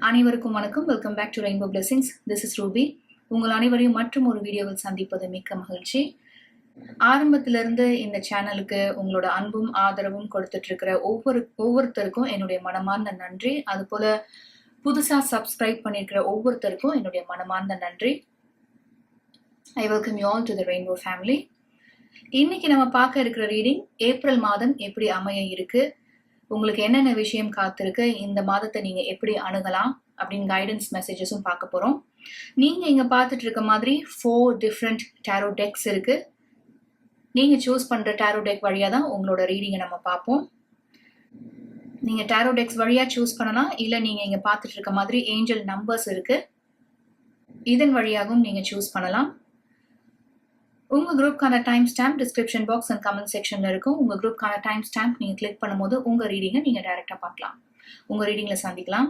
அனைவருக்கும் வணக்கம். Welcome back to Rainbow Blessings. This is Ruby. உங்கள் அனைவரையும் மற்றும் ஒரு வீடியோவில் சந்திப்பது மிக்க மகிழ்ச்சி. ஆரம்பத்திலிருந்து இந்த சேனலுக்கு உங்களோட அன்பும் ஆதரவும் கொடுத்துட்டு இருக்கிற ஒவ்வொருத்தருக்கும் என்னுடைய மனமார்ந்த நன்றி. அதுபோல புதுசா சப்ஸ்கிரைப் பண்ணியிருக்கிற ஒவ்வொருத்தருக்கும் என்னுடைய மனமார்ந்த நன்றி. I welcome you all to the rainbow family. இன்னைக்கு நம்ம பார்க்க இருக்கிற ரீடிங் ஏப்ரல் மாதம் எப்படி அமைய இருக்கு, உங்களுக்கு என்னென்ன விஷயம் காத்திருக்கு, இந்த மாதத்தை நீங்க எப்படி அணுகலாம் அப்படின்னு கைடன்ஸ் மெசேஜஸும் பார்க்க போறோம். நீங்க இங்க பார்த்துட்டு இருக்க மாதிரி 4 டிஃப்ரெண்ட் டேரோ டெக்ஸ் இருக்கு. நீங்க சூஸ் பண்ற டேரோ டெக் வழியா தான் உங்களோட ரீடிங்கை நம்ம பார்ப்போம். நீங்க டேரோ டெக்ஸ் வழியா சூஸ் பண்ணலாம், இல்ல நீங்க இங்க பார்த்துட்டு இருக்க மாதிரி ஏஞ்சல் நம்பர்ஸ் இருக்கு, இதன் வழியாகவும் நீங்க சூஸ் பண்ணலாம். உங்க குரூப்கான time stamp description box and comment செக்ஷன்ல இருக்கும். உங்க குரூப்கான டைம் ஸ்டாம்ப் நீங்க கிளிக் பண்ணும்போது உங்க ரீடிங்கை நீங்க டைரக்டா பார்க்கலாம், உங்க ரீடிங்ல சந்திக்கலாம்.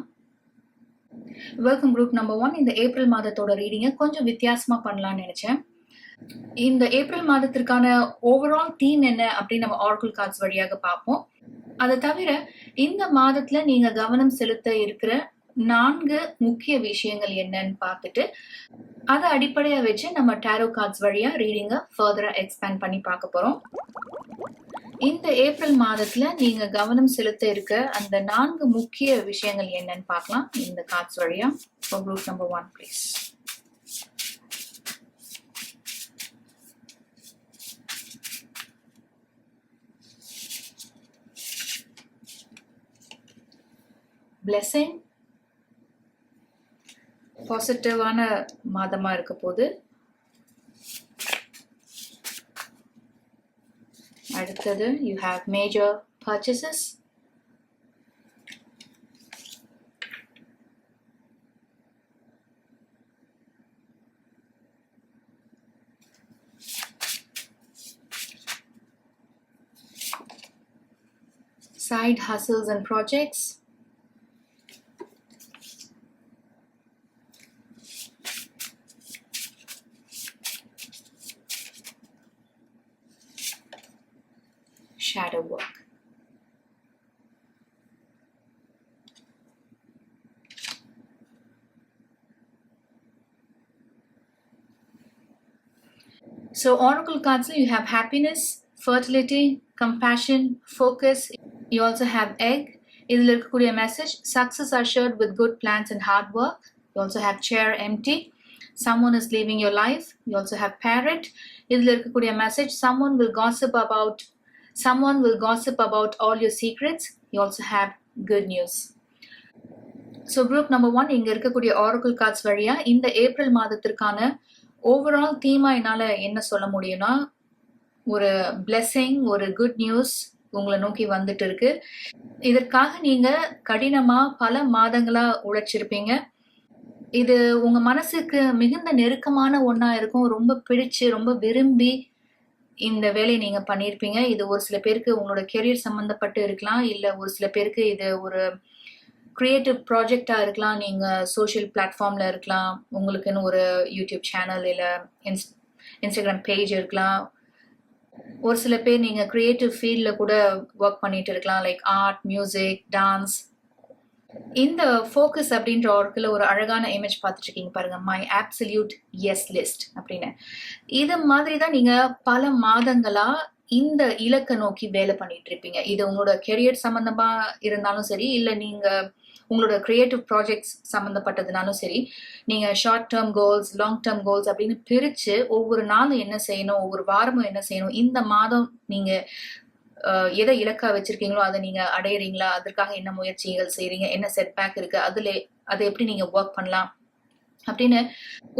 Welcome group number 1. இந்த ஏப்ரல் மாதத்தோட ரீடிங்கை கொஞ்சம் வித்தியாசமா பண்ணலாம்னு நினைச்சேன். இந்த ஏப்ரல் மாதத்திற்கான ஓவரால் தீம் என்ன அப்படின்னு நம்ம ஆரக்கிள் கார்ட்ஸ் வழியாக பார்ப்போம். அதை தவிர இந்த மாதத்துல நீங்க கவனம் செலுத்த இருக்கிற 4 முக்கிய விஷயங்கள் என்னன்னு பார்த்துட்டு அதை அடிப்படையா வச்சு நம்ம டேரோ கார்ட்ஸ் வழியா ரீடிங்கை ஃபர்தரா எக்ஸ்பேண்ட் பண்ணி பார்க்க போறோம். இந்த ஏப்ரல் மாதத்துல நீங்க கவனம் செலுத்த இருக்க அந்த 4 முக்கிய விஷயங்கள் என்னன்னு பார்க்கலாம் இந்த கார்ட்ஸ் வழியா. For group number 1 please. Blessing, பாசிட்டிவான மாதமா இருக்க போது. அடுத்தது you have major purchases. Side hustles and projects. Shadow work. So oracle cards, you have happiness, fertility, compassion, focus. You also have egg. Idhil irukkudiya message, success assured with good plans and hard work. You also have chair empty. Someone is leaving your life. You also have parrot. Idhil irukkudiya message, someone will gossip about all your secrets. You also have good news. So group number 1, இங்க இருக்கக்கூடிய oracle cards வழியா இந்த April மாதத்திற்கான overall தீமா என்னால என்ன சொல்ல முடியும்னா, ஒரு blessing, ஒரு good news உங்களை நோக்கி வந்துட்டு இருக்கு. இதற்காக நீங்க கடினமா பல மாதங்களா உழைச்சிருப்பீங்க. இது உங்க மனசுக்கு மிகுந்த நெருக்கமான ஒண்ணா இருக்கும். ரொம்ப பிடிச்சு ரொம்ப விரும்பி இந்த வேலையை நீங்க பண்ணியிருப்பீங்க. இது ஒரு சில பேருக்கு உங்களோட கெரியர் சம்பந்தப்பட்டு இருக்கலாம், இல்ல ஒரு சில பேருக்கு இது ஒரு கிரியேட்டிவ் ப்ராஜெக்டா இருக்கலாம். நீங்க சோஷியல் பிளாட்ஃபார்ம்ல இருக்கலாம், உங்களுக்குன்னு ஒரு யூடியூப் சேனல் இல்ல இன்ஸ்டாகிராம் பேஜ் இருக்கலாம். ஒரு சில பேர் நீங்க கிரியேட்டிவ் ஃபீல்ட்ல கூட ஒர்க் பண்ணிட்டு இருக்கலாம், லைக் ஆர்ட், மியூசிக், டான்ஸ். இந்த ஃபோக்கஸ் அப்படின்ற ஆர்க்கில் ஒரு அழகான இமேஜ் பார்த்துட்டு இருக்கீங்க பாருங்க, மை ஆப்சல்யூட் எஸ் லிஸ்ட் அப்படின்னு. இது மாதிரி தான் நீங்க பல மாதங்களா இந்த இலக்கை நோக்கி வேலை பண்ணிட்டு இருப்பீங்க. இது உங்களோட கெரியர் சம்பந்தமா இருந்தாலும் சரி, இல்லை நீங்க உங்களோட கிரியேட்டிவ் ப்ராஜெக்ட்ஸ் சம்மந்தப்பட்டதுனாலும் சரி, நீங்க short term goals, long term goals அப்படின்னு பிரிச்சு ஒவ்வொரு நாளும் என்ன செய்யணும், ஒவ்வொரு வாரமும் என்ன செய்யணும், இந்த மாதம் நீங்க எதை இலக்கா வச்சிருக்கீங்களோ அதை நீங்க அடையிறீங்களா, அதற்காக என்ன முயற்சிகள் செய்றீங்க, என்ன செட்பேக் இருக்கு, அதை எப்படி நீங்க ஒர்க் பண்ணலாம் அப்படின்னு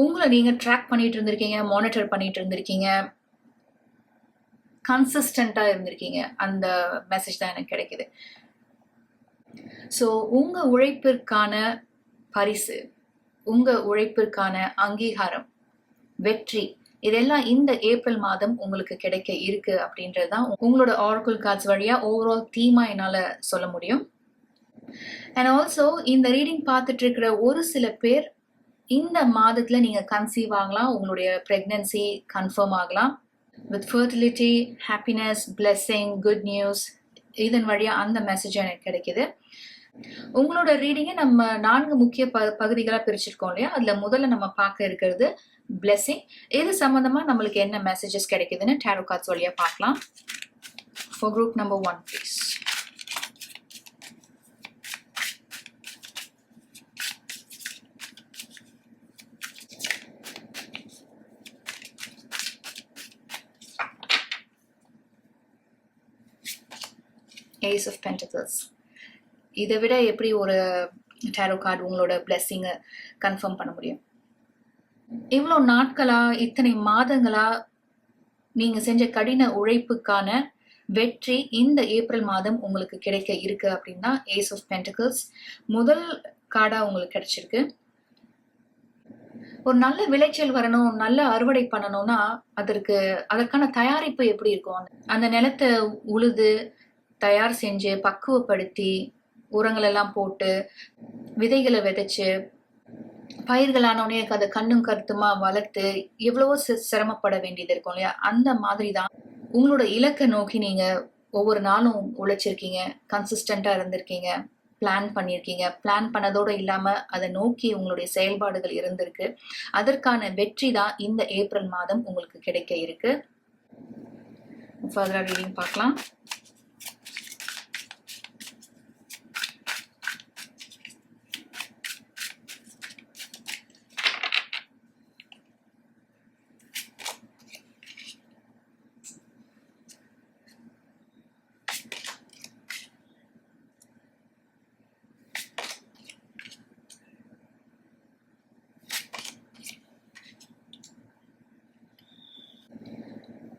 உங்களை நீங்க ட்ராக் பண்ணிட்டு இருந்திருக்கீங்க, மானிட்டர் பண்ணிட்டு இருந்திருக்கீங்க, கன்சிஸ்டண்டா இருந்திருக்கீங்க. அந்த மெசேஜ் தான் எனக்கு கிடைக்குது. ஸோ உங்க உழைப்பிற்கான பரிசு, உங்க உழைப்பிற்கான அங்கீகாரம், வெற்றி, இதெல்லாம் இந்த ஏப்ரல் மாதம் உங்களுக்கு கிடைக்க இருக்கு அப்படின்றதுதான் உங்களோட ஆரக்கிள் கார்ட்ஸ் வழியா ஓவரால் தீமா என்னால சொல்ல முடியும். அண்ட் ஆல்சோ இந்த ரீடிங் பார்த்துட்டு இருக்கிற ஒரு சில பேர் இந்த மாதத்துல நீங்க கன்சீவ் ஆகலாம், உங்களுடைய பிரெக்னன்சி கன்ஃபார்ம் ஆகலாம். With fertility, happiness, blessing, good news, இதன் வழியா அந்த மெசேஜ் எனக்கு கிடைக்குது. உங்களோட ரீடிங்கை நம்ம 4 முக்கிய பகுதிகளா பிரிச்சிருக்கோம் இல்லையா? அதுல முதல்ல நம்ம பார்க்க இருக்கிறது பிளெஸிங். இது சம்பந்தமா நம்மளுக்கு என்ன மெசேஜஸ் கிடைக்குதுன்னு டேரோ கார்ட்ஸ் வழியா பார்க்கலாம். For group number 1, please. Ace of Pentacles. இதை விட எப்படி ஒரு டேரோ கார்டு உங்களோட பிளெஸிங்கை கன்ஃபார்ம் பண்ண முடியும்? இவ்வளோ நாட்களா, இத்தனை மாதங்களா நீங்க செஞ்ச கடின உழைப்புக்கான வெற்றி இந்த ஏப்ரல் மாதம் உங்களுக்கு கிடைக்க இருக்கு அப்படின்னா ஏஸ் ஆஃப் பென்டிகிள்ஸ் முதல் கார்டா உங்களுக்கு கிடைச்சிருக்கு. ஒரு நல்ல விளைச்சல் வரணும், நல்ல அறுவடை பண்ணணும்னா அதற்கான தயாரிப்பு எப்படி இருக்கும்? அந்த நிலத்தை உழுது தயார் செஞ்சு பக்குவப்படுத்தி உரங்கள் எல்லாம் போட்டு விதைகளை விதைச்சு பயிர்களானோடனே அதை கண்ணும் கருத்துமா வளர்த்து எவ்வளவோ சிரமப்பட வேண்டியது இருக்கும் இல்லையா? அந்த மாதிரி தான் உங்களோட இலக்கை நோக்கி நீங்க ஒவ்வொரு நாளும் உழைச்சிருக்கீங்க, கன்சிஸ்டண்டா இருந்திருக்கீங்க, பிளான் பண்ணியிருக்கீங்க. பிளான் பண்ணதோடு இல்லாம அதை நோக்கி உங்களுடைய செயல்பாடுகள் இருந்திருக்கு. அதற்கான வெற்றி தான் இந்த ஏப்ரல் மாதம் உங்களுக்கு கிடைக்க இருக்கு. ஃபர்தரா ரீடிங் பார்க்கலாம்.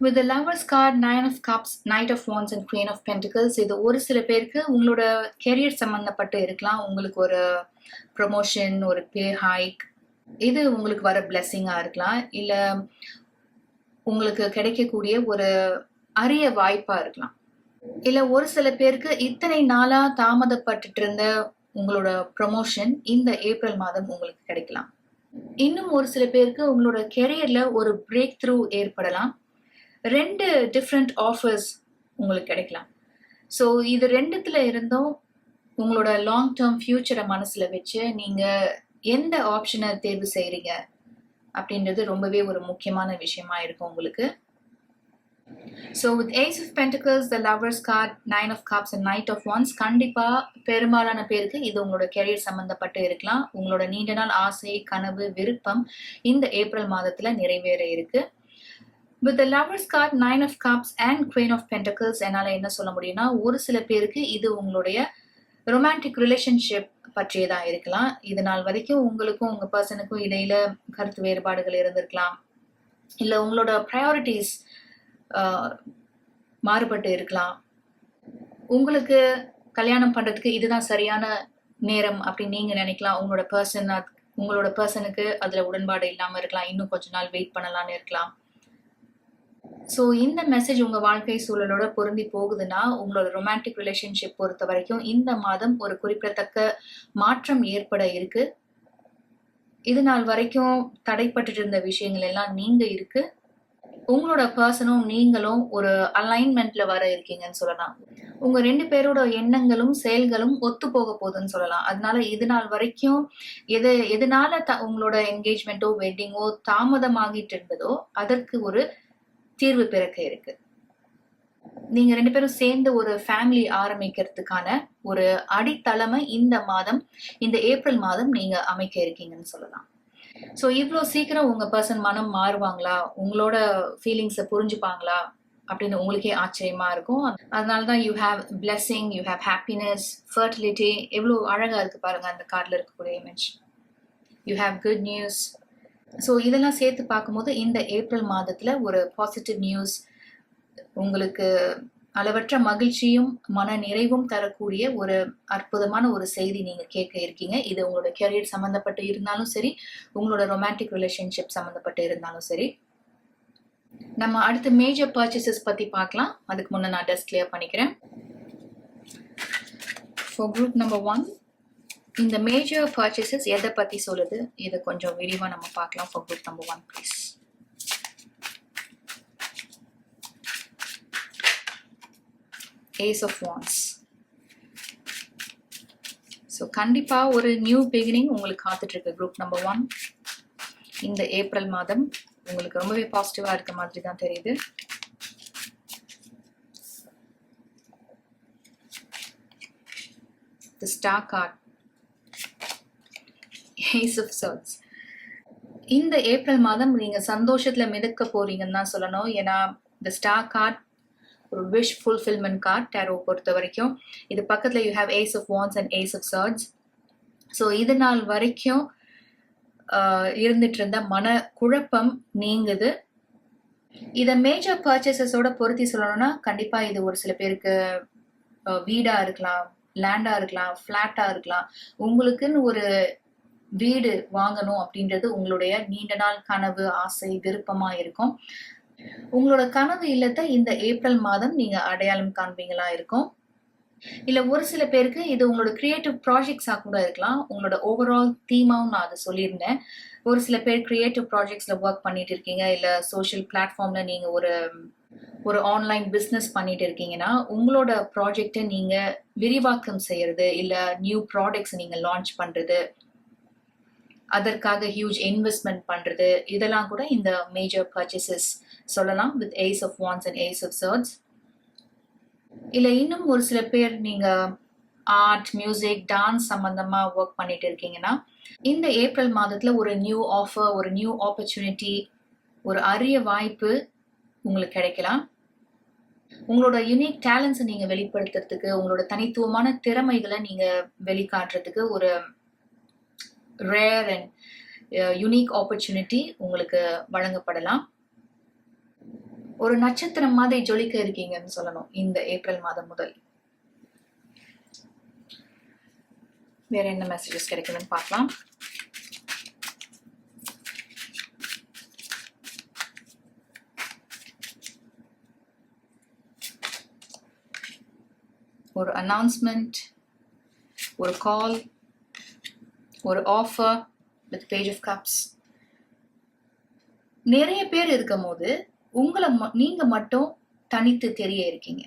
With the Lovers card, 9 of Cups, Knight of Wands and Queen of Pentacles, இது ஒரு சில பேருக்கு உங்களோட கெரியர் சம்பந்தப்பட்டு இருக்கலாம். உங்களுக்கு ஒரு ப்ரொமோஷன், ஒரு பே ஹைக், இது உங்களுக்கு வர பிளெஸிங்கா இருக்கலாம். இல்ல உங்களுக்கு கிடைக்கக்கூடிய ஒரு அரிய வாய்ப்பா இருக்கலாம். இல்ல ஒரு சில பேருக்கு இத்தனை நாளா தாமதப்பட்டு இருந்த உங்களோட ப்ரொமோஷன் இந்த ஏப்ரல் மாதம் உங்களுக்கு கிடைக்கலாம். இன்னும் ஒரு சில பேருக்கு உங்களோட கெரியர்ல ஒரு பிரேக் த்ரூ ஏற்படலாம். 2 டிஃப்ரெண்ட் ஆஃபர்ஸ் உங்களுக்கு கிடைக்கலாம். ஸோ இது ரெண்டுத்துல இருந்தும் உங்களோட லாங் டேர்ம் ஃபியூச்சரை மனசுல வச்சு நீங்க எந்த ஆப்ஷனை தேர்வு செய்றீங்க அப்படின்றது ரொம்பவே ஒரு முக்கியமான விஷயமா இருக்கும் உங்களுக்கு. So with Ace of Pentacles, the Lovers card, 9 of Cups and Knight of Wands, கண்டிப்பா பெரும்பாலான பேருக்கு இது உங்களோட கெரியர் சம்பந்தப்பட்டு இருக்கலாம். உங்களோட நீண்ட நாள் ஆசை, கனவு, விருப்பம் இந்த ஏப்ரல் மாதத்துல நிறைவேற இருக்கு. With the Lovers card, 9 of Cups and Queen of Pentacles, என்னால என்ன சொல்ல முடியும்னா ஒரு சில பேருக்கு இது உங்களுடைய ரொமான்டிக் ரிலேஷன்ஷிப் பற்றியதா இருக்கலாம். இது நாள் வரைக்கும் உங்களுக்கும் உங்க பர்சனுக்கும் இடையில கருத்து வேறுபாடுகள் இருந்திருக்கலாம். இல்ல உங்களோட ப்ரையாரிட்டிஸ் மாறுபட்டு இருக்கலாம். உங்களுக்கு கல்யாணம் பண்றதுக்கு இதுதான் சரியான நேரம் அப்படின்னு நீங்க நினைக்கலாம். உங்களோட பர்சனுக்கு அதுல உடன்பாடு இல்லாம இருக்கலாம். இன்னும் கொஞ்ச நாள் வெயிட் பண்ணலாம்னு இருக்கலாம். ஸோ இந்த மெசேஜ் உங்க வாழ்க்கை சூழலோட பொருந்தி போகுதுன்னா உங்களோட ரொமான்டிக் ரிலேஷன்ஷிப் பொறுத்த வரைக்கும் இந்த மாதம் ஒரு குறிப்பிடத்தக்க மாற்றம் ஏற்பட இருக்கு. இது நாள் வரைக்கும் தடைப்பட்டு இருந்த விஷயங்கள் எல்லாம் நீங்க இருக்கு. உங்களோட பர்சனும் நீங்களும் ஒரு அலைன்மெண்ட்ல வர இருக்கீங்கன்னு சொல்லலாம். உங்க 2 பேரோட எண்ணங்களும் செயல்களும் ஒத்து போக போகுதுன்னு சொல்லலாம். அதனால இது நாள் வரைக்கும் எதனால உங்களோட என்கேஜ்மெண்ட்டோ வெட்டிங்கோ தாமதமாகிட்டு இருந்ததோ அதற்கு ஒரு தீர்வு பிறக்க இருக்கு. நீங்க 2 பேரும் சேர்ந்து ஒரு ஃபேமிலி ஆரம்பிக்கிறதுக்கான ஒரு அடித்தளமை இந்த ஏப்ரல் மாதம் நீங்க அமைக்க இருக்கீங்கன்னு சொல்லலாம். ஸோ இவ்வளோ சீக்கிரம் உங்க பர்சன் மனம் மாறுவாங்களா, உங்களோட ஃபீலிங்ஸை புரிஞ்சுப்பாங்களா அப்படின்னு உங்களுக்கே ஆச்சரியமா இருக்கும். அதனாலதான் you have blessing, you have happiness, fertility, எவ்வளோ அழகா இருக்கு பாருங்க அந்த கார்டில் இருக்கக்கூடிய image. You have good news. So இதெல்லாம் சேர்த்து பார்க்கும்போது இந்த ஏப்ரல் மாதத்துல ஒரு பாசிட்டிவ் நியூஸ், உங்களுக்கு அளவற்ற மகிழ்ச்சியும் மன நிறைவும் தரக்கூடிய ஒரு அற்புதமான ஒரு செய்தி நீங்க கேட்க இருக்கீங்க. இது உங்களோட கெரியர் சம்பந்தப்பட்டு இருந்தாலும் சரி, உங்களோட ரொமான்டிக் ரிலேஷன்ஷிப் சம்பந்தப்பட்டு இருந்தாலும் சரி. நம்ம அடுத்து மேஜர் பர்ச்சேசஸ் பத்தி பார்க்கலாம். அதுக்கு முன்ன நான் டெஸ்க் கிளியர் பண்ணிக்கிறேன். For group number 1, இந்த மேஜர் பர்ச்சேசஸ் எதை பத்தி சொல்லுது, இதை கொஞ்சம் விரிவா நம்ம பார்க்கலாம். For group number 1, please. Ace of Wands, so கண்டிப்பாக ஒரு நியூ பிகினிங் உங்களுக்கு காத்துட்ருக்கு குரூப் நம்பர் 1. இந்த ஏப்ரல் மாதம் உங்களுக்கு ரொம்பவே பாசிட்டிவாக இருக்க மாதிரி தான் தெரியுது. The Star card, Ace of Swords. இந்த ஏப்ரல் மாதம் நீங்க சந்தோஷத்துல மிதக்க போறீங்கன்னு தான் சொல்லணும். ஏன்னா the Star card ஒரு விஷ் ஃபுல்ஃபில்மெண்ட் கார்ட் டேரோ பொறுத்த வரைக்கும். இது பக்கத்துல you have Ace of Wands and Ace of Swords. So இது நாள் வரைக்கும் இருந்துட்டு இருந்த மன குழப்பம் நீங்குது. இதை மேஜர் பர்ச்சேசஸோட பொருத்தி சொல்லணும்னா கண்டிப்பா இது ஒரு சில பேருக்கு வீடா இருக்கலாம், லேண்டா இருக்கலாம், ஃபிளாட்டா இருக்கலாம். உங்களுக்குன்னு ஒரு வீடு வாங்கணும் அப்படின்றது உங்களுடைய நீண்ட நாள் கனவு, ஆசை, விருப்பமா இருக்கும். உங்களோட கனவு இல்லத்தை இந்த ஏப்ரல் மாதம் நீங்க அடையாளம் காண்பீங்களா இருக்கும். இல்ல ஒரு சில பேருக்கு இது உங்களோட கிரியேட்டிவ் ப்ராஜெக்ட்ஸா கூட இருக்கலாம். உங்களோட ஓவரால் தீமாவும் நான் அதை சொல்லியிருந்தேன். ஒரு சில பேர் கிரியேட்டிவ் ப்ராஜெக்ட்ஸ்ல ஒர்க் பண்ணிட்டு இருக்கீங்க, இல்ல சோஷியல் பிளாட்ஃபார்ம்ல நீங்க ஒரு ஆன்லைன் பிஸ்னஸ் பண்ணிட்டு இருக்கீங்கன்னா உங்களோட ப்ராஜெக்டை நீங்க விரிவாக்கம் செய்யறது, இல்ல நியூ ப்ராடக்ட்ஸ் நீங்க லான்ச் பண்றது, அதற்காக ஹியூஜ் இன்வெஸ்ட்மெண்ட் பண்றது, இதெல்லாம் கூட இந்த மேஜர் பர்ச்சேசஸ் சொல்லலாம் with Ace of Wands and Ace of Swords. இல்ல இன்னும் ஒரு சில பேர் நீங்க ஆர்ட், மியூசிக், டான்ஸ் சம்பந்தமா ஒர்க் பண்ணிட்டு இருக்கீங்கன்னா இந்த ஏப்ரல் மாதத்துல ஒரு நியூ ஆஃபர், ஒரு நியூ ஆப்பர்ச்சுனிட்டி, ஒரு அரிய வாய்ப்பு உங்களுக்கு கிடைக்கலாம். உங்களோட யூனிக் டேலண்ட்ஸை நீங்க வெளிப்படுத்துறதுக்கு, உங்களோட தனித்துவமான திறமைகளை நீங்க வெளிக்காட்டுறதுக்கு ஒரு ரேர் அண்ட் யூனிக் ஆப்பர்ச்சுனிட்டி உங்களுக்கு வழங்கப்படலாம். ஒரு நட்சத்திரம் மாதிரி ஜொலிக்க இருக்கீங்கன்னு சொல்லணும் இந்த ஏப்ரல் மாதம் முதல். வேற என்ன மெசேஜஸ் கிடைக்குதுன்னு பார்க்கலாம். ஒரு அனௌன்ஸ்மெண்ட், ஒரு கால், ஒரு offer with page of cups. நிறைய பேர் இருக்கும் போது நீங்க மட்டும் தனித்து தெரிய இருக்கீங்க.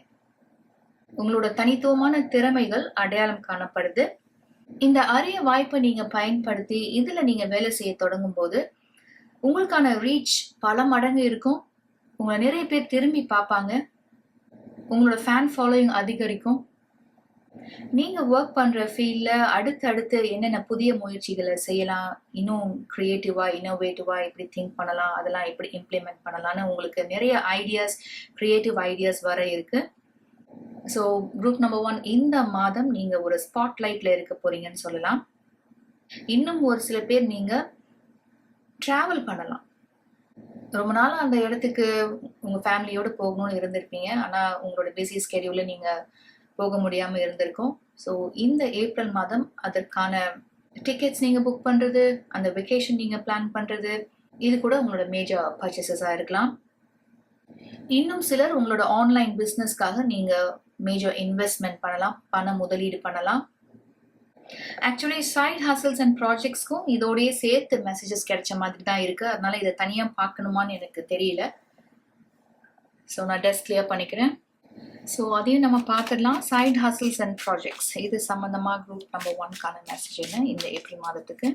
உங்களோட தனித்துவமான திறமைகள் அடையாளம் காணப்படுது. இந்த அரிய வாய்ப்பை நீங்க பயன்படுத்தி இதுல நீங்க வேலை செய்ய தொடங்கும் போது உங்களுக்கான ரீச் பல மடங்கு இருக்கும். உங்களை நிறைய பேர் திரும்பி பார்ப்பாங்க. உங்களோட ஃபேன் ஃபாலோயிங் அதிகரிக்கும். நீங்க ஒர்க் பண்ற ஃபீல்ட்ல அடுத்து என்னென்ன புதிய முயற்சிகளை செய்யலாம், இன்னும் கிரியேட்டிவா, இன்னோவேட்டிவா எப்படி திங்க் பண்ணலாம், அதெல்லாம் எப்படி இம்ப்ளிமெண்ட் பண்ணலாம்னு உங்களுக்கு நிறைய ஐடியாஸ், கிரியேட்டிவ் ஐடியாஸ் வர இருக்கு. ஸோ குரூப் நம்பர் 1 இந்த மாதம் நீங்க ஒரு ஸ்பாட்லைட்ல இருக்க போறீங்கன்னு சொல்லலாம். இன்னும் ஒரு சில பேர் நீங்க டிராவல் பண்ணலாம். ரொம்ப நாள் அந்த இடத்துக்கு உங்க ஃபேமிலியோட போகணும்னு இருந்திருப்பீங்க. ஆனா உங்களோட பிஸி ஸ்கெடியூல்ல நீங்க போக முடியாம இருந்திருக்கும். ஸோ இந்த ஏப்ரல் மாதம் அதற்கான டிக்கெட்ஸ் நீங்க புக் பண்றது, அந்த வெக்கேஷன் நீங்க பிளான் பண்றது, இது கூட உங்களோட மேஜர் பர்ச்சேசஸா இருக்கலாம். இன்னும் சிலர் உங்களோட ஆன்லைன் பிசினஸ்க்காக நீங்க மேஜர் இன்வெஸ்ட்மெண்ட் பண்ணலாம், பண முதலீடு பண்ணலாம். ஆக்சுவலி சைட் ஹசல்ஸ் அண்ட் ப்ராஜெக்ட்ஸ்க்கும் இதோடய சேர்த்து மெசேஜஸ் கிடைச்ச மாதிரி தான் இருக்கு. அதனால இதை தனியா பார்க்கணுமான்னு எனக்கு தெரியல. ஸோ நான் டெஸ்க் கிளியர் பண்ணிக்கிறேன். ஸோ அதையும் நம்ம பார்த்துடலாம். சைட் ஹசல்ஸ் அண்ட் ப்ராஜெக்ட்ஸ் இது சம்பந்தமாக குரூப் நம்பர் 1க்கான மெசேஜ் என்ன இந்த ஏப்ரல் மாதத்துக்கு.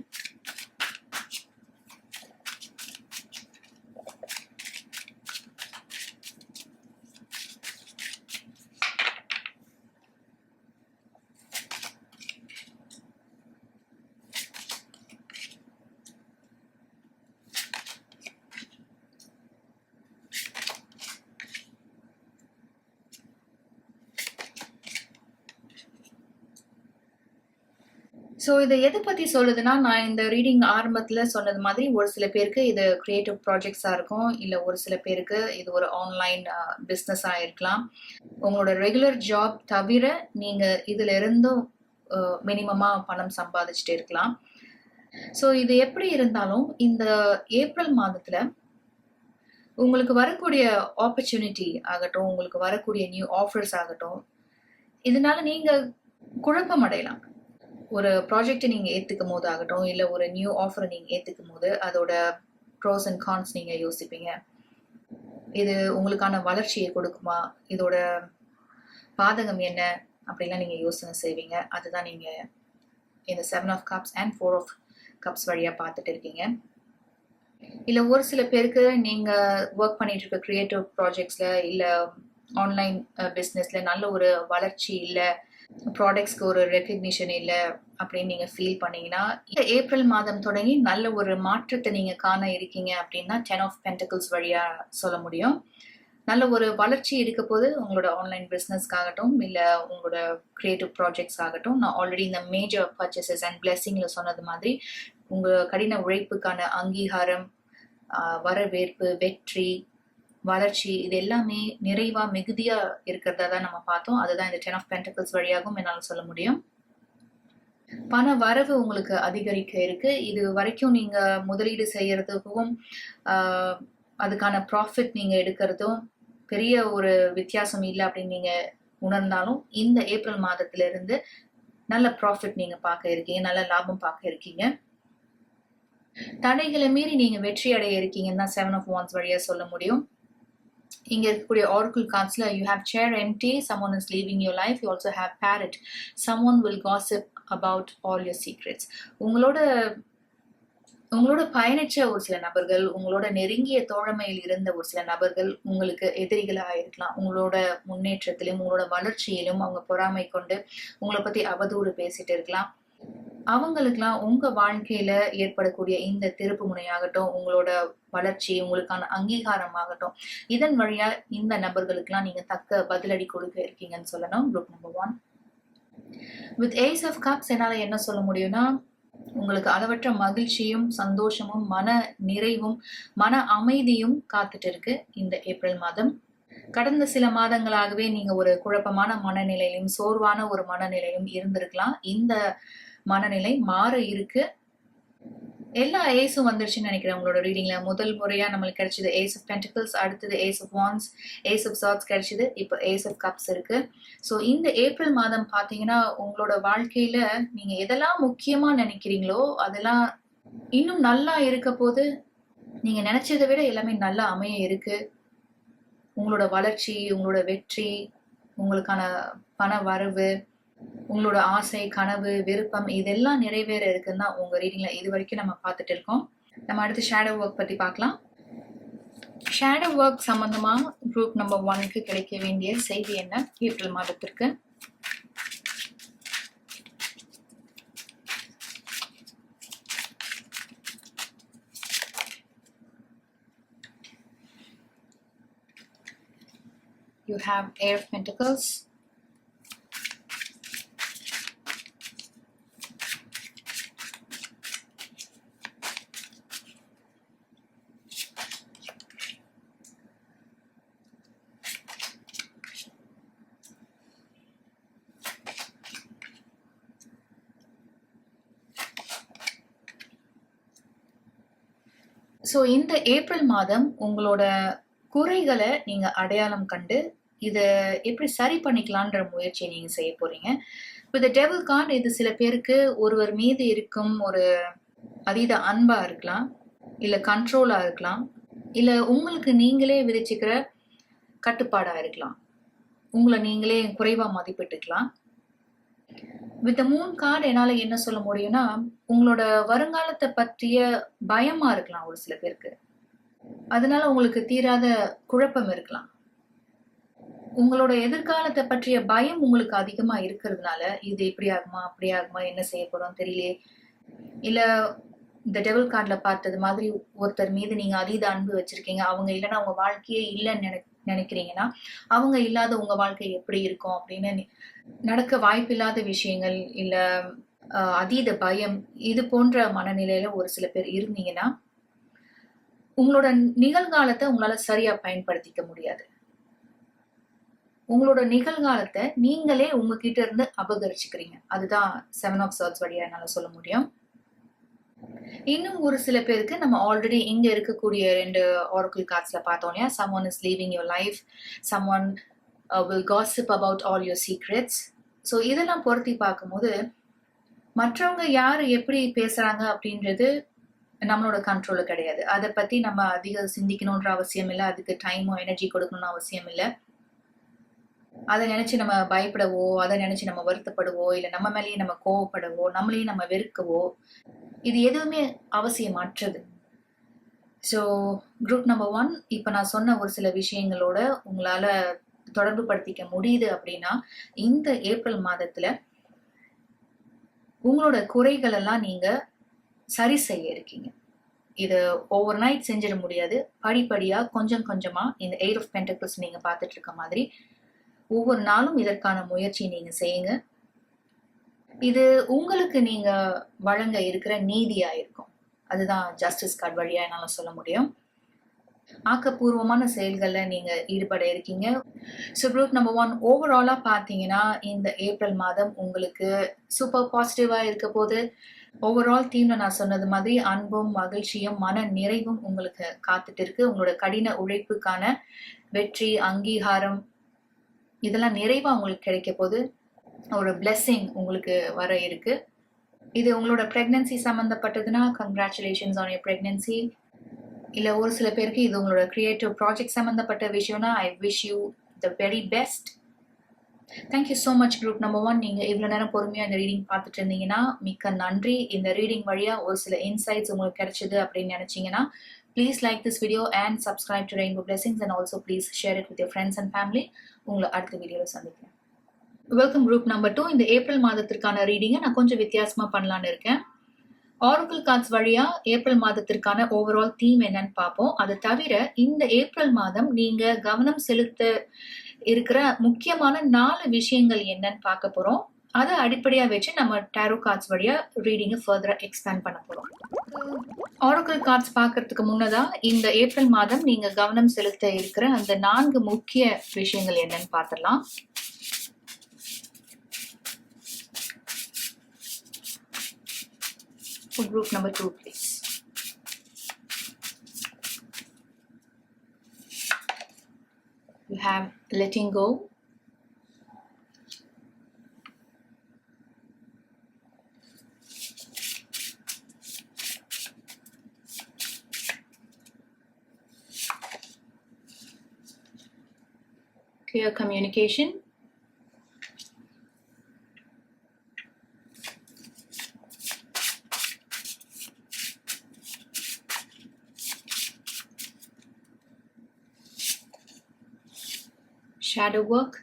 ஸோ இதை எதை பற்றி சொல்லுதுன்னா, நான் இந்த ரீடிங் ஆரம்பத்தில் சொன்னது மாதிரி ஒரு சில பேருக்கு இது கிரியேட்டிவ் ப்ராஜெக்ட்ஸாக இருக்கும், இல்லை ஒரு சில பேருக்கு இது ஒரு ஆன்லைன் பிஸ்னஸாக இருக்கலாம். உங்களோட ரெகுலர் ஜாப் தவிர நீங்கள் இதில் இருந்தும் மினிமமாக பணம் சம்பாதிச்சுட்டு இருக்கலாம். ஸோ இது எப்படி இருந்தாலும் இந்த ஏப்ரல் மாதத்தில் உங்களுக்கு வரக்கூடிய ஆப்பர்ச்சுனிட்டி ஆகட்டும், உங்களுக்கு வரக்கூடிய நியூ ஆஃபர்ஸ் ஆகட்டும், இதனால நீங்கள் குழப்பம் அடையலாம். ஒரு ப்ராஜெக்டை நீங்கள் ஏற்றுக்கும் போது ஆகட்டும், இல்லை ஒரு நியூ ஆஃபரை நீங்கள் ஏற்றுக்கும் போது அதோட ப்ரோஸ் அண்ட் கான்ஸ் நீங்கள் யோசிப்பீங்க. இது உங்களுக்கான வளர்ச்சியை கொடுக்குமா, இதோட பாதகம் என்ன அப்படிலாம் நீங்கள் யோசனை செய்வீங்க. அதுதான் நீங்கள் இந்த 7 of cups and 4 of cups வழியாக பார்த்துட்டு இருக்கீங்க. இல்லை ஒரு சில பேருக்கு நீங்கள் ஒர்க் பண்ணிட்டு இருக்க க்ரியேட்டிவ் ப்ராஜெக்ட்ஸில் இல்லை ஆன்லைன் பிஸ்னஸில் நல்ல ஒரு வளர்ச்சி இல்லை, ப்ராடக்ட்ஸ்க்கு ஒரு ரெக்கக்னிஷன் இல்லை அப்படின்னு நீங்கள் ஃபீல் பண்ணீங்கன்னா, இந்த ஏப்ரல் மாதம் தொடங்கி நல்ல ஒரு மாற்றத்தை நீங்கள் காண இருக்கீங்க அப்படின்னா 10 ஆஃப் பென்டக்கிள்ஸ் வழியாக சொல்ல முடியும். நல்ல ஒரு வளர்ச்சி இருக்க போது உங்களோட ஆன்லைன் பிஸ்னஸ்க்காகட்டும் இல்லை உங்களோட க்ரியேட்டிவ் ப்ராஜெக்ட்ஸ் ஆகட்டும். நான் ஆல்ரெடி இந்த மேஜர் பர்ச்சேசஸ் அண்ட் பிளெஸிங்கில் சொன்னது மாதிரி உங்கள் கடின உழைப்புக்கான அங்கீகாரம், வரவேற்பு, வெற்றி, வளர்ச்சி இது எல்லாமே நிறைவா மிகுதியா இருக்கிறதா தான் நம்ம பார்த்தோம். அதுதான் இந்த 10 ஆஃப் பென்டக்கிள்ஸ் வழியாகவும் என்னால் சொல்ல முடியும். பண வரவு உங்களுக்கு அதிகரிக்க இருக்கு. இது வரைக்கும் நீங்க முதலீடு செய்யறதுக்கும் அதுக்கான ப்ராஃபிட் நீங்க எடுக்கிறதும் பெரிய ஒரு வித்தியாசம் இல்லை அப்படின்னு நீங்க உணர்ந்தாலும் இந்த ஏப்ரல் மாதத்துல இருந்து நல்ல ப்ராஃபிட் நீங்க பார்க்க இருக்கீங்க, நல்ல லாபம் பார்க்க இருக்கீங்க. தடைகளை மீறி நீங்க வெற்றி அடைய இருக்கீங்கன்னு தான் 7 ஆஃப் வாண்ட்ஸ் வழியா சொல்ல முடியும். இங்க இருக்கக்கூடிய oracle cardsல you have chair empty, someone is leaving your life. You also have parrot, someone will gossip about all your secrets. உங்களோட பயணிச்ச ஒரு சில நபர்கள், உங்களோட நெருங்கிய தோழமையில் இருந்த ஒரு சில நபர்கள் உங்களுக்கு எதிரிகளாக இருக்கலாம். உங்களோட முன்னேற்றத்திலும் உங்களோட வளர்ச்சியிலும் அவங்க பொறாமை கொண்டு உங்களை பத்தி அவதூறு பேசிட்டு இருக்கலாம். அவங்களுக்கெல்லாம் உங்க வாழ்க்கையில ஏற்படக்கூடிய இந்த திருப்பு முனையாகட்டும், உங்களோட வளர்ச்சி, உங்களுக்கான அங்கீகாரம் ஆகட்டும், இதன் வழியா இந்த நபர்களுக்கெல்லாம் நீங்க தக்க பதிலடி கொடுக்க இருக்கீங்கன்னு சொல்லணும். Group number 1 with ace of cups என்னால என்ன சொல்ல முடியும்னா, உங்களுக்கு அளவற்ற மகிழ்ச்சியும் சந்தோஷமும் மன நிறைவும் மன அமைதியும் காத்துட்டு இருக்கு இந்த ஏப்ரல் மாதம். கடந்த சில மாதங்களாகவே நீங்க ஒரு குழப்பமான மனநிலையிலும் சோர்வான ஒரு மனநிலையிலும் இருந்திருக்கலாம். இந்த மனநிலை மாற இருக்கு. எல்லா ஏஸும் வந்துருச்சுன்னு நினைக்கிறேன். உங்களோட ரீடிங்ல முதல் முறையா நம்மளுக்கு கிடைச்சது ஏஸ் ஆஃப் பென்டிகிள்ஸ், அடுத்தது ace of wands, ace of swords கிடைச்சது, இப்போ ஏஸ் ஆஃப் கப்ஸ் இருக்கு. ஸோ இந்த ஏப்ரல் மாதம் பார்த்தீங்கன்னா உங்களோட வாழ்க்கையில நீங்க எதெல்லாம் முக்கியமா நினைக்கிறீங்களோ அதெல்லாம் இன்னும் நல்லா இருக்க போது. நீங்க நினைச்சதை விட எல்லாமே நல்லா அமைய இருக்கு. உங்களோட வளர்ச்சி, உங்களோட வெற்றி, உங்களுக்கான பண வரவு, உங்களோட ஆசை, கனவு, விருப்பம் இதெல்லாம் நிறைவேற இருக்குன்னு தான் உங்க ரீடிங்ல இது வரைக்கும் நம்ம பார்த்துட்டு இருக்கோம். நம்ம அடுத்து ஷேடோ ஒர்க் பத்தி பார்க்கலாம். ஷேடோ ஒர்க் சம்பந்தமா குரூப் நம்பர் 1க்கு கிடைக்க வேண்டிய செய்தி என்ன ஏப்ரல் மாதத்திற்கு? You have Air of Pentacles, so இந்த ஏப்ரல் மாதம் உங்களோட குறைகளை நீங்க அடையாளம் கண்டு இதை எப்படி சரி பண்ணிக்கலான்ற முயற்சியை நீங்க செய்ய போறீங்க. வித் டெவில் கார்டு இது சில பேருக்கு ஒருவர் மீது இருக்கும் ஒரு அதீத அன்பா இருக்கலாம், இல்ல கண்ட்ரோலா இருக்கலாம், இல்ல உங்களுக்கு நீங்களே விதிச்சுக்கிற கட்டுப்பாடா இருக்கலாம், உங்களை நீங்களே குறைவா மதிப்பிட்டுக்கலாம். வித் மூன் கார்டு என்னால என்ன சொல்ல முடியும்னா, உங்களோட வருங்காலத்தை பற்றிய பயமா இருக்கலாம் ஒரு சில பேருக்கு. அதனால உங்களுக்கு தீராத குழப்பம் இருக்கலாம். உங்களோட எதிர்காலத்தை பற்றிய பயம் உங்களுக்கு அதிகமா இருக்கிறதுனால இது இப்படி ஆகுமா அப்படி ஆகுமா என்ன செய்ய போறோம் தெரியலையே, இல்ல இந்த டெவில் கார்ட்ல பார்த்தது மாதிரி ஒருத்தர் மீது நீங்க அதீத அன்பு வச்சிருக்கீங்க, அவங்க இல்லைன்னா உங்க வாழ்க்கையே இல்லைன்னு நினைக்கிறீங்கன்னா அவங்க இல்லாத உங்க வாழ்க்கை எப்படி இருக்கும் அப்படின்னு நடக்க வாய்ப்பில்லாத விஷயங்கள், இல்ல அதீத பயம், இது போன்ற மனநிலையில ஒரு சில பேர் இருந்தீங்கன்னா உங்களோட நிகழ்காலத்தை உங்களால சரியா பயன்படுத்திக்க முடியாது. உங்களோட நிகழ்காலத்தை நீங்களே உங்ககிட்ட இருந்து அபகரிச்சுக்கிறீங்க. அதுதான் 7 ஆஃப் சார்ட்ஸ் வழியா என்னால சொல்ல முடியும். இன்னும் ஒரு சில பேருக்கு நம்ம ஆல்ரெடி இங்க இருக்கக்கூடிய 2 oracle cardsல பார்த்தோம் இல்லையா, someone is leaving your life, someone will gossip about all your secrets. So இதெல்லாம் பொருத்தி பார்க்கும்போது மற்றவங்க யார் எப்படி பேசுறாங்க அப்படின்றது நம்மளோட கண்ட்ரோல கிடையாது. அதை பத்தி நம்ம அதிக சிந்திக்கணுன்ற அவசியம் இல்லை, அதுக்கு டைமோ எனர்ஜி கொடுக்கணும்னு அவசியம் இல்லை. அதை நினைச்சு நம்ம பயப்படவோ, அதை நினைச்சு நம்ம வருத்தப்படுவோ, இல்ல நம்ம மேலேயே நம்ம கோவப்படவோ, நம்மளையும் நம்ம வெறுக்கவோ, இது எதுவுமே அவசியமற்றது. ஸோ குரூப் நம்பர் 1, இப்போ நான் சொன்ன ஒரு சில விஷயங்களோட உங்களால தொடர்பு படுத்திக்க முடியுது அப்படின்னா, இந்த ஏப்ரல் மாதத்துல உங்களோட குறைகள் எல்லாம் நீங்க சரி செய்ய இருக்கீங்க. இது ஓவர் நைட் செஞ்சிட முடியாது. படிப்படியா கொஞ்சம் கொஞ்சமா இந்த 8 ஆஃப் பென்டக்கிள்ஸ் நீங்க பார்த்துட்டு இருக்க மாதிரி ஒவ்வொரு நாளும் இதற்கான முயற்சி நீங்க செய்யுங்க. இது உங்களுக்கு நீங்க வழங்க இருக்கிற நீதியா இருக்கும். அதுதான் ஜஸ்டிஸ் கார்டு வழியா என்னால சொல்ல முடியும். ஆக்கப்பூர்வமான செயல்கள்ல நீங்க ஈடுபட இருக்கீங்க. ஸோ குரூப் நம்பர் 1 ஓவராலா பார்த்தீங்கன்னா இந்த ஏப்ரல் மாதம் உங்களுக்கு சூப்பர் பாசிட்டிவா இருக்க போது. ஓவரால் தீம்ல நான் சொன்னது மாதிரி அன்பும் மகிழ்ச்சியும் மன நிறைவும் உங்களுக்கு காத்துட்டு இருக்கு. உங்களோட கடின உழைப்புக்கான வெற்றி, அங்கீகாரம் இதெல்லாம் நிறைவா உங்களுக்கு கிடைக்க போது. ஒரு பிளெஸிங் உங்களுக்கு வர இருக்கு. இது உங்களோட பிரெக்னன்சி சம்பந்தப்பட்டதுன்னா கங்க்ராச்சுலேஷன்ஸ் ஆன் யுவர் பிரெக்னன்சி. இல்ல ஒரு சில பேருக்கு இது உங்களோட கிரியேட்டிவ் ப்ராஜெக்ட் சம்பந்தப்பட்ட விஷயம்னா I wish you the very best. Thank you so much group number 1. நீங்க இவ்வளவு நேரம் பொறுமையா இந்த ரீடிங் பார்த்துட்டு இருந்தீங்கன்னா மிக்க நன்றி. இந்த ரீடிங் வழியா ஒரு சில இன்சைட்ஸ் உங்களுக்கு கிடைச்சது அப்படின்னு நினைச்சீங்கன்னா please like this video and subscribe to Rainbow blessings and also please share it with your friends and family. உங்களை அடுத்த வீடியோவில் சந்திக்கிறேன். Welcome group number 2. இந்த ஏப்ரல் மாதத்திற்கான ரீடிங்கை நான் கொஞ்சம் வித்தியாசமா பண்ணலான்னு இருக்கேன். ஆரக்கிள் கார்ட்ஸ் வழியா ஏப்ரல் மாதத்திற்கான ஓவரால் தீம் என்னன்னு பார்ப்போம். அது தவிர இந்த ஏப்ரல் மாதம் நீங்க கவனம் செலுத்த இருக்கிற முக்கியமான 4 விஷயங்கள் என்னன்னு பார்க்க போறோம். அதை அடிப்படையா வச்சு நம்ம டாரோ கார்ட்ஸ் வழியா ரீடிங்கை ஃபர்தரா எக்ஸ்பேண்ட் பண்ண போறோம். ஆரக்கிள் கார்ட்ஸ் பார்க்கறதுக்கு முன்னதா இந்த ஏப்ரல் மாதம் நீங்க கவனம் செலுத்த இருக்கிற அந்த 4 முக்கிய விஷயங்கள் என்னன்னு பார்த்துடலாம். For group number 2, please. You have letting go, clear communication, shadow work,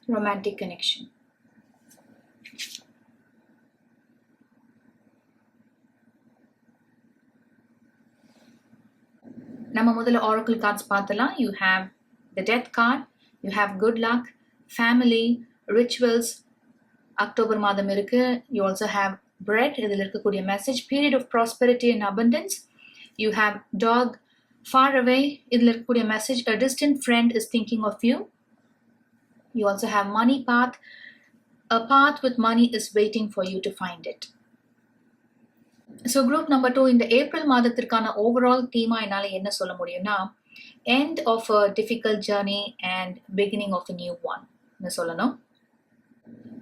romantic connection. நம்ம முதல்ல ஆரக்கிள் கார்ட்ஸ் பார்த்தலாம். You have the death card, you have good luck, family, rituals. October மாதம் இருக்கு. You also have bread, இதில் இருக்கக்கூடிய message period of prosperity and abundance. You have dog, far away, இதில் இருக்கக்கூடிய message a distant friend is thinking of you. You also have money path, a path with money is waiting for you to find it. So group number 2, இந்த April மாதத்திற்கான overall தீமா என்னால என்ன சொல்ல முடியும்னா end of a difficult journey and beginning of a new one ன்னு சொல்லணும்.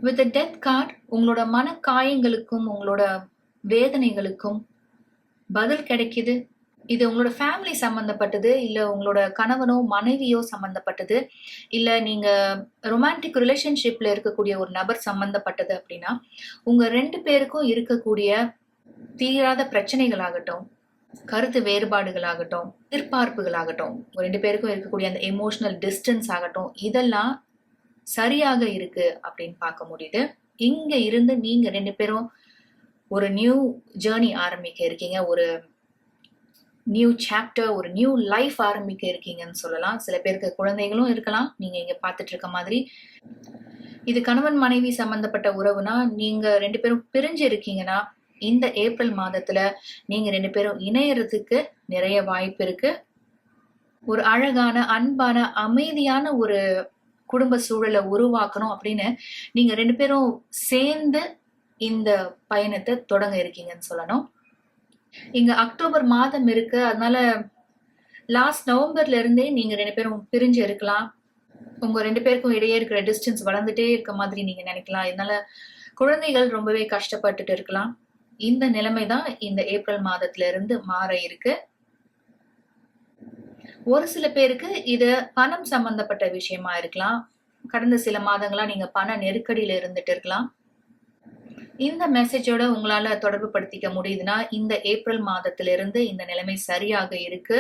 With the death card, உங்களோட மன காயங்களுக்கும் உங்களோட வேதனைகளுக்கும் பதில் கிடைக்குது. இது உங்களோட ஃபேமிலி சம்பந்தப்பட்டது, இல்ல உங்களோட கணவனோ மனைவியோ சம்பந்தப்பட்டது, இல்ல நீங்க ரொமான்டிக் ரிலேஷன்ஷிப்ல இருக்கக்கூடிய ஒரு நபர் சம்பந்தப்பட்டது அப்படின்னா உங்க 2 பேருக்கும் இருக்கக்கூடிய தீராத பிரச்சனைகளாகட்டும், கருத்து வேறுபாடுகளாகட்டும், எதிர்பார்ப்புகளாகட்டும், 2 பேருக்கும் இருக்கக்கூடிய அந்த எமோஷனல் டிஸ்டன்ஸ் ஆகட்டும், இதெல்லாம் சரியாக இருக்கு அப்படின்னு பார்க்க முடியுது. இங்க இருந்து நீங்க 2 பேரும் ஒரு நியூ ஜேர்னி ஆரம்பிக்க இருக்கீங்க. ஒரு நியூ சாப்டர், ஒரு நியூ லைஃப் ஆரம்பிக்க இருக்கீங்கன்னு சொல்லலாம். சில பேருக்கு குழந்தைகளும் இருக்கலாம் நீங்க இங்க பார்த்துட்டு இருக்க மாதிரி. இது கணவன் மனைவி சம்பந்தப்பட்ட உறவுனா நீங்க 2 பேரும் பிரிஞ்சு இருக்கீங்கன்னா இந்த ஏப்ரல் மாதத்துல நீங்க 2 பேரும் இணையறதுக்கு நிறைய வாய்ப்பு இருக்கு. ஒரு அழகான, அன்பான, அமைதியான ஒரு குடும்ப சூழலை உருவாக்கணும் அப்படின்னு நீங்க 2 பேரும் சேர்ந்து இந்த பயணத்தை தொடங்க இருக்கீங்கன்னு சொல்லணும். இங்க அக்டோபர் மாதம் இருக்கு, அதனால லாஸ்ட் நவம்பர்ல இருந்தே நீங்க 2 பேரும் பிரிஞ்சு இருக்கலாம். உங்க 2 பேருக்கும் இடையே இருக்கிற டிஸ்டன்ஸ் வளர்ந்துட்டே இருக்க மாதிரி நீங்க நினைக்கலாம். இதனால குழந்தைகள் ரொம்பவே கஷ்டப்பட்டுட்டு இருக்கலாம். இந்த நிலைமை தான் இந்த ஏப்ரல் மாதத்துல இருந்து மாற இருக்கு. ஒரு சில பேருக்கு இது பணம் சம்பந்தப்பட்ட விஷயமா இருக்கலாம். கடந்த சில மாதங்களா நீங்க பண நெருக்கடியில இருந்துட்டு இருக்கலாம். இந்த மெசேஜோட உங்களால தொடர்பு படுத்திக்க முடியுதுன்னா, இந்த ஏப்ரல் மாதத்திலிருந்து இந்த நிலைமை சரியாக இருக்கு.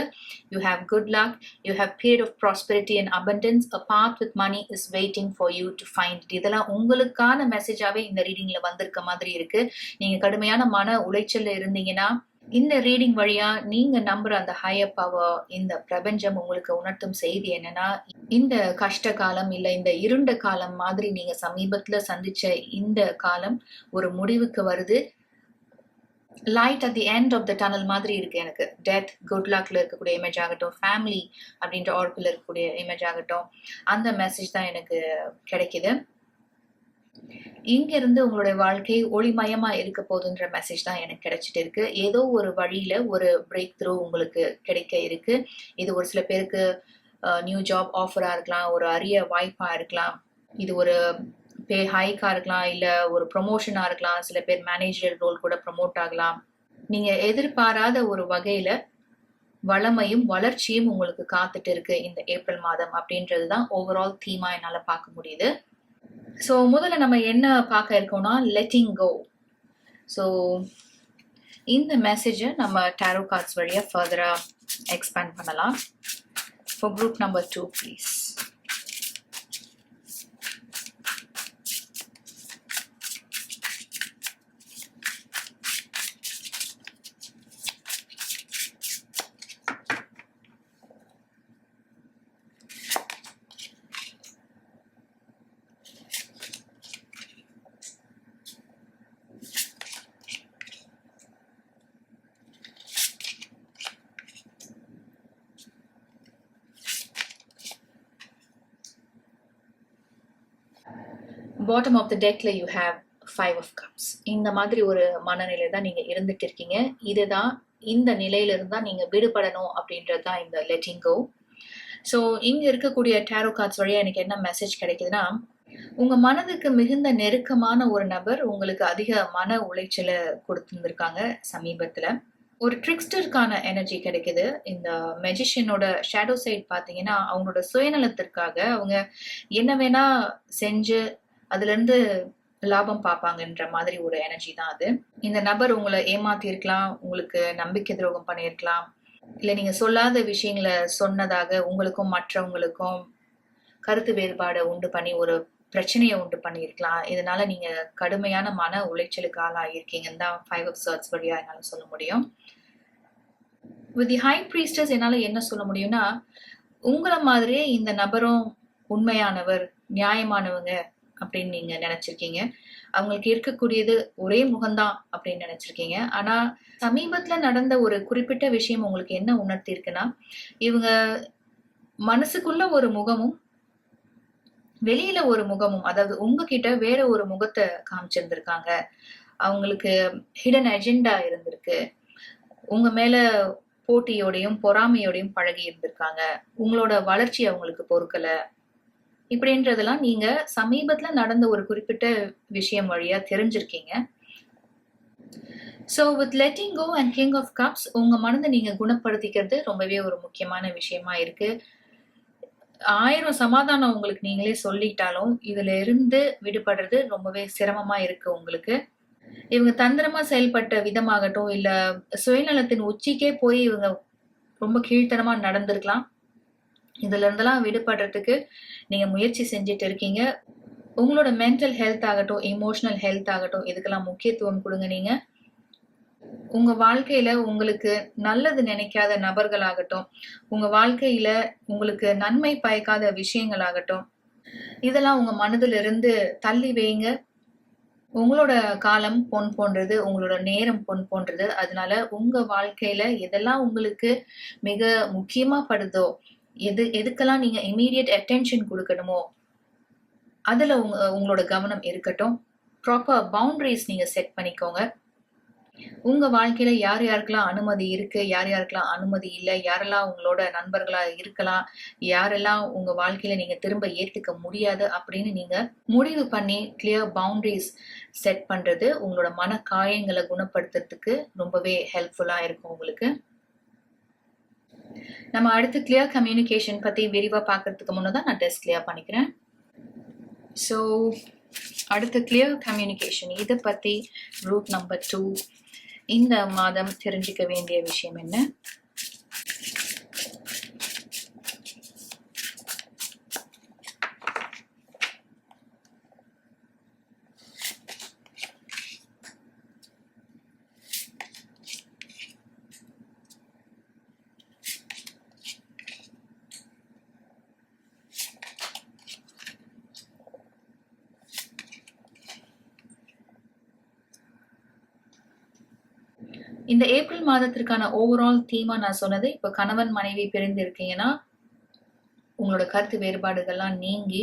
You have good luck. You have period of prosperity and abundance. A path with money is waiting for you to find it. இதெல்லாம் உங்களுக்கான மெசேஜாவே இந்த ரீடிங்ல வந்திருக்க மாதிரி இருக்கு. நீங்க கடுமையான மன உளைச்சல்ல இருந்தீங்கன்னா, இந்த ரீடிங் வழியா நீங்க நம்புற அந்த ஹையர் பவர், இந்த பிரபஞ்சம் உங்களுக்கு உணர்த்தும் செய்தி என்னன்னா, இந்த கஷ்ட காலம் இல்ல இந்த இருண்ட காலம் மாதிரி நீங்க சமீபத்துல சந்திச்ச இந்த காலம் ஒரு முடிவுக்கு வருது. Light at the end of the tunnel மாதிரி இருக்கு எனக்கு. டெத், குட் லக்ல இருக்கக்கூடிய இமேஜ் ஆகட்டும், ஃபேமிலி அப்படின்ற ஆர்க்குல இருக்கக்கூடிய இமேஜ் ஆகட்டும், அந்த மெசேஜ் தான் எனக்கு கிடைக்குது. இங்க இருந்து உங்களுடைய வாழ்க்கை ஒளிமயமா இருக்க போகுதுன்ற மெசேஜ் தான் எனக்கு கிடைச்சிட்டு இருக்கு. ஏதோ ஒரு வழியில ஒரு பிரேக் த்ரூ உங்களுக்கு கிடைக்க இருக்கு. இது ஒரு சில பேருக்கு நியூ ஜாப் ஆஃபரா இருக்கலாம், ஒரு அரிய வாய்ப்பா இருக்கலாம், இது ஒரு பே ஹைக்கா இருக்கலாம், இல்ல ஒரு ப்ரொமோஷனா இருக்கலாம். சில பேர் மேனேஜர் ரோல் கூட ப்ரொமோட் ஆகலாம். நீங்க எதிர்பாராத ஒரு வகையில வளமையும் வளர்ச்சியும் உங்களுக்கு காத்துட்டு இருக்கு இந்த ஏப்ரல் மாதம் அப்படின்றதுதான் ஓவரால் தீமா என்னால பார்க்க முடியுது. ஸோ முதல்ல நம்ம என்ன பார்க்க இருக்கோம்னா லெட்டிங் கோ. ஸோ இந்த மெசேஜை நம்ம டேரோ கார்ட்ஸ் வழியாக ஃபர்தராக எக்ஸ்பேண்ட் பண்ணலாம். For group number 2 please. Bottom of the டெக்ல யூ ஹேவ் 5 of cups. இந்த மாதிரி ஒரு மனநிலை தான் நீங்க இருந்துட்டு இருக்கீங்க. இதுதான் இந்த நிலையில இருந்தா நீங்க விடுபடணும் அப்படின்றது தான் இந்த லெட்டிங் கோ. ஸோ இங்க இருக்கக்கூடிய டேரோ கார்ட்ஸ் வழியா எனக்கு என்ன மெசேஜ் கிடைக்குதுன்னா, உங்க மனதுக்கு மிகுந்த நெருக்கமான ஒரு நபர் உங்களுக்கு அதிக மன உளைச்சலை கொடுத்துருந்துருக்காங்க சமீபத்துல. ஒரு ட்ரிக்ஸ்டருக்கான எனர்ஜி கிடைக்குது. இந்த மெஜிஷியனோட ஷேடோ சைட் பார்த்தீங்கன்னா, அவங்களோட சுயநலத்திற்காக அவங்க என்ன வேணா செஞ்சு அதுல இருந்து லாபம் பார்ப்பாங்கன்ற மாதிரி ஒரு எனர்ஜி தான் அது. இந்த நபர் உங்களை ஏமாத்தி இருக்கலாம், உங்களுக்கு நம்பிக்கை துரோகம் பண்ணியிருக்கலாம், இல்ல நீங்க சொல்லாத விஷயங்களை சொன்னதாக உங்களுக்கும் மற்றவங்களுக்கும் கருத்து வேறுபாடை உண்டு பண்ணி ஒரு பிரச்சனையை உண்டு பண்ணியிருக்கலாம். இதனால நீங்க கடுமையான மன உளைச்சலுக்கு ஆளாகிருக்கீங்கன்னு தான் 5 of swords வழியா என்னால சொல்ல முடியும். வித் தி ஹை ப்ரீஸ்டர்ஸ் என்னால என்ன சொல்ல முடியும்னா, உங்களை மாதிரியே இந்த நபரும் உண்மையானவர், நியாயமானவங்க அப்படின்னு நீங்க நினைச்சிருக்கீங்க. அவங்களுக்கு இருக்கக்கூடியது ஒரே முகம்தான் அப்படின்னு நினைச்சிருக்கீங்க. ஆனா சமீபத்துல நடந்த ஒரு குறிப்பிட்ட விஷயம் உங்களுக்கு என்ன உணர்த்தி இருக்குன்னா, இவங்க மனசுக்குள்ள ஒரு முகமும் வெளியில ஒரு முகமும், அதாவது உங்ககிட்ட வேற ஒரு முகத்தை காமிச்சிருந்திருக்காங்க. அவங்களுக்கு ஹிடன் அஜெண்டா இருந்திருக்கு. உங்க மேல போட்டியோடையும் பொறாமையோடையும் பழகி இருந்திருக்காங்க. உங்களோட வளர்ச்சி அவங்களுக்கு பொறுக்கல. இப்படின்றதெல்லாம் நீங்க சமீபத்துல நடந்த ஒரு குறிப்பிட்ட விஷயம் வழியா தெரிஞ்சிருக்கீங்க. So with letting go and king of cups உங்க மனதை நீங்க குணப்படுத்திக்கிறது ரொம்பவே ஒரு முக்கியமான விஷயமா இருக்கு. 1000 சமாதானம் உங்களுக்கு நீங்களே சொல்லிட்டாலும் இதுல இருந்து விடுபடுறது ரொம்பவே சிரமமா இருக்கு உங்களுக்கு. இவங்க தந்திரமா செயல்பட்ட விதமாகட்டும், இல்ல சுயநலத்தின் உச்சிக்கே போய் இவங்க ரொம்ப கீழ்த்தனமா நடந்திருக்கலாம். இதுல இருந்தெல்லாம் விடுபடுறதுக்கு நீங்க முயற்சி செஞ்சுட்டு இருக்கீங்க. உங்களோட மென்டல் ஹெல்த் ஆகட்டும், எமோஷனல் ஹெல்த் ஆகட்டும், இதுக்கெல்லாம் முக்கியத்துவம் கொடுங்க. நீங்க உங்க வாழ்க்கையில உங்களுக்கு நல்லது நினைக்காத நபர்கள் ஆகட்டும், உங்க வாழ்க்கையில உங்களுக்கு நன்மை பயக்காத விஷயங்கள் ஆகட்டும், இதெல்லாம் உங்க மனதில இருந்து தள்ளி வைங்க. உங்களோட காலம் பொன் போன்றது, உங்களோட நேரம் பொன் போன்றது. அதனால உங்க வாழ்க்கையில எதெல்லாம் உங்களுக்கு மிக முக்கியமா படுதோ, எதுக்கெல்லாம் நீங்க இமீடியட் அட்டென்ஷன் கொடுக்கணுமோ அதுல உங்களோட கவனம் இருக்கட்டும். ப்ராப்பர் பவுண்டரிஸ் நீங்க செட் பண்ணிக்கோங்க. உங்க வாழ்க்கையில யார் யாருக்கெல்லாம் அனுமதி இருக்கு, யார் யாருக்கெல்லாம் அனுமதி இல்ல, யாரெல்லாம் உங்களோட நண்பர்களா இருக்கலாம், யாரெல்லாம் உங்க வாழ்க்கையில நீங்க திரும்ப ஏத்துக்க முடியாது அப்படின்னு நீங்க முடிவு பண்ணி கிளியர் பவுண்டரிஸ் செட் பண்றது உங்களோட மன காயங்களை குணப்படுத்துறதுக்கு ரொம்பவே ஹெல்ப்ஃபுல்லா இருக்கும் உங்களுக்கு. நம்ம அடுத்து கிளியர் கம்யூனிகேஷன் பத்தி விரிவா பார்க்கறதுக்கு முன்னதான் நான் டெஸ்ட் கிளியர் பண்ணிக்கிறேன். ஸோ அடுத்து கிளியர் கம்யூனிகேஷன் இதை பத்தி ரூட் நம்பர் 2 இந்த மாதம் தெரிஞ்சுக்க வேண்டிய விஷயம் என்ன? இந்த ஏப்ரல் மாதத்திற்கான ஓவரால் தீமா நான் சொன்னது, இப்ப கணவன் மனைவி பிரிந்து இருக்கீங்கன்னா உங்களோட கருத்து வேறுபாடுகள்லாம் நீங்கி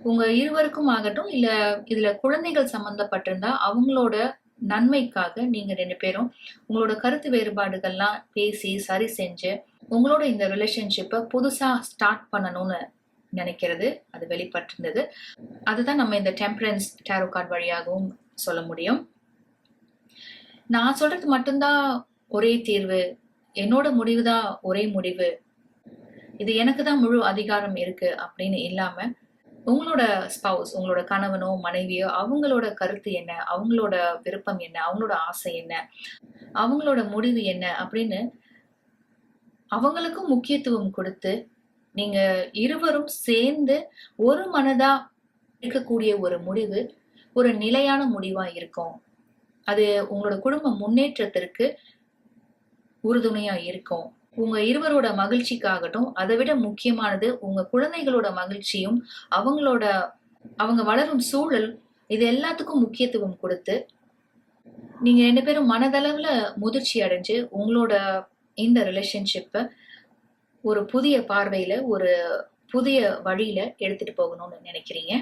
உங்க இருவருக்கும் ஆகட்டும் இல்ல இதுல குழந்தைகள் சம்பந்தப்பட்டிருந்தா அவங்களோட நன்மைக்காக நீங்க 2 பேரும் உங்களோட கருத்து வேறுபாடுகள்லாம் பேசி சரி செஞ்சு உங்களோட இந்த ரிலேஷன்ஷிப்பை புதுசா ஸ்டார்ட் பண்ணணும்னு நினைக்கிறது அது வெளிப்பட்டிருந்தது. அதுதான் நம்ம இந்த டெம்பரன்ஸ் டேரோ கார்டு வழியாகவும் சொல்ல முடியும். நான் சொல்றது மட்டும்தான் ஒரே தீர்வு, என்னோட முடிவுதான் ஒரே முடிவு, இது எனக்கு தான் முழு அதிகாரம் இருக்கு அப்படின்னு இல்லாம உங்களோட ஸ்பவுஸ், உங்களோட கணவனோ மனைவியோ அவங்களோட கருத்து என்ன, அவங்களோட விருப்பம் என்ன, அவங்களோட ஆசை என்ன, அவங்களோட முடிவு என்ன அப்படின்னு அவங்களுக்கும் முக்கியத்துவம் கொடுத்து நீங்க இருவரும் சேர்ந்து ஒரு மனதா இருக்கக்கூடிய ஒரு முடிவு ஒரு நிலையான முடிவா இருக்கும். அது உங்களோட குடும்ப முன்னேற்றத்திற்கு உறுதுணையா இருக்கும். உங்க இருவரோட மகிழ்ச்சிக்காகட்டும், அதை விட முக்கியமானது உங்க குழந்தைகளோட மகிழ்ச்சியும் அவங்க வளரும் சூழல், இது எல்லாத்துக்கும் முக்கியத்துவம் கொடுத்து நீங்க 2 பேரும் மனதளவுல முதிர்ச்சி அடைஞ்சு உங்களோட இந்த ரிலேஷன்ஷிப்பை ஒரு புதிய பார்வையில ஒரு புதிய வழியில எடுத்துட்டு போகணும்னு நினைக்கிறீங்க.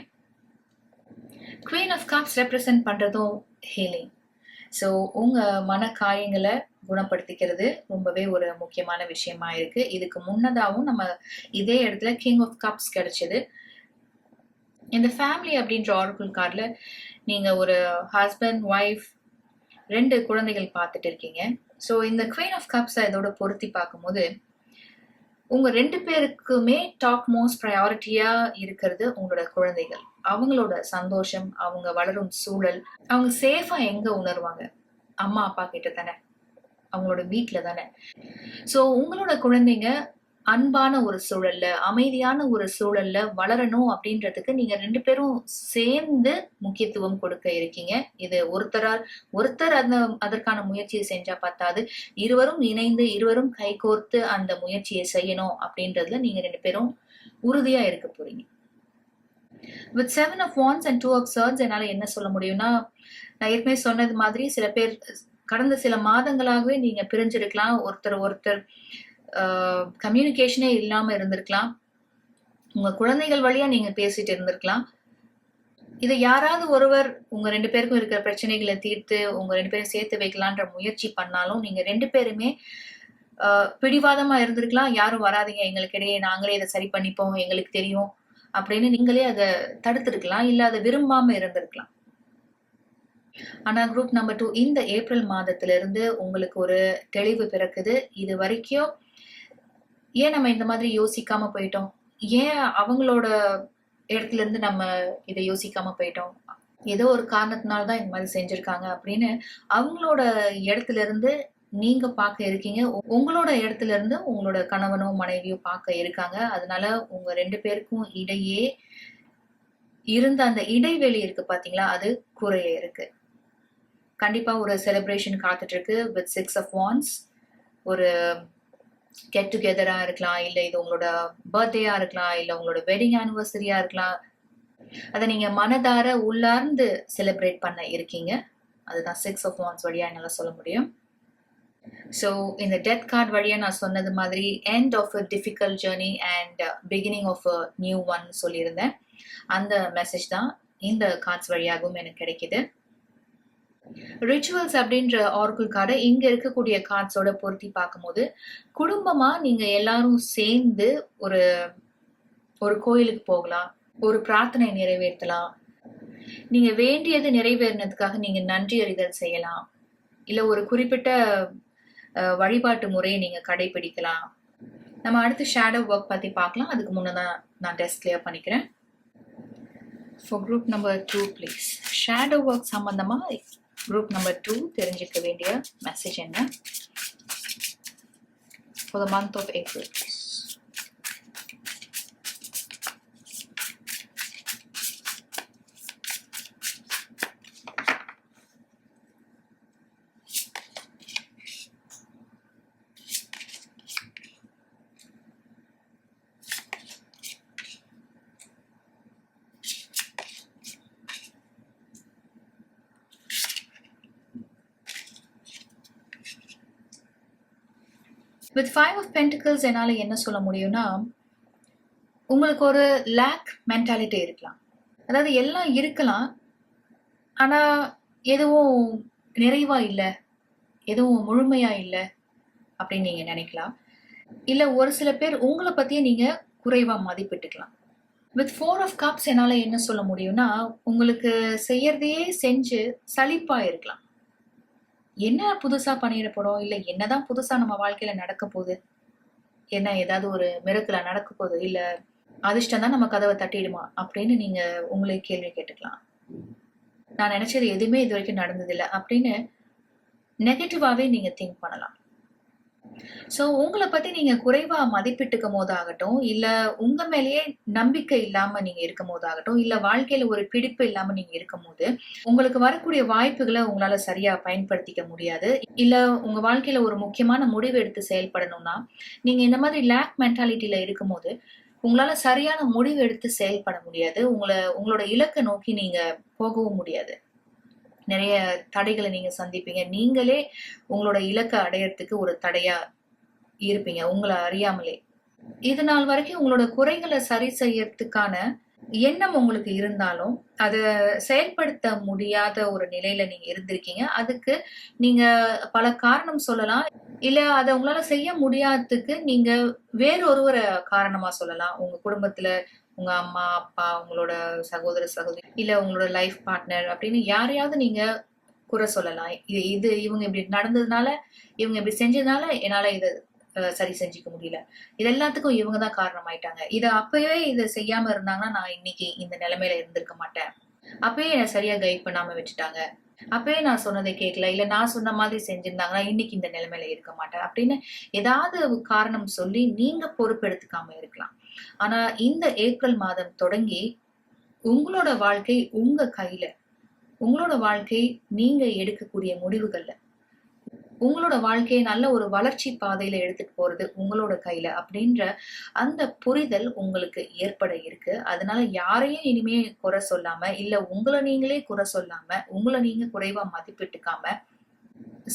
குவீன் ஆஃப் கப்ஸ் ரெப்ரசன்ட் பண்றதும் ஹீலிங். ஸோ உங்க மன காயங்களை குணப்படுத்திக்கிறது ரொம்பவே ஒரு முக்கியமான விஷயமா இருக்கு. இதுக்கு முன்னதாகவும் நம்ம இதே இடத்துல கிங் ஆஃப் கப்ஸ் கிடைச்சது. இந்த ஃபேமிலி அப்படின்ற ஆரக்கிள் கார்டில் நீங்க ஒரு ஹஸ்பண்ட் ஒய்ஃப் 2 குழந்தைகள் பார்த்துட்டு இருக்கீங்க. ஸோ இந்த குவீன் ஆஃப் கப்ஸை இதோட பொருத்தி பார்க்கும்போது உங்க 2 பேருக்குமே டாப் மோஸ்ட் ப்ரையாரிட்டியா இருக்கிறது உங்களோட குழந்தைகள். அவங்களோட சந்தோஷம், அவங்க வளரும் சூழல், அவங்க சேஃபா எங்க உணர்வாங்க? அம்மா அப்பா கிட்ட தானே, அவங்களோட வீட்டுல தானே. ஸோ உங்களோட குழந்தைங்க அன்பான ஒரு சூழல்ல, அமைதியான ஒரு சூழல்ல வளரணும் அப்படின்றதுக்கு நீங்க 2 பேரும் சேர்ந்து முக்கியத்துவம் கொடுக்க இருக்கீங்க. இது ஒருத்தர் அதற்கான முயற்சியை செஞ்சா பத்தாது, இருவரும் இணைந்து இருவரும் கைகோர்த்து அந்த முயற்சியை செய்யணும் அப்படின்றதுல நீங்க 2 பேரும் உறுதியா இருக்க போறீங்க. With 7 of wands and 2 of swords என்னால என்ன சொல்ல முடியும்னா, நான் ஏற்கனவே சொன்னது மாதிரி சில பேர் கடந்த சில மாதங்களாகவே நீங்க பிரிஞ்சிருக்கலாம், ஒருத்தர் கம்யூனிகேஷனே இல்லாம இருந்திருக்கலாம், உங்க குழந்தைகள் வழியா நீங்க பேசிட்டு இருந்திருக்கலாம். இதை யாராவது ஒருவர் உங்க 2 பேருக்கும் இருக்கிற பிரச்சனைகளை தீர்த்து உங்க 2 பேரும் சேர்த்து வைக்கலான்ற முயற்சி பண்ணாலும் நீங்க 2 பேருமே பிடிவாதமா இருந்திருக்கலாம். யாரும் வராதீங்க எங்களுக்கு இடையே, நாங்களே இதை சரி பண்ணிப்போம், எங்களுக்கு தெரியும் அப்படின்னு நீங்களே அதை தடுத்திருக்கலாம், இல்ல அதை விரும்பாம இருந்திருக்கலாம். ஆனா குரூப் நம்பர் 2 இந்த ஏப்ரல் மாதத்துல இருந்து உங்களுக்கு ஒரு தெளிவு பிறக்குது. இது வரைக்கும் ஏன் நம்ம இந்த மாதிரி யோசிக்காம போயிட்டோம், ஏன் அவங்களோட இடத்துல இருந்து நம்ம இதை யோசிக்காம போயிட்டோம், ஏதோ ஒரு காரணத்தினால்தான் இந்த மாதிரி செஞ்சிருக்காங்க அப்படின்னு அவங்களோட இடத்துல இருந்து நீங்க பார்க்க இருக்கீங்க. உங்களோட இடத்துல இருந்து உங்களோட கணவனோ மனைவியோ பார்க்க இருக்காங்க. அதனால உங்க 2 பேருக்கும் இடையே இருந்த அந்த இடைவெளி இருக்கு பாத்தீங்களா, அது குறைய இருக்கு. கண்டிப்பா ஒரு செலிப்ரேஷன் காத்துட்டு இருக்கு வித் 6 of wands. ஒரு கெட் டுகெதரா இருக்கலாம், இல்ல இது உங்களோட பர்த்டேயா இருக்கலாம், இல்ல உங்களோட வெட்டிங் ஆனிவர்சரியா இருக்கலாம். அதை நீங்க மனதார உள்ளார்ந்து செலிப்ரேட் பண்ண இருக்கீங்க. அதுதான் 6 of wands வழியா என்னால சொல்ல முடியும். ஸோ இந்த டெத் கார்டு வழியா நான் சொன்னது மாதிரி end of a difficult journey and beginning of a new one சொல்லியிருந்தேன். அந்த மெசேஜ் தான் இந்த கார்ட்ஸ் வழியாகவும் எனக்கு கிடைக்குது. ரிச்சுவல்ஸ் அப்படின்ற ஆர்குல் கார்டை இங்க இருக்கக்கூடிய கார்ட்ஸோட பொருத்தி பார்க்கும்போது, குடும்பமா நீங்க எல்லாரும் சேர்ந்து ஒரு ஒரு கோயிலுக்கு போகலாம், ஒரு பிரார்த்தனை நிறைவேற்றலாம், நீங்க வேண்டியது நிறைவேறினதுக்காக நீங்க நன்றி அறிதல் செய்யலாம், இல்ல ஒரு குறிப்பிட்ட வழிபாட்டு முறையை நீங்க கடைபிடிக்கலாம். நம்ம அடுத்து ஷேடோ ஒர்க் பத்தி பார்க்கலாம். அதுக்கு முன்னதான் நான் டெஸ்க் கிளியர் பண்ணிக்கிறேன். For group number 2 please. Shadow work சம்பந்தமா group number 2 தெரிஞ்சுக்க வேண்டிய மெசேஜ் என்ன? For the month of April please. With 5 of Pentacles என்னால என்ன சொல்ல முடியும்னா, உங்களுக்கு ஒரு லேக் மென்டாலிட்டி இருக்கலாம். அதாவது எல்லாம் இருக்கலாம், ஆனா எதுவும் நிறைவா இல்ல, எதுவும் முழுமையா இல்ல அப்படின்னு நீங்க நினைக்கலாம். இல்ல ஒரு சில பேர் உங்களை பத்தியே நீங்க குறைவா மதிப்பிட்டுக்கலாம். With 4 of Cups என்னால என்ன சொல்ல முடியும்னா, உங்களுக்கு செய்யறதையே செஞ்சு சலிப்பா இருக்கலாம். என்ன புதுசா பண்ணிட போறோம், இல்ல என்னதான் புதுசா நம்ம வாழ்க்கையில நடக்க போகுது, என்ன ஏதாவது ஒரு மிரக்கலா நடக்க போகுது, இல்ல அதிர்ஷ்டம் தான் நம்ம கதவை தட்டிடுமா அப்படின்னு நீங்க உங்களை கேள்வி கேட்டுக்கலாம். நான் நினைச்சது எதுவுமே இது வரைக்கும் நடந்ததில்லை அப்படின்னு நெகட்டிவாவே நீங்க திங்க் பண்ணலாம். சோ உங்களை பத்தி நீங்க குறைவா மதிப்பிட்டுக்கும் போதாகட்டும், இல்ல உங்க மேலேயே நம்பிக்கை இல்லாம நீங்க இருக்கும் போதாகட்டும், இல்ல வாழ்க்கையில ஒரு பிடிப்பு இல்லாம நீங்க இருக்கும் போது உங்களுக்கு வரக்கூடிய வாய்ப்புகளை உங்களால சரியா பயன்படுத்திக்க முடியாது. இல்ல உங்க வாழ்க்கையில ஒரு முக்கியமான முடிவு எடுத்து செயல்படணும்னா நீங்க இந்த மாதிரி லேக் மென்டாலிட்டியில இருக்கும் போது உங்களால சரியான முடிவு எடுத்து செயல்பட முடியாது. உங்களோட இலக்கை நோக்கி நீங்க போகவும் முடியாது. நிறைய தடைகளை நீங்க சந்திப்பீங்க. நீங்களே உங்களோட இலக்கை அடையறதுக்கு ஒரு தடையா இருப்பீங்க உங்களை அறியாமலே. இது நாள் வரைக்கும் உங்களோட குறைகளை சரி செய்யறதுக்கான எண்ணம் உங்களுக்கு இருந்தாலும் அதை செயல்படுத்த முடியாத ஒரு நிலையில நீங்க இருந்திருக்கீங்க. அதுக்கு நீங்க பல காரணம் சொல்லலாம். இல்ல அதை உங்களால செய்ய முடியாததுக்கு நீங்க வேறொருவரை காரணமா சொல்லலாம். உங்க குடும்பத்துல உங்க அம்மா அப்பா, உங்களோட சகோதர சகோதரி, இல்ல உங்களோட லைஃப் பார்ட்னர் அப்படின்னு யாரையாவது நீங்க குறை சொல்லலாம். இது இவங்க இப்படி நடந்ததுனால, இவங்க இப்படி செஞ்சதுனால என்னால இதை சரி செஞ்சுக்க முடியல, இது எல்லாத்துக்கும் இவங்க தான் காரணம் ஆயிட்டாங்க, இதை அப்பவே இதை செய்யாம இருந்தாங்கன்னா நான் இன்னைக்கு இந்த நிலைமையில இருந்திருக்க மாட்டேன், அப்பயே என்னை சரியா கைட் பண்ணாம வச்சுட்டாங்க, அப்பயே நான் சொன்னதை கேட்கல, இல்ல நான் சொன்ன மாதிரி செஞ்சிருந்தாங்கன்னா இன்னைக்கு இந்த நிலைமையில இருக்க மாட்டேன் அப்படின்னு ஏதாவது காரணம் சொல்லி நீங்க பொறுப்பெடுத்துக்காம இருக்கலாம். ஆனா இந்த ஏப்ரல் மாதம் தொடங்கி உங்களோட வாழ்க்கை உங்க கையில, உங்களோட வாழ்க்கை நீங்க எடுக்கக்கூடிய முடிவுகள்ல, உங்களோட வாழ்க்கையை நல்ல ஒரு வளர்ச்சி பாதையில எடுத்துட்டு போறது உங்களோட கையில அப்படின்ற அந்த புரிதல் உங்களுக்கு ஏற்பட இருக்கு. அதனால யாரையும் இனிமே குறை சொல்லாம, இல்ல உங்களை நீங்களே குறை சொல்லாம, உங்களை நீங்க குறைவா மதிப்பிட்டுக்காம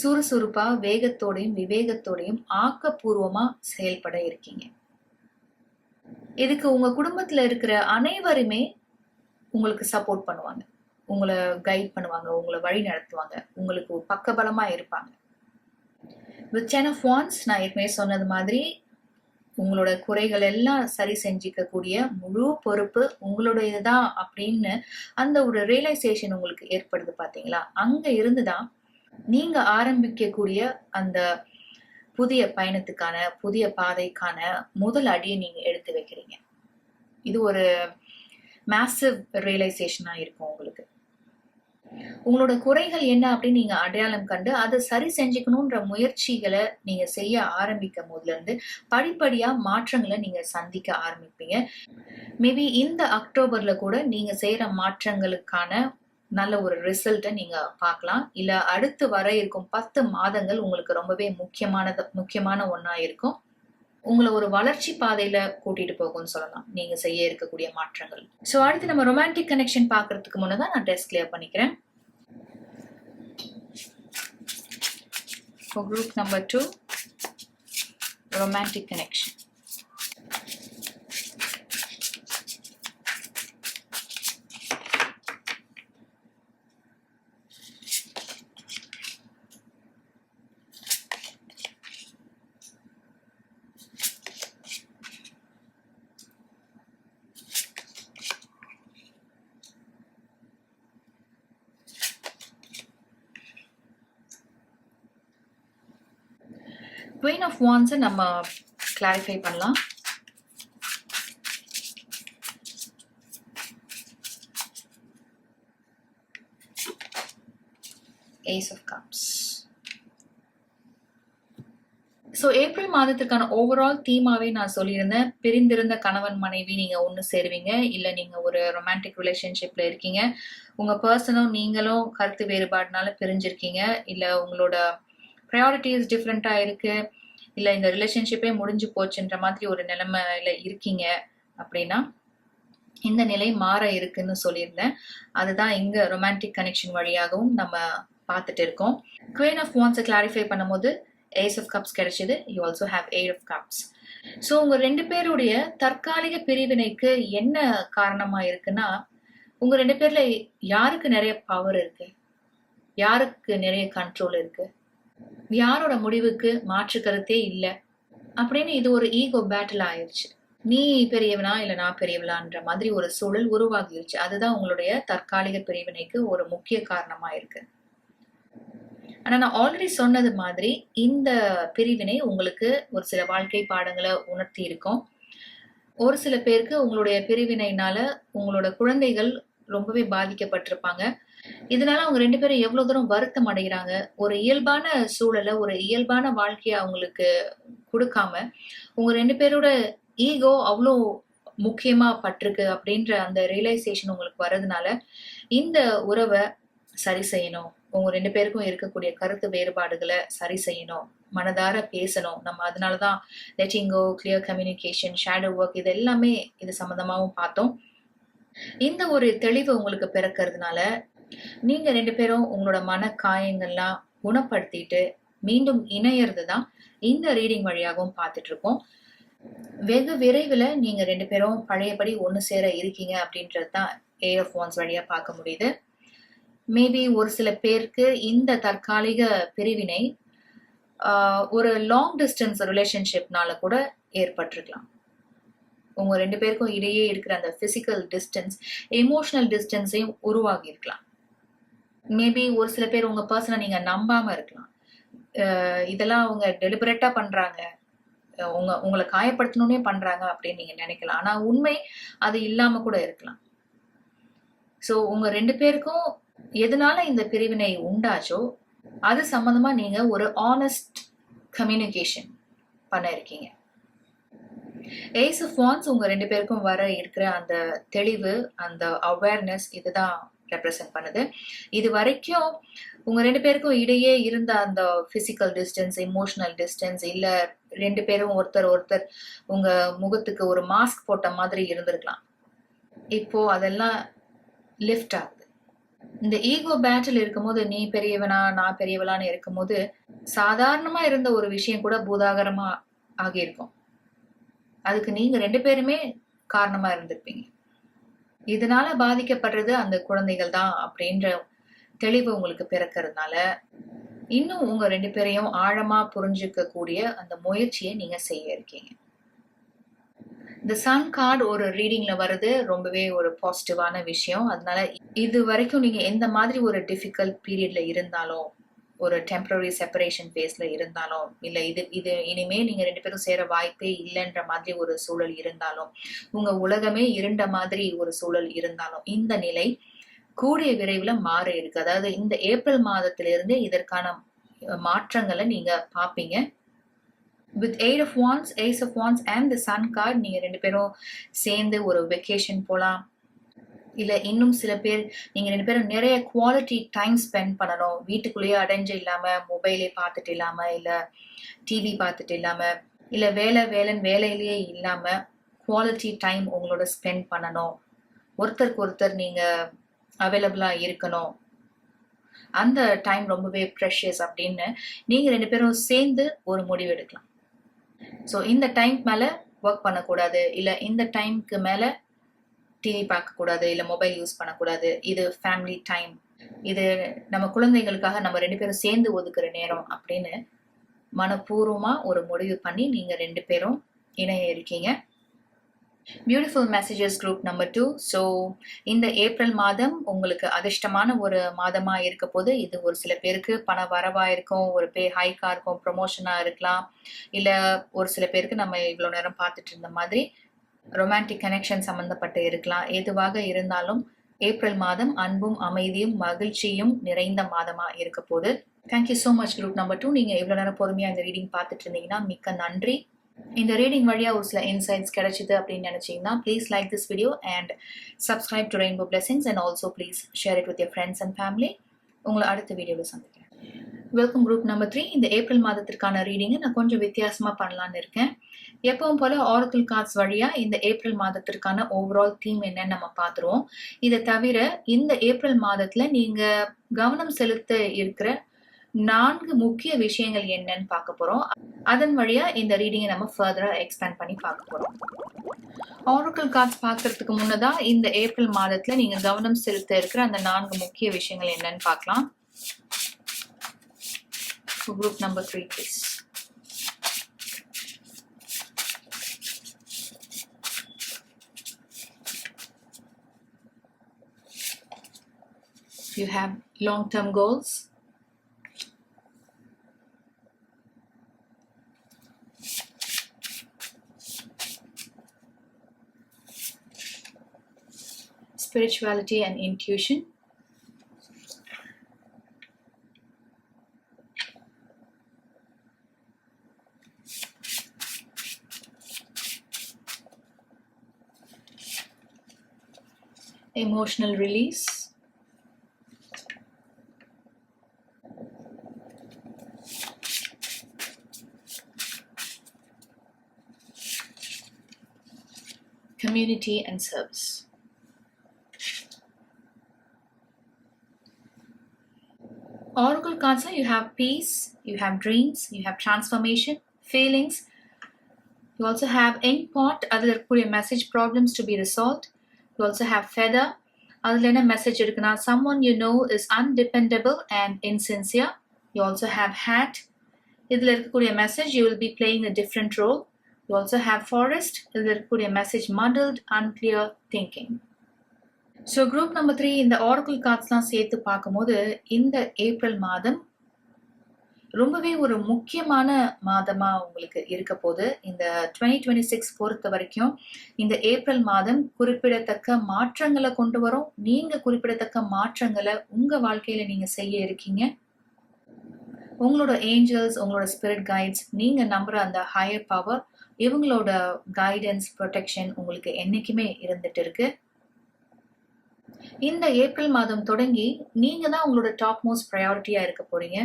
சுறுசுறுப்பா வேகத்தோடையும் விவேகத்தோடையும் ஆக்கப்பூர்வமா செயல்பட இருக்கீங்க. இதுக்கு உங்க குடும்பத்துல இருக்கிற அனைவருமே உங்களுக்கு சப்போர்ட் பண்ணுவாங்க, உங்களை கைட் பண்ணுவாங்க, உங்களை வழி நடத்துவாங்க, உங்களுக்கு பக்கபலமா இருப்பாங்க. With 10 of Wands நான் ஏற்கனவே சொன்னது மாதிரி உங்களோட குறைகள் எல்லாம் சரி செஞ்சிக்க கூடிய முழு பொறுப்பு உங்களுடையதுதான் அப்படின்னு அந்த ஒரு ரியலைசேஷன் உங்களுக்கு ஏற்படுது பாத்தீங்களா. அங்க இருந்துதான் நீங்க ஆரம்பிக்கக்கூடிய அந்த புதிய பயணத்துக்கான, புதிய பாதைக்கான முதல் அடியை நீங்க எடுத்து வைக்கிறீங்க. இது ஒரு மேசிவ் ரியலைசேஷனா இருக்கும் உங்களுக்கு. உங்களோட குறைகள் என்ன அப்படின்னு நீங்க அடையாளம் கண்டு அதை சரி செஞ்சுக்கணும்ன்ற முயற்சிகளை நீங்க செய்ய ஆரம்பிக்கும் போதுல இருந்து படிப்படியா மாற்றங்களை நீங்க சந்திக்க ஆரம்பிப்பீங்க. மேபி இந்த அக்டோபர்ல கூட நீங்க செய்யற மாற்றங்களுக்கான நல்ல ஒரு ரிசல்ட்டை நீங்க பார்க்கலாம். இல்ல அடுத்து வர இருக்கும் 10 மாதங்கள் உங்களுக்கு ரொம்பவே முக்கியமான ஒண்ணா இருக்கும். உங்களை ஒரு வளர்ச்சி பாதையில கூட்டிட்டு போகும்னு சொல்லலாம் நீங்க செய்ய இருக்கக்கூடிய மாற்றங்கள். சோ அடுத்து நம்ம ரொமான்டிக் கனெக்ஷன் பாக்குறதுக்கு முன்னதான் நான் டெஸ்க் கிளியர் பண்ணிக்கிறேன். For group number 2, romantic connection. Queen of வான்ஸை நம்ம கிளாரிஃபை பண்ணலாம். Ace of cups. So April மாதத்துக்கான ஓவரால் தீமாவே நான் சொல்லியிருந்தேன். பிரிந்திருந்த கணவன் மனைவி நீங்க ஒன்று சேருவீங்க, இல்லை நீங்க ஒரு ரொமான்டிக் ரிலேஷன்ஷிப்ல இருக்கீங்க, உங்க பர்சனும் நீங்களும் கருத்து வேறுபாடுனால பிரிஞ்சிருக்கீங்க, இல்லை உங்களோட ப்ரையாரிட்டிஸ் டிஃப்ரெண்டா இருக்கு, இல்லை இந்த ரிலேஷன்ஷிப்பே முடிஞ்சு போச்சுன்ற மாதிரி ஒரு நிலைமையில இருக்கீங்க அப்படின்னா இந்த நிலை மாற இருக்குன்னு சொல்லியிருந்தேன். அதுதான் இங்க ரொமான்டிக் கனெக்ஷன் வழியாகவும் நம்ம பார்த்துட்டு இருக்கோம். குயின் ஆஃப் வான்ஸை கிளாரிஃபை பண்ணும்போது ஏஸ் ஆஃப் கப்ஸ் கிடைச்சது. You also have eight of cups. So உங்க ரெண்டு பேருடைய தற்காலிக பிரிவினைக்கு என்ன காரணமா இருக்குன்னா, உங்க ரெண்டு பேர்ல யாருக்கு நிறைய பவர் இருக்கு, யாருக்கு நிறைய கண்ட்ரோல் இருக்கு, யாரோட முடிவுக்கு மாற்று கருத்தே இல்லை அப்படின்னு இது ஒரு ஈகோ பேட்டில் ஆயிடுச்சு. நீ பெரியவனா இல்லை நான் பெரியவளான்ற மாதிரி ஒரு சூழல் உருவாகிருச்சு. அதுதான் உங்களுடைய தற்காலிக பிரிவினைக்கு ஒரு முக்கிய காரணமா இருக்கு. ஆனா நான் ஆல்ரெடி சொன்னது மாதிரி இந்த பிரிவினை உங்களுக்கு ஒரு சில வாழ்க்கை பாடங்களை உணர்த்தி இருக்கும். ஒரு சில பேருக்கு உங்களுடைய பிரிவினைனால உங்களோட குழந்தைகள் ரொம்பவே பாதிக்கப்பட்டிருப்பாங்க. இதனால அவங்க ரெண்டு பேரும் எவ்வளவு தூரம் வருத்தம் அடைகிறாங்க, ஒரு இயல்பான சூழலை ஒரு இயல்பான வாழ்க்கையை அவங்களுக்கு கொடுக்காம உங்க ரெண்டு பேரோட ஈகோ அவ்வளோ முக்கியமா பட்டிருக்கு அப்படின்ற அந்த ரியலைசேஷன் உங்களுக்கு வர்றதுனால இந்த உறவை சரி செய்யணும், உங்க ரெண்டு பேருக்கும் இருக்கக்கூடிய கருத்து வேறுபாடுகளை சரி செய்யணும், மனதார பேசணும். நம்ம அதனாலதான் letting go, clear communication, shadow work இது எல்லாமே இது சம்பந்தமாகவும் பார்த்தோம். இந்த ஒரு தெளிவு உங்களுக்கு பிறக்கிறதுனால நீங்க ரெண்டு பேரும் உங்களோட மன காயங்கள்லாம் குணப்படுத்திட்டு மீண்டும் இணையறது தான் இந்த ரீடிங் வழியாகவும் பார்த்துட்டு இருக்கோம். வெகு விரைவில் நீங்க ரெண்டு பேரும் பழையபடி ஒன்று சேர இருக்கீங்க அப்படின்றது தான் எயிட் ஆஃப் வான்ஸ் வழியா பார்க்க முடியுது. மேபி ஒரு சில பேருக்கு இந்த தற்காலிக பிரிவினை ஒரு லாங் டிஸ்டன்ஸ் ரிலேஷன்ஷிப்னால கூட ஏற்பட்டிருக்கலாம். உங்க ரெண்டு பேருக்கும் இடையே இருக்கிற அந்த பிசிக்கல் டிஸ்டன்ஸ் எமோஷனல் டிஸ்டன்ஸையும் உருவாகி இருக்கலாம். மேபி ஒரு சில பேர் உங்க பர்சனை நீங்க நம்பாம இருக்கலாம். இதெல்லாம் அவங்க டெலிபரேட்டா பண்றாங்க, உங்களை காயப்படுத்தணும்னே பண்றாங்க அப்படின்னு நீங்க நினைக்கலாம். ஆனா உண்மை அது இல்லாம கூட இருக்கலாம். ஸோ உங்க ரெண்டு பேருக்கும் எதனால இந்த பிரிவினை உண்டாச்சோ அது சம்பந்தமா நீங்க ஒரு ஆனஸ்ட் கம்யூனிகேஷன் பண்ண இருக்கீங்க. ஏஸ் ஆஃப் வான்ஸ் உங்க ரெண்டு பேருக்கும் வர இருக்கிற அந்த தெளிவு, அந்த அவேர்னஸ் இதுதான் ரெப்ரசென்ட் பண்ணுது. இது வரைக்கும் உங்க ரெண்டு பேருக்கும் இடையே இருந்த அந்த பிசிக்கல் டிஸ்டன்ஸ், எமோஷனல் டிஸ்டன்ஸ், இல்ல ரெண்டு பேரும் ஒருத்தர் உங்க முகத்துக்கு ஒரு மாஸ்க் போட்ட மாதிரி இருந்திருக்கலாம். இப்போ அதெல்லாம் லிஃப்ட் ஆகுது. இந்த ஈகோ பேட்டில் இருக்கும்போது நீ பெரியவனா நான் பெரியவளான்னு இருக்கும்போது சாதாரணமா இருந்த ஒரு விஷயம் கூட பூதாகரமா ஆகியிருக்கும். அதுக்கு நீங்க ரெண்டு பேருமே காரணமா இருந்திருப்பீங்க. இதனால பாதிக்கப்படுறது அந்த குழந்தைகள் தான் அப்படின்ற தெளிவு உங்களுக்கு பிறக்கிறதுனால இன்னும் உங்க ரெண்டு பேரையும் ஆழமா புரிஞ்சுக்க கூடிய அந்த முயற்சியை நீங்க செய்ய இருக்கீங்க. இந்த சன் கார்டு ஒரு ரீடிங்ல வருது, ரொம்பவே ஒரு பாசிட்டிவான விஷயம். அதனால இது வரைக்கும் நீங்க எந்த மாதிரி ஒரு டிஃபிகல்ட் பீரியட்ல இருந்தாலும், ஒரு டெம்பரரி செப்பரேஷன் ஃபேஸ்ல இருந்தாலும், இல்லை இது இனிமே நீங்க ரெண்டு பேரும் சேர வாய்ப்பே இல்லைன்ற மாதிரி ஒரு சூழல் இருந்தாலும், உங்க உலகமே இருண்ட மாதிரி ஒரு சூழல் இருந்தாலும், இந்த நிலை கூடிய விரைவில் மாற இருக்கு. அதாவது இந்த ஏப்ரல் மாதத்திலிருந்து இதற்கான மாற்றங்களை நீங்க பாப்பீங்க. With eight of wands, ace of wands and the sun card நீங்க ரெண்டு பேரும் சேர்ந்து ஒரு வெக்கேஷன் போகலாம். இல்லை இன்னும் சில பேர் நீங்க ரெண்டு பேரும் நிறைய குவாலிட்டி டைம் ஸ்பெண்ட் பண்ணணும். வீட்டுக்குள்ளேயே அடைஞ்சு இல்லாம, மொபைலே பார்த்துட்டு இல்லாம, இல்லை டிவி பார்த்துட்டு இல்லாம, இல்லை வேலையிலேயே இல்லாம குவாலிட்டி டைம் உங்களோட ஸ்பெண்ட் பண்ணணும். ஒருத்தருக்கு ஒருத்தர் நீங்க அவைலபிளா இருக்கணும். அந்த டைம் ரொம்பவே ப்ரெஷியஸ் அப்படின்னு நீங்க ரெண்டு பேரும் சேர்ந்து ஒரு முடிவு எடுக்கலாம். ஸோ இந்த டைம் மேல ஒர்க் பண்ணக்கூடாது, இல்லை இந்த டைம்க்கு மேல டிவி பார்க்கக்கூடாது, இல்லை மொபைல் யூஸ் பண்ணக்கூடாது, இது ஃபேமிலி டைம், இது நம்ம குழந்தைகளுக்காக நம்ம ரெண்டு பேரும் சேர்ந்து ஒதுக்குற நேரம் அப்படின்னு மனப்பூர்வமா ஒரு முடிவு பண்ணி நீங்க ரெண்டு பேரும் இணைய இருக்கீங்க. Beautiful messages group number 2. So இந்த ஏப்ரல் மாதம் உங்களுக்கு அதிர்ஷ்டமான ஒரு மாதமாக இருக்க போது. இது ஒரு சில பேருக்கு பண வரவாக இருக்கும், ஒரு பே ஹைக்காக இருக்கும், ப்ரொமோஷனாக இருக்கலாம், இல்லை ஒரு சில பேருக்கு நம்ம இவ்வளோ நேரம் பார்த்துட்டு இருந்த மாதிரி ரொமான்டிக் கனெக்ஷன் சம்மந்தப்பட்டு இருக்கலாம். எதுவாக இருந்தாலும் ஏப்ரல் மாதம் அன்பும் அமைதியும் மகிழ்ச்சியும் நிறைந்த மாதமாக இருக்க போது. Thank you so much group number 2. நீங்கள் இவ்வளோ நேரம் பொறுமையாக இந்த ரீடிங் பார்த்துட்டு இருந்தீங்கன்னா மிக்க நன்றி. இந்த ரீடிங் வழியாக ஒரு சில இன்சைட்ஸ் கிடைச்சிது அப்படின்னு நினச்சிங்கன்னா please like this video and subscribe to Rainbow blessings and also please share it with your friends and family. உங்களை அடுத்த வீடியோவில் சந்திக்கிறேன். Welcome group number 3. இந்த ஏப்ரல் மாதத்திற்கான ரீடிங்கை நான் கொஞ்சம் வித்தியாசமாக பண்ணலான்னு இருக்கேன். எப்பவும் போல ஆரக்கிள் கார்ட்ஸ் வழியாக இந்த ஏப்ரல் மாதத்திற்கான ஓவரால் தீம் என்னன்னு நம்ம பார்த்துருவோம். இதை தவிர இந்த ஏப்ரல் மாதத்தில் நீங்கள் கவனம் செலுத்த இருக்கிற 4 முக்கிய விஷயங்கள் என்னன்னு பார்க்க போறோம். அதன் வழியா இந்த ரீடிங்கை நம்ம ஃபர்தரா எக்ஸ்பேண்ட் பண்ணி பார்க்க போறோம். ஆரக்கிள் கார்ட்ஸ் பார்க்கறதுக்கு முன்னதா இந்த ஏப்ரல் மாதத்துல நீங்க கவனம் செலுத்த இருக்கிற அந்த 4 முக்கிய விஷயங்கள் என்னன்னு பார்க்கலாம். Group number 3 please. You have long-term goals. Spirituality and intuition. Emotional release. Community and service. Oracle cards, you have peace, you have dreams, you have transformation, feelings. You also have end pot, other message problems to be resolved. You also have feather. Other message someone you know is undependable and insincere. You also have hat. Idhil message you will be playing a different role. You also have forest. Idhil message muddled, unclear thinking. So group number 3 இந்த Oracle கார்ட்ஸ்லாம் சேர்த்து பார்க்கும்போது இந்த April மாதம் ரொம்பவே ஒரு முக்கியமான மாதமாக உங்களுக்கு இருக்க போது. இந்த 2026 பொறுத்த வரைக்கும் இந்த ஏப்ரல் மாதம் குறிப்பிடத்தக்க மாற்றங்களை கொண்டு வரும். நீங்கள் குறிப்பிடத்தக்க மாற்றங்களை உங்கள் வாழ்க்கையில் நீங்கள் செய்ய இருக்கீங்க. உங்களோட ஏஞ்சல்ஸ், உங்களோட ஸ்பிரிட் கைட்ஸ், நீங்கள் நம்புகிற அந்த ஹையர் பவர், இவங்களோட கைடன்ஸ், ப்ரொடெக்ஷன் உங்களுக்கு என்றைக்குமே இருந்துட்டு இருக்கு. இந்த ஏப்ரல் மாதம் தொடங்கி நீங்க தான் உங்களோட டாப் மோஸ்ட் ப்ரையாரிட்டியா இருக்க போறீங்க.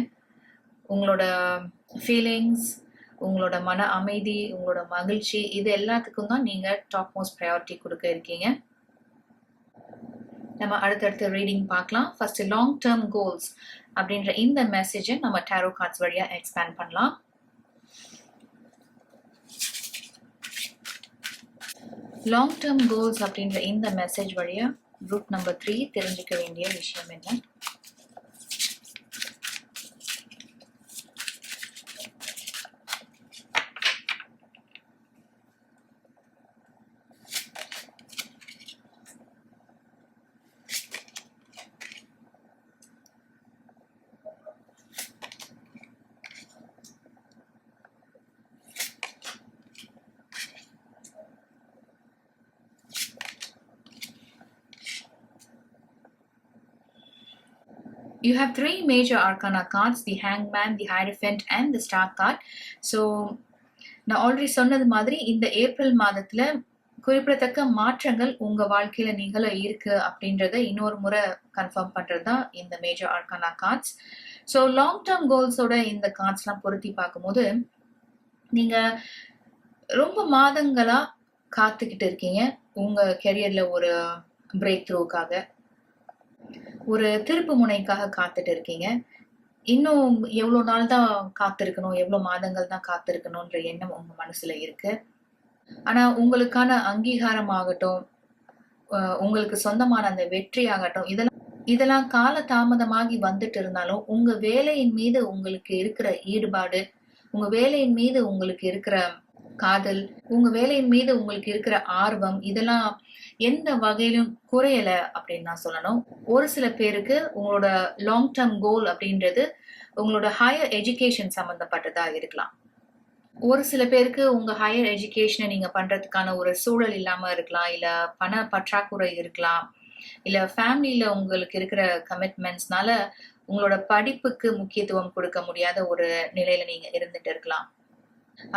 உங்களோட ஃபீலிங்ஸ், உங்களோட மன அமைதி, உங்களோட மகிழ்ச்சி, இது எல்லாத்துக்கும் தான் நீங்க டாப் மோஸ்ட் ப்ரையாரிட்டி கொடுக்க இருக்கீங்க. நம்ம அடுத்தடுத்த ரீடிங் பார்க்கலாம். ஃபர்ஸ்ட் லாங் டேர்ம் கோல்ஸ் அப்படின்ற இந்த மெசேஜை நம்ம டாரோ கார்ட்ஸ் வழியா எக்ஸ்பேண்ட் பண்ணலாம். லாங் டேர்ம் கோல்ஸ் அப்படின்ற இந்த மெசேஜ் வழியா குரூப் நம்பர் 3 தெரிஞ்சுக்க வேண்டிய விஷயம் என்ன? You have 3 major arcana cards, the Hangman, the Hierophant and the Star card. So நான் ஆல்ரெடி சொன்னது மாதிரி இந்த ஏப்ரல் மாதத்துல குறிப்பிடத்தக்க மாற்றங்கள் உங்க வாழ்க்கையில நிகழ இருக்கு அப்படின்றத இன்னொரு முறை கன்ஃபார்ம் பண்றது தான் இந்த major arcana cards. So long term கோல்ஸோட இந்த கார்ட்ஸ்லாம் பொருத்தி பார்க்கும்போது நீங்க ரொம்ப மாதங்களா காத்துக்கிட்டு இருக்கீங்க உங்க கெரியர்ல ஒரு பிரேக் த்ரூக்காக, ஒரு திருப்பு முனைக்காக காத்துட்டு இருக்கீங்க. இன்னும் எவ்வளோ நாள் தான் காத்திருக்கணும், எவ்வளோ மாதங்கள் தான் காத்திருக்கணும்ன்ற எண்ணம் உங்க மனசுல இருக்கு. ஆனா உங்களுக்கான அங்கீகாரம் ஆகட்டும், உங்களுக்கு சொந்தமான அந்த வெற்றி ஆகட்டும், இதெல்லாம் கால தாமதமாகி வந்துட்டு இருந்தாலும் உங்க வேலையின் மீது உங்களுக்கு இருக்கிற ஈடுபாடு, உங்க வேலையின் மீது உங்களுக்கு இருக்கிற காதல், உங்க வேலையின் மீது உங்களுக்கு இருக்கிற ஆர்வம், இதெல்லாம் எந்த வகையிலும் குறையல அப்படின்னு நான் சொல்லணும். ஒரு சில பேருக்கு உங்களோட லாங் டர்ம் கோல் அப்படின்றது உங்களோட ஹையர் எஜுகேஷன் சம்பந்தப்பட்டதா இருக்கலாம். ஒரு சில பேருக்கு உங்க ஹையர் எஜுகேஷனை நீங்க பண்றதுக்கான ஒரு சூழல் இல்லாம இருக்கலாம், இல்ல பண பற்றாக்குறை இருக்கலாம், இல்ல ஃபேமிலியில உங்களுக்கு இருக்கிற கமிட்மெண்ட்ஸ்னால உங்களோட படிப்புக்கு முக்கியத்துவம் கொடுக்க முடியாத ஒரு நிலையில நீங்க இருந்துட்டு இருக்கலாம்.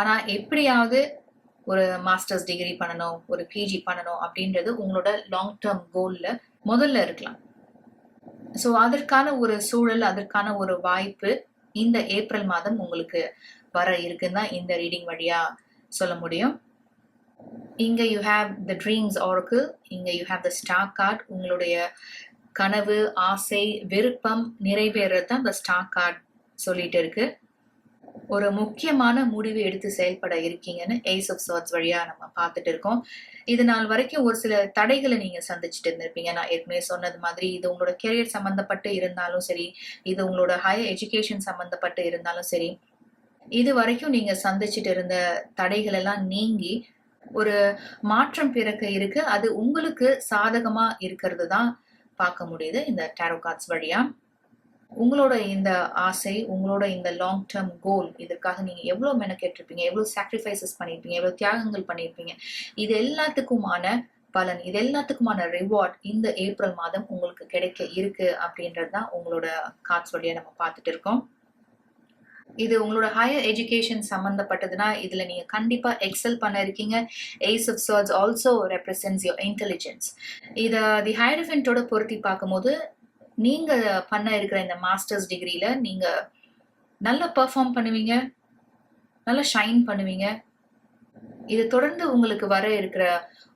ஆனா எப்படியாவது ஒரு மாஸ்டர்ஸ் டிகிரி பண்ணணும், ஒரு பிஜி பண்ணணும் அப்படின்றது உங்களோட லாங் டேர்ம் கோல்ல முதல்ல இருக்கலாம். ஸோ அதற்கான ஒரு சூழல், அதற்கான ஒரு வாய்ப்பு இந்த ஏப்ரல் மாதம் உங்களுக்கு வர இருக்குன்னு தான் இந்த ரீடிங் வழியா சொல்ல முடியும். இங்க you have the dreams oracle, இங்க you have the star card. உங்களுடைய கனவு, ஆசை, விருப்பம் நிறைவேறது தான் இந்த ஸ்டார் கார்ட் சொல்லிட்டு இருக்கு. ஒரு முக்கியமான முடிவு எடுத்து செயல்பட இருக்கீங்கன்னு ஏஸ் ஆஃப் ஸ்வார்ட்ஸ் வழியா நம்ம பார்த்துட்டு இருக்கோம். இது நாள் வரைக்கும் ஒரு சில தடைகளை நீங்க சந்திச்சுட்டு இருந்திருப்பீங்க. நான் ஏற்கனவே சொன்னது மாதிரி இது உங்களோட கெரியர் சம்பந்தப்பட்டு இருந்தாலும் சரி, இது உங்களோட ஹையர் எஜுகேஷன் சம்பந்தப்பட்டு இருந்தாலும் சரி, இது வரைக்கும் நீங்க சந்திச்சுட்டு இருந்த தடைகள் எல்லாம் நீங்கி ஒரு மாற்றம் பிறக்க இருக்கு. அது உங்களுக்கு சாதகமா இருக்கிறது தான் பார்க்க முடியுது இந்த டாரோ கார்ட்ஸ் வழியா. உங்களோட இந்த ஆசை, உங்களோட இந்த லாங் டேர்ம் கோல், இதற்காக நீங்க எவ்வளவு மெனக்கெட்டிருப்பீங்க, எவ்வளவு சாக்ரிஃபைசஸ் பண்ணியிருப்பீங்க, எவ்வளவு தியாகங்கள் பண்ணியிருப்பீங்க, இது எல்லாத்துக்குமான பலன், இது எல்லாத்துக்குமான ரிவார்ட் இந்த ஏப்ரல் மாதம் உங்களுக்கு கிடைக்க இருக்கு அப்படின்றது தான் உங்களோட கார்ட்ஸ் வழியா நம்ம பார்த்துட்டு இருக்கோம். இது உங்களோட ஹையர் எஜுகேஷன் சம்பந்தப்பட்டதுன்னா இதுல நீங்க கண்டிப்பா எக்ஸல் பண்ண இருக்கீங்க. Ace of swords also represents your intelligence. இத தி ஹையரஃபென்ட்டோட பொருத்தி பார்க்கும்போது நீங்க பண்ண இருக்கிற இந்த மாஸ்டர்ஸ் டிகிரியில நீங்க நல்லா பெர்ஃபார்ம் பண்ணுவீங்க, நல்லா ஷைன் பண்ணுவீங்க. இது தொடர்ந்து உங்களுக்கு வர இருக்கிற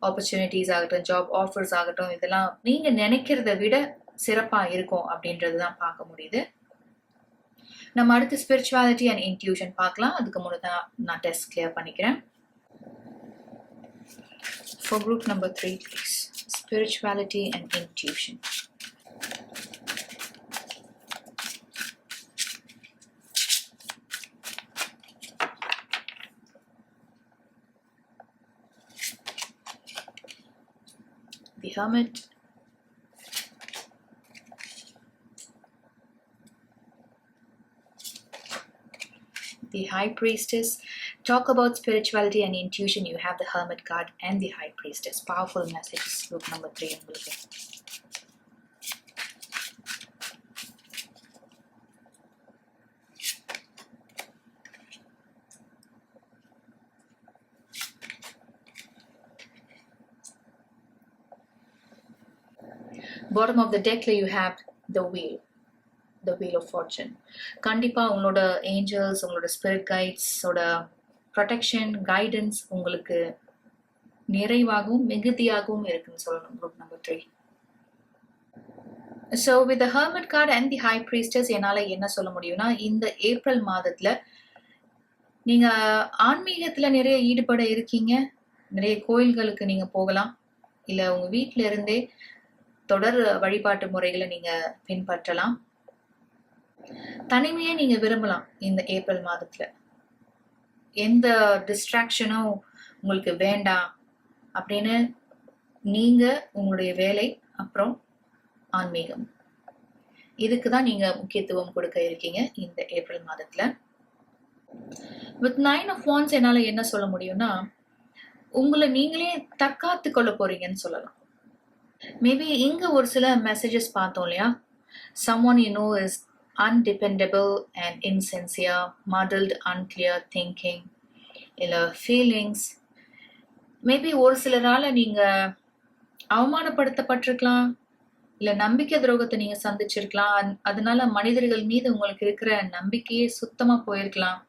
ஆப்பர்ச்சுனிட்டிஸ் ஆகட்டும், ஜாப் ஆஃபர்ஸ் ஆகட்டும், இதெல்லாம் நீங்க நினைக்கிறத விட சிறப்பா இருக்கும் அப்படின்றது தான் பார்க்க முடியுது. நம்ம அடுத்து ஸ்பிரிச்சுவாலிட்டி அண்ட் இன்ட்யூஷன் பார்க்கலாம். அதுக்கு முன்னாடி நான் டெஸ்ட் கிளியர் பண்ணிக்கிறேன். For group number 3, please. Spirituality and intuition. The Hermit, the High Priestess. Talk about spirituality and intuition. You have the Hermit card and the High Priestess. Powerful messages. Group number 3. Bottom of the deck you have the wheel. The wheel of fortune. கண்டிப்பா உங்களோட Angeles, உங்களோட spirit கைட்ஸோட protection, guidance உங்களுக்கு நிறைவாகவும் மிகுதியாகவும் இருக்குன்னு சொல்லணும். Group number 3. So with the hermit card and the high priestess என்னால் என்ன சொல்ல முடியும்னா, இந்த ஏப்ரல் மாதத்தில் நீங்கள் ஆன்மீகத்தில் நிறைய ஈடுபட இருக்கீங்க. நிறைய கோயில்களுக்கு நீங்கள் போகலாம், இல்லை உங்கள் வீட்டில இருந்தே தொடர் வழிபாட்டு முறைகளை நீங்கள் பின்பற்றலாம். தனிமையை நீங்க விரும்பலாம் இந்த ஏப்ரல் மாதத்துல. எந்த டிஸ்ட்ராக்ஷனும் உங்களுக்கு வேண்டாம் அப்படின்னு நீங்க உங்களுடைய வேலை அப்புறம் ஆன்மீகம் இதுக்கு தான் நீங்க முக்கியத்துவம் கொடுக்க இருக்கீங்க இந்த ஏப்ரல் மாதத்துல. வித் 9 of Wands என்னால என்ன சொல்ல முடியும்னா, உங்களை நீங்களே தற்காத்து கொள்ள போறீங்கன்னு சொல்லலாம். மேபி இங்க ஒரு சில மெசேஜஸ் பார்த்தோம் இல்லையா, someone you know is undependable and insincere, muddled, unclear thinking, இல்ல ஃபீலிங்ஸ். மேபி ஒரு சிலரால நீங்க அவமானப்படுத்தப்பட்டிருக்கலாம், இல்ல நம்பிக்கை துரோகத்தை நீங்க சந்திச்சிருக்கலாம். அதனால மனிதர்கள் மீது உங்களுக்கு இருக்கிற நம்பிக்கையே சுத்தமா போயிருக்கலாம்.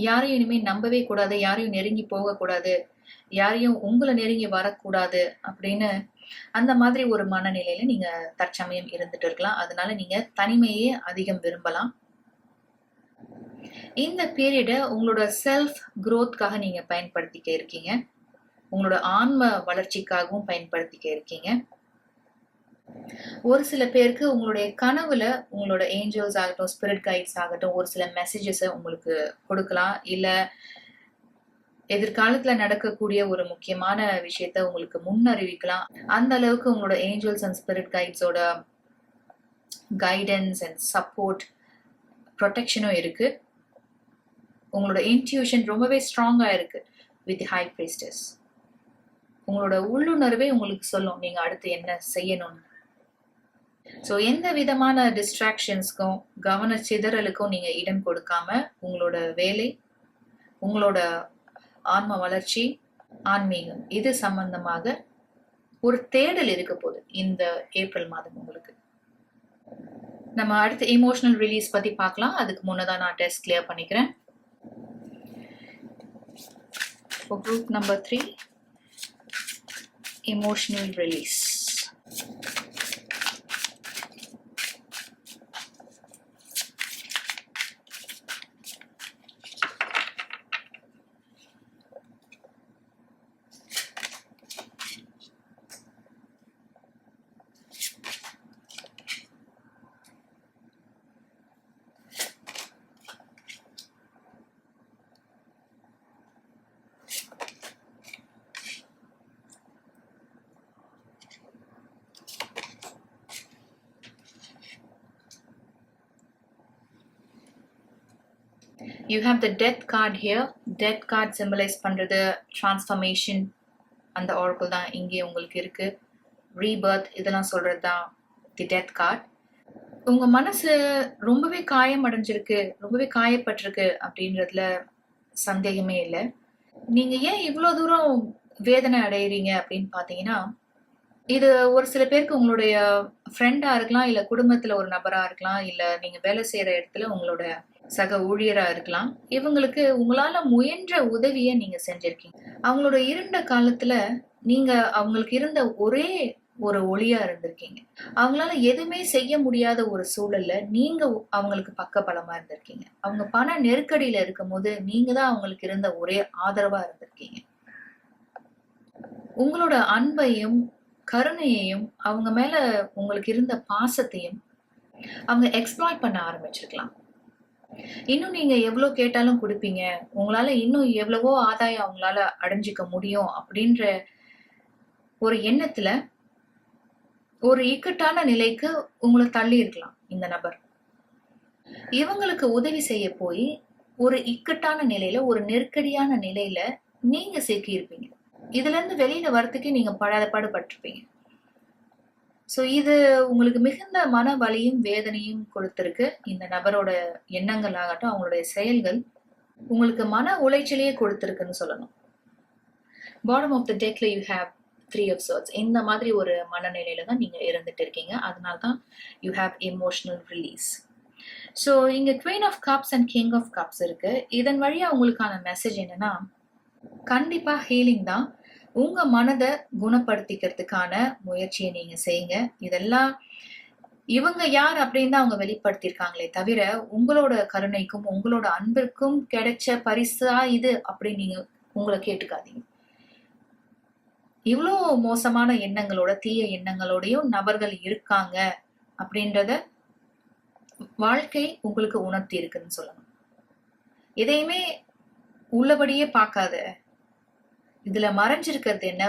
யாரையும் இனிமே நம்பவே கூடாது, யாரையும் நெருங்கி போகக்கூடாது, யாரையும் உங்களை நெருங்கி வரக்கூடாது அப்படின்னு அந்த மாதிரி ஒரு மனநிலையில நீங்க தற்சமயம் இருந்துட்டு இருக்கலாம். அதனால நீங்க தனிமையே அதிகம் விரும்பலாம். இந்த பீரியட உங்களோட செல்ஃப் growthக்காக நீங்க பயன்படுத்திக்க இருக்கீங்க. உங்களோட ஆன்ம வளர்ச்சிக்காகவும் பயன்படுத்திக்க இருக்கீங்க. ஒரு சில பேருக்கு உங்களுடைய கனவுல உங்களோட ஏஞ்சல்ஸ் ஆகட்டும், ஸ்பிரிட் கைட்ஸ் ஆகட்டும் ஒரு சில மெசேஜஸ் உங்களுக்கு கொடுக்கலாம். இல்ல எதிர்காலத்துல நடக்கக்கூடிய ஒரு முக்கியமான விஷயத்த உங்களுக்கு முன்னறிவிக்கலாம். அந்த அளவுக்கு உங்களோட ஏஞ்சல்ஸ் அண்ட் ஸ்பிரிட் கைட்ஸோட கைடன்ஸ் அண்ட் சப்போர்ட் ப்ரொடெக்ஷனும் இருக்கு. உங்களோட இன்ட்யூஷன் ரொம்பவே ஸ்ட்ராங்கா இருக்கு வித் ஹை பிரீஸ்டஸ். உங்களோட உள்ளுணர்வே உங்களுக்கு சொல்லும் நீங்க அடுத்து என்ன செய்யணும்னு. ஸோ எந்த விதமான டிஸ்ட்ராக்ஷன்ஸ்க்கும் கவன சிதறலுக்கும் நீங்க இடம் கொடுக்காம உங்களோட வேலை, உங்களோட ஆன்ம வளர்ச்சி, ஆன்மீகம் இது சம்பந்தமாக ஒரு தேடல் இருக்க போகுது இந்த ஏப்ரல் மாதம் உங்களுக்கு. நம்ம அடுத்து எமோஷனல் ரிலீஸ் பத்தி பார்க்கலாம். அதுக்கு முன்னதான் நான் டெஸ்ட் கிளியர் பண்ணிக்கிறேன். Group number 3, emotional release. You have the death card here. Death card symbolize பண்றது transformation. அந்த oracle தான் இங்கே உங்களுக்கு இருக்கு. Rebirth இதெல்லாம் சொல்றது தான் the death card. உங்க மனசு ரொம்பவே காயம் அடைஞ்சிருக்கு, ரொம்பவே காயப்பட்டிருக்கு அப்படின்றதுல சந்தேகமே இல்லை. நீங்க ஏன் இவ்வளவு தூரம் வேதனை அடையிறீங்க அப்படின்னு பாத்தீங்கன்னா, இது ஒரு சில பேருக்கு உங்களுடைய ஃப்ரெண்டா இருக்கலாம், இல்ல குடும்பத்துல ஒரு நபரா இருக்கலாம், இல்ல நீங்க வேலை செய்யற இடத்துல உங்களோட சக ஊழியரா இருக்கலாம். இவங்களுக்கு உங்களால முயன்ற உதவியை நீங்க செஞ்சிருக்கீங்க. அவங்களோட இருண்ட காலத்துல நீங்க அவங்களுக்கு இருந்த ஒரே ஒரு ஒளியா இருந்திருக்கீங்க. அவங்களால எதுவுமே செய்ய முடியாத ஒரு சூழல்ல நீங்க அவங்களுக்கு பக்கபலமா இருந்திருக்கீங்க. அவங்க பண நெருக்கடியில இருக்கும் போது நீங்க தான் அவங்களுக்கு இருந்த ஒரே ஆதரவா இருந்திருக்கீங்க. உங்களோட அன்பையும் கருணையையும் அவங்க மேல உங்களுக்கு இருந்த பாசத்தையும் அவங்க எக்ஸ்ப்ளாய்ட் பண்ண ஆரம்பிச்சிருக்கலாம். இன்னும் நீங்க எவ்வளவு கேட்டாலும் கொடுப்பீங்க, உங்களால இன்னும் எவ்வளவோ ஆதாயம் அவங்களால அடைஞ்சிக்க முடியும் அப்படின்ற ஒரு எண்ணத்துல ஒரு இக்கட்டான நிலைக்கு உங்களை தள்ளி இருக்கலாம் இந்த நபர். இவங்களுக்கு உதவி செய்ய போய் ஒரு இக்கட்டான நிலையில, ஒரு நெருக்கடியான நிலையில நீங்க சிக்கி இருப்பீங்க. இதுல இருந்து வெளியில வரத்துக்கு நீங்க பாடுபட்டிருப்பீங்க. சோ இது உங்களுக்கு மிகுந்த மன வலியும் வேதனையும் கொடுத்திருக்கு. இந்த நபரோட எண்ணங்கள் ஆகட்டும், அவங்களுடைய செயல்கள் உங்களுக்கு மன உளைச்சலையே கொடுத்திருக்குன்னு சொல்லணும். பாட்டம் ஆஃப் த டெக்ல யூ ஹேவ் 3 of swords. இந்த மாதிரி ஒரு மனநிலையில தான் நீங்க இருந்துட்டு இருக்கீங்க. அதனால்தான் you have emotional release. So இங்க queen of cups and king of cups இருக்கு. இதன் வழியா உங்களுக்கான மெசேஜ் என்னன்னா, கண்டிப்பா ஹீலிங் தான். உங்க மனதை குணப்படுத்திக்கிறதுக்கான முயற்சியை நீங்க செய்யுங்க. இதெல்லாம் இவங்க யார் அப்படின்னு தான் அவங்க வெளிப்படுத்தியிருக்காங்களே தவிர உங்களோட கருணைக்கும் உங்களோட அன்பிற்கும் கிடைச்ச பரிசா இது அப்படின்னு நீங்க உங்களை கேட்டுக்காதீங்க. இவ்வளோ மோசமான எண்ணங்களோட, தீய எண்ணங்களோடையும் நபர்கள் இருக்காங்க அப்படின்றத வாழ்க்கை உங்களுக்கு உணர்த்தி இருக்குன்னு சொல்லணும். எதையுமே உள்ளபடியே பார்க்காத, இதுல மறைஞ்சிருக்கிறது என்ன,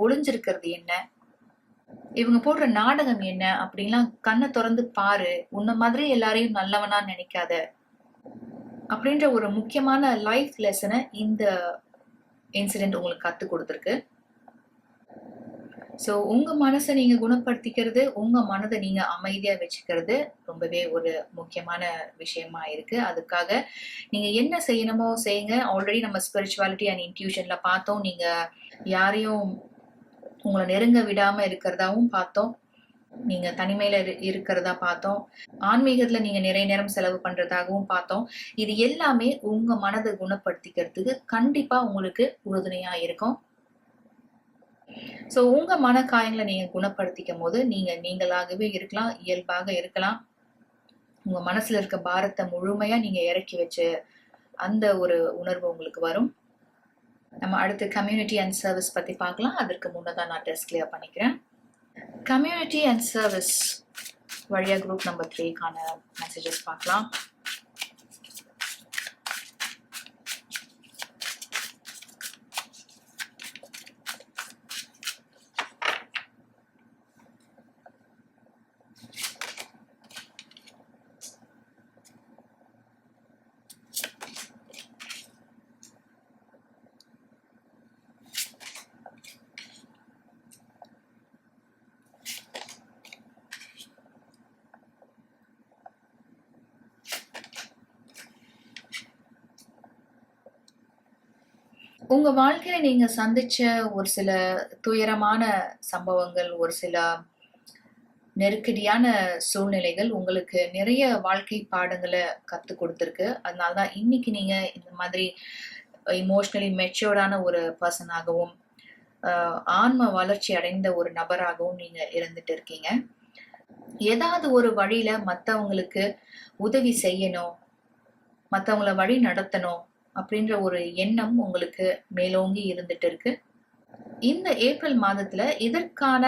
ஒளிஞ்சிருக்கிறது என்ன, இவங்க போடுற நாடகம் என்ன அப்படின்லாம் கண்ணை திறந்து பாரு. உன்ன மாதிரி எல்லாரையும் நல்லவனா நினைக்காத அப்படின்ற ஒரு முக்கியமான லைஃப் லெசனை இந்த இன்சிடென்ட் உங்களுக்கு கத்து கொடுத்துருக்கு. ஸோ உங்க மனசை நீங்க குணப்படுத்திக்கிறது, உங்க மனதை நீங்க அமைதியா வச்சுக்கிறது ரொம்பவே ஒரு முக்கியமான விஷயமா இருக்கு. அதுக்காக நீங்க என்ன செய்யணுமோ செய்யுங்க. ஆல்ரெடி நம்ம ஸ்பிரிச்சுவாலிட்டி அண்ட் இன்ட்யூஷன்ல பார்த்தோம். நீங்க யாரையும் உங்களை நெருங்க விடாம இருக்கிறதாவும் பார்த்தோம். நீங்க தனிமையில இருக்கிறதா பார்த்தோம். ஆன்மீகத்துல நீங்க நிறைய நேரம் செலவு பண்றதாகவும் பார்த்தோம். இது எல்லாமே உங்க மனதை குணப்படுத்திக்கிறதுக்கு கண்டிப்பா உங்களுக்கு உறுதுணையா இருக்கும். ஸோ உங்க மனக்காயங்களை நீங்க குணப்படுத்திக்கும் போது நீங்க நீங்களாகவே இருக்கலாம், இயல்பாக இருக்கலாம். உங்க மனசுல இருக்க பாரத்தை முழுமையா நீங்க இறக்கி வச்சு அந்த ஒரு உணர்வு உங்களுக்கு வரும். நம்ம அடுத்து கம்யூனிட்டி அண்ட் சர்வீஸ் பத்தி பார்க்கலாம். அதற்கு முன்னதான் நான் டெஸ்ட் கிளியர் பண்ணிக்கிறேன். கம்யூனிட்டி அண்ட் சர்வீஸ் வழியா குரூப் நம்பர் 3க்கான மெசேஜஸ் பார்க்கலாம். உங்க வாழ்க்கையில நீங்க சந்திச்ச ஒரு சில துயரமான சம்பவங்கள், ஒரு சில நெருக்கடியான சூழ்நிலைகள் உங்களுக்கு நிறைய வாழ்க்கை பாடங்கள கத்துக் குடுத்திருக்கு. அதனால தான் இன்னைக்கு நீங்க இந்த மாதிரி எமோஷனலி மெச்சூர்டான ஒரு பெர்சனாகவும், அ ஆன்ம வளர்ச்சி அடைந்த ஒரு நபராகவும் நீங்க இருந்துட்டு இருக்கீங்க. ஏதாவது ஒரு வழியில மத்தவங்களுக்கு உதவி செய்யணும், மத்தவங்கள வழி நடத்தணும் அப்படின்ற ஒரு எண்ணம் உங்களுக்கு மேலோங்கி இருந்துட்டு இருக்கு. இந்த ஏப்ரல் மாதத்துல இதற்கான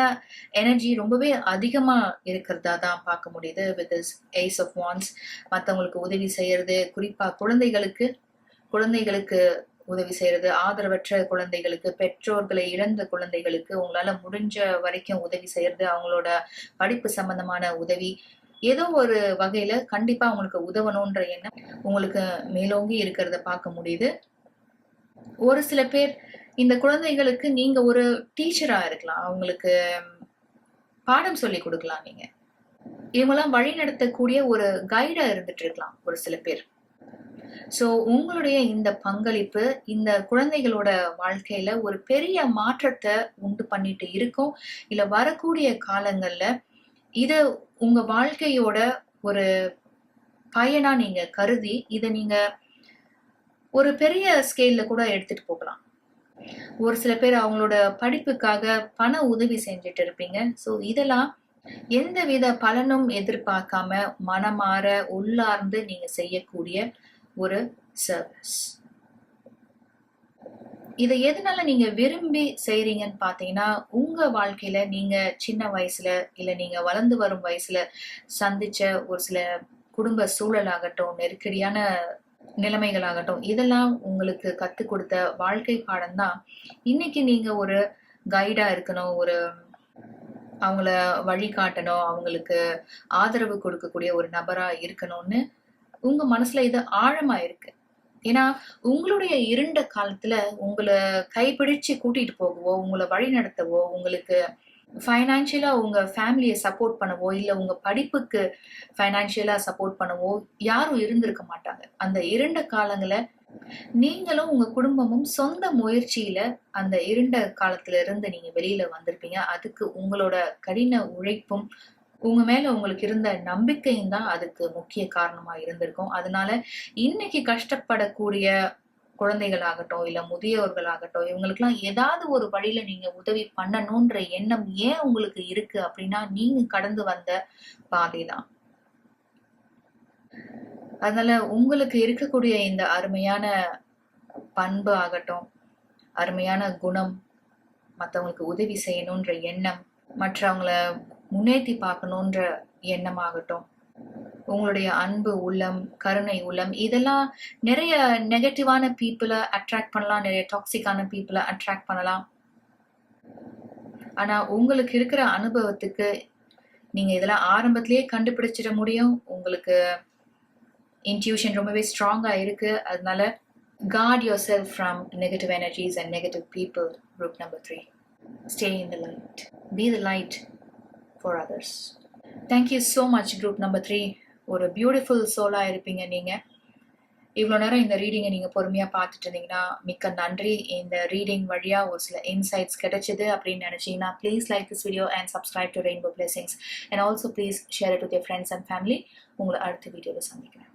எனர்ஜி ரொம்பவே அதிகமா இருக்கிறதா தான் பார்க்க முடியுது. With this ace of wands, மத்தவங்களுக்கு உதவி செய்யறது, குறிப்பா குழந்தைகளுக்கு உதவி செய்யறது, ஆதரவற்ற குழந்தைகளுக்கு, பெற்றோர்களை இழந்த குழந்தைகளுக்கு உங்களால முடிஞ்ச வரைக்கும் உதவி செய்யறது, அவங்களோட படிப்பு சம்பந்தமான உதவி, ஏதோ ஒரு வகையில கண்டிப்பா அவங்களுக்கு உதவணுன்ற எண்ணம் உங்களுக்கு மேலோங்கி இருக்கிறத பார்க்க முடியுது. ஒரு சில பேர் இந்த குழந்தைகளுக்கு நீங்க ஒரு டீச்சரா இருக்கலாம். அவங்களுக்கு பாடம் சொல்லிக் கொடுக்கலாம் நீங்க. இவங்கெல்லாம் வழி நடத்தக்கூடிய ஒரு கைடா இருந்துட்டு இருக்கலாம் ஒரு சில பேர். சோ உங்களுடைய இந்த பங்களிப்பு இந்த குழந்தைகளோட வாழ்க்கையில ஒரு பெரிய மாற்றத்தை உண்டு பண்ணிட்டு இருக்கும். இல்ல வரக்கூடிய காலங்கள்ல இத உங்க வாழ்க்கையோட ஒரு பயனா நீங்க கருதி இத நீங்க ஒரு பெரிய ஸ்கேல்ல கூட எடுத்துட்டு போகலாம். ஒரு சில பேர் அவங்களோட படிப்புக்காக பண உதவி செஞ்சுட்டு இருப்பீங்க. சோ இதெல்லாம் எந்தவித பலனும் எதிர்பார்க்காம மனமாற உள்ளார்ந்து நீங்க செய்யக்கூடிய ஒரு சர்வீஸ். இதை எதனால நீங்க விரும்பி செய்றீங்கன்னு பாத்தீங்கன்னா, உங்க வாழ்க்கையில நீங்க சின்ன வயசுல இல்ல நீங்க வளர்ந்து வரும் வயசுல சந்திச்ச ஒரு சில குடும்ப சூழலாகட்டும், நெருக்கடியான நிலைமைகளாகட்டும், இதெல்லாம் உங்களுக்கு கத்துக் கொடுத்த வாழ்க்கை பாடம் தான் இன்னைக்கு நீங்க ஒரு கைடா இருக்கணும், ஒரு அவங்கள வழிகாட்டணும், அவங்களுக்கு ஆதரவு கொடுக்கக்கூடிய ஒரு நபரா இருக்கணும்னு உங்க மனசுல இது ஆழமா இருக்கு. ஏன்னா உங்களுடைய இருண்ட காலத்துல உங்கள கைப்பிடிச்சு கூட்டிட்டு போகவோ, உங்கள வழி நடத்தவோ, உங்களுக்கு ஃபைனான்சியலா உங்க ஃபேமிலிய சப்போர்ட் பண்ணவோ, இல்ல உங்க படிப்புக்கு ஃபைனான்சியலா சப்போர்ட் பண்ணவோ யாரும் இருந்திருக்க மாட்டாங்க. அந்த இருண்ட காலங்கள நீங்களும் உங்க குடும்பமும் சொந்த முயற்சியில அந்த இருண்ட காலத்துல இருந்து நீங்க வெளியில வந்திருப்பீங்க. அதுக்கு உங்களோட கடின உழைப்பும், உங்க மேல உங்களுக்கு இருந்த நம்பிக்கையும் தான் அதுக்கு முக்கிய காரணமா இருந்திருக்கும். அதனால இன்னைக்கு கஷ்டப்படக்கூடிய குழந்தைகளாகட்டும், இல்ல முதியோர்களாகட்டும், இவங்களுக்கெல்லாம் ஏதாவது ஒரு வழியில நீங்க உதவி பண்ணணுன்ற எண்ணம் ஏன் உங்களுக்கு இருக்கு அப்படின்னா, நீங்க கடந்து வந்த பாதைதான். அதனால உங்களுக்கு இருக்கக்கூடிய இந்த அருமையான பண்பு ஆகட்டும், அருமையான குணம், மத்தவங்களுக்கு உதவி செய்யணுன்ற எண்ணம், மற்றவங்கள முன்னேத்தி பார்க்கணுன்ற எண்ணமாகட்டும், உங்களுடைய அன்பு உள்ளம், கருணை உள்ளம், இதெல்லாம் நிறைய நெகட்டிவான பீப்புள அட்ராக்ட் பண்ணலாம், நிறைய டாக்ஸிக்கான பீப்புள அட்ராக்ட் பண்ணலாம். ஆனா உங்களுக்கு இருக்கிற அனுபவத்துக்கு நீங்க இதெல்லாம் ஆரம்பத்திலேயே கண்டுபிடிச்சிட முடியும். உங்களுக்கு இன்ட்யூஷன் ரொம்பவே ஸ்ட்ராங்கா இருக்கு. அதனால guard yourself from negative energies and negative people. Group number 3. Stay in the light. Be the light for others. Thank you so much, group number 3. ஒரு பியூட்டிஃபுல் சோலா இருப்பீங்க நீங்க. இவ்வளோ நேரம் இந்த ரீடிங்கை நீங்க பொறுமையா பார்த்துட்டு இருந்தீங்கன்னா மிக்க நன்றி. இந்த ரீடிங் வழியா ஒரு சில இன்சைட்ஸ் கிடைச்சது அப்படின்னு நினைச்சீங்கன்னா please like this video and subscribe to Rainbow blessings and also please share it with your friends and family. உங்களை அடுத்த வீடியோவில் சந்திக்கிறேன்.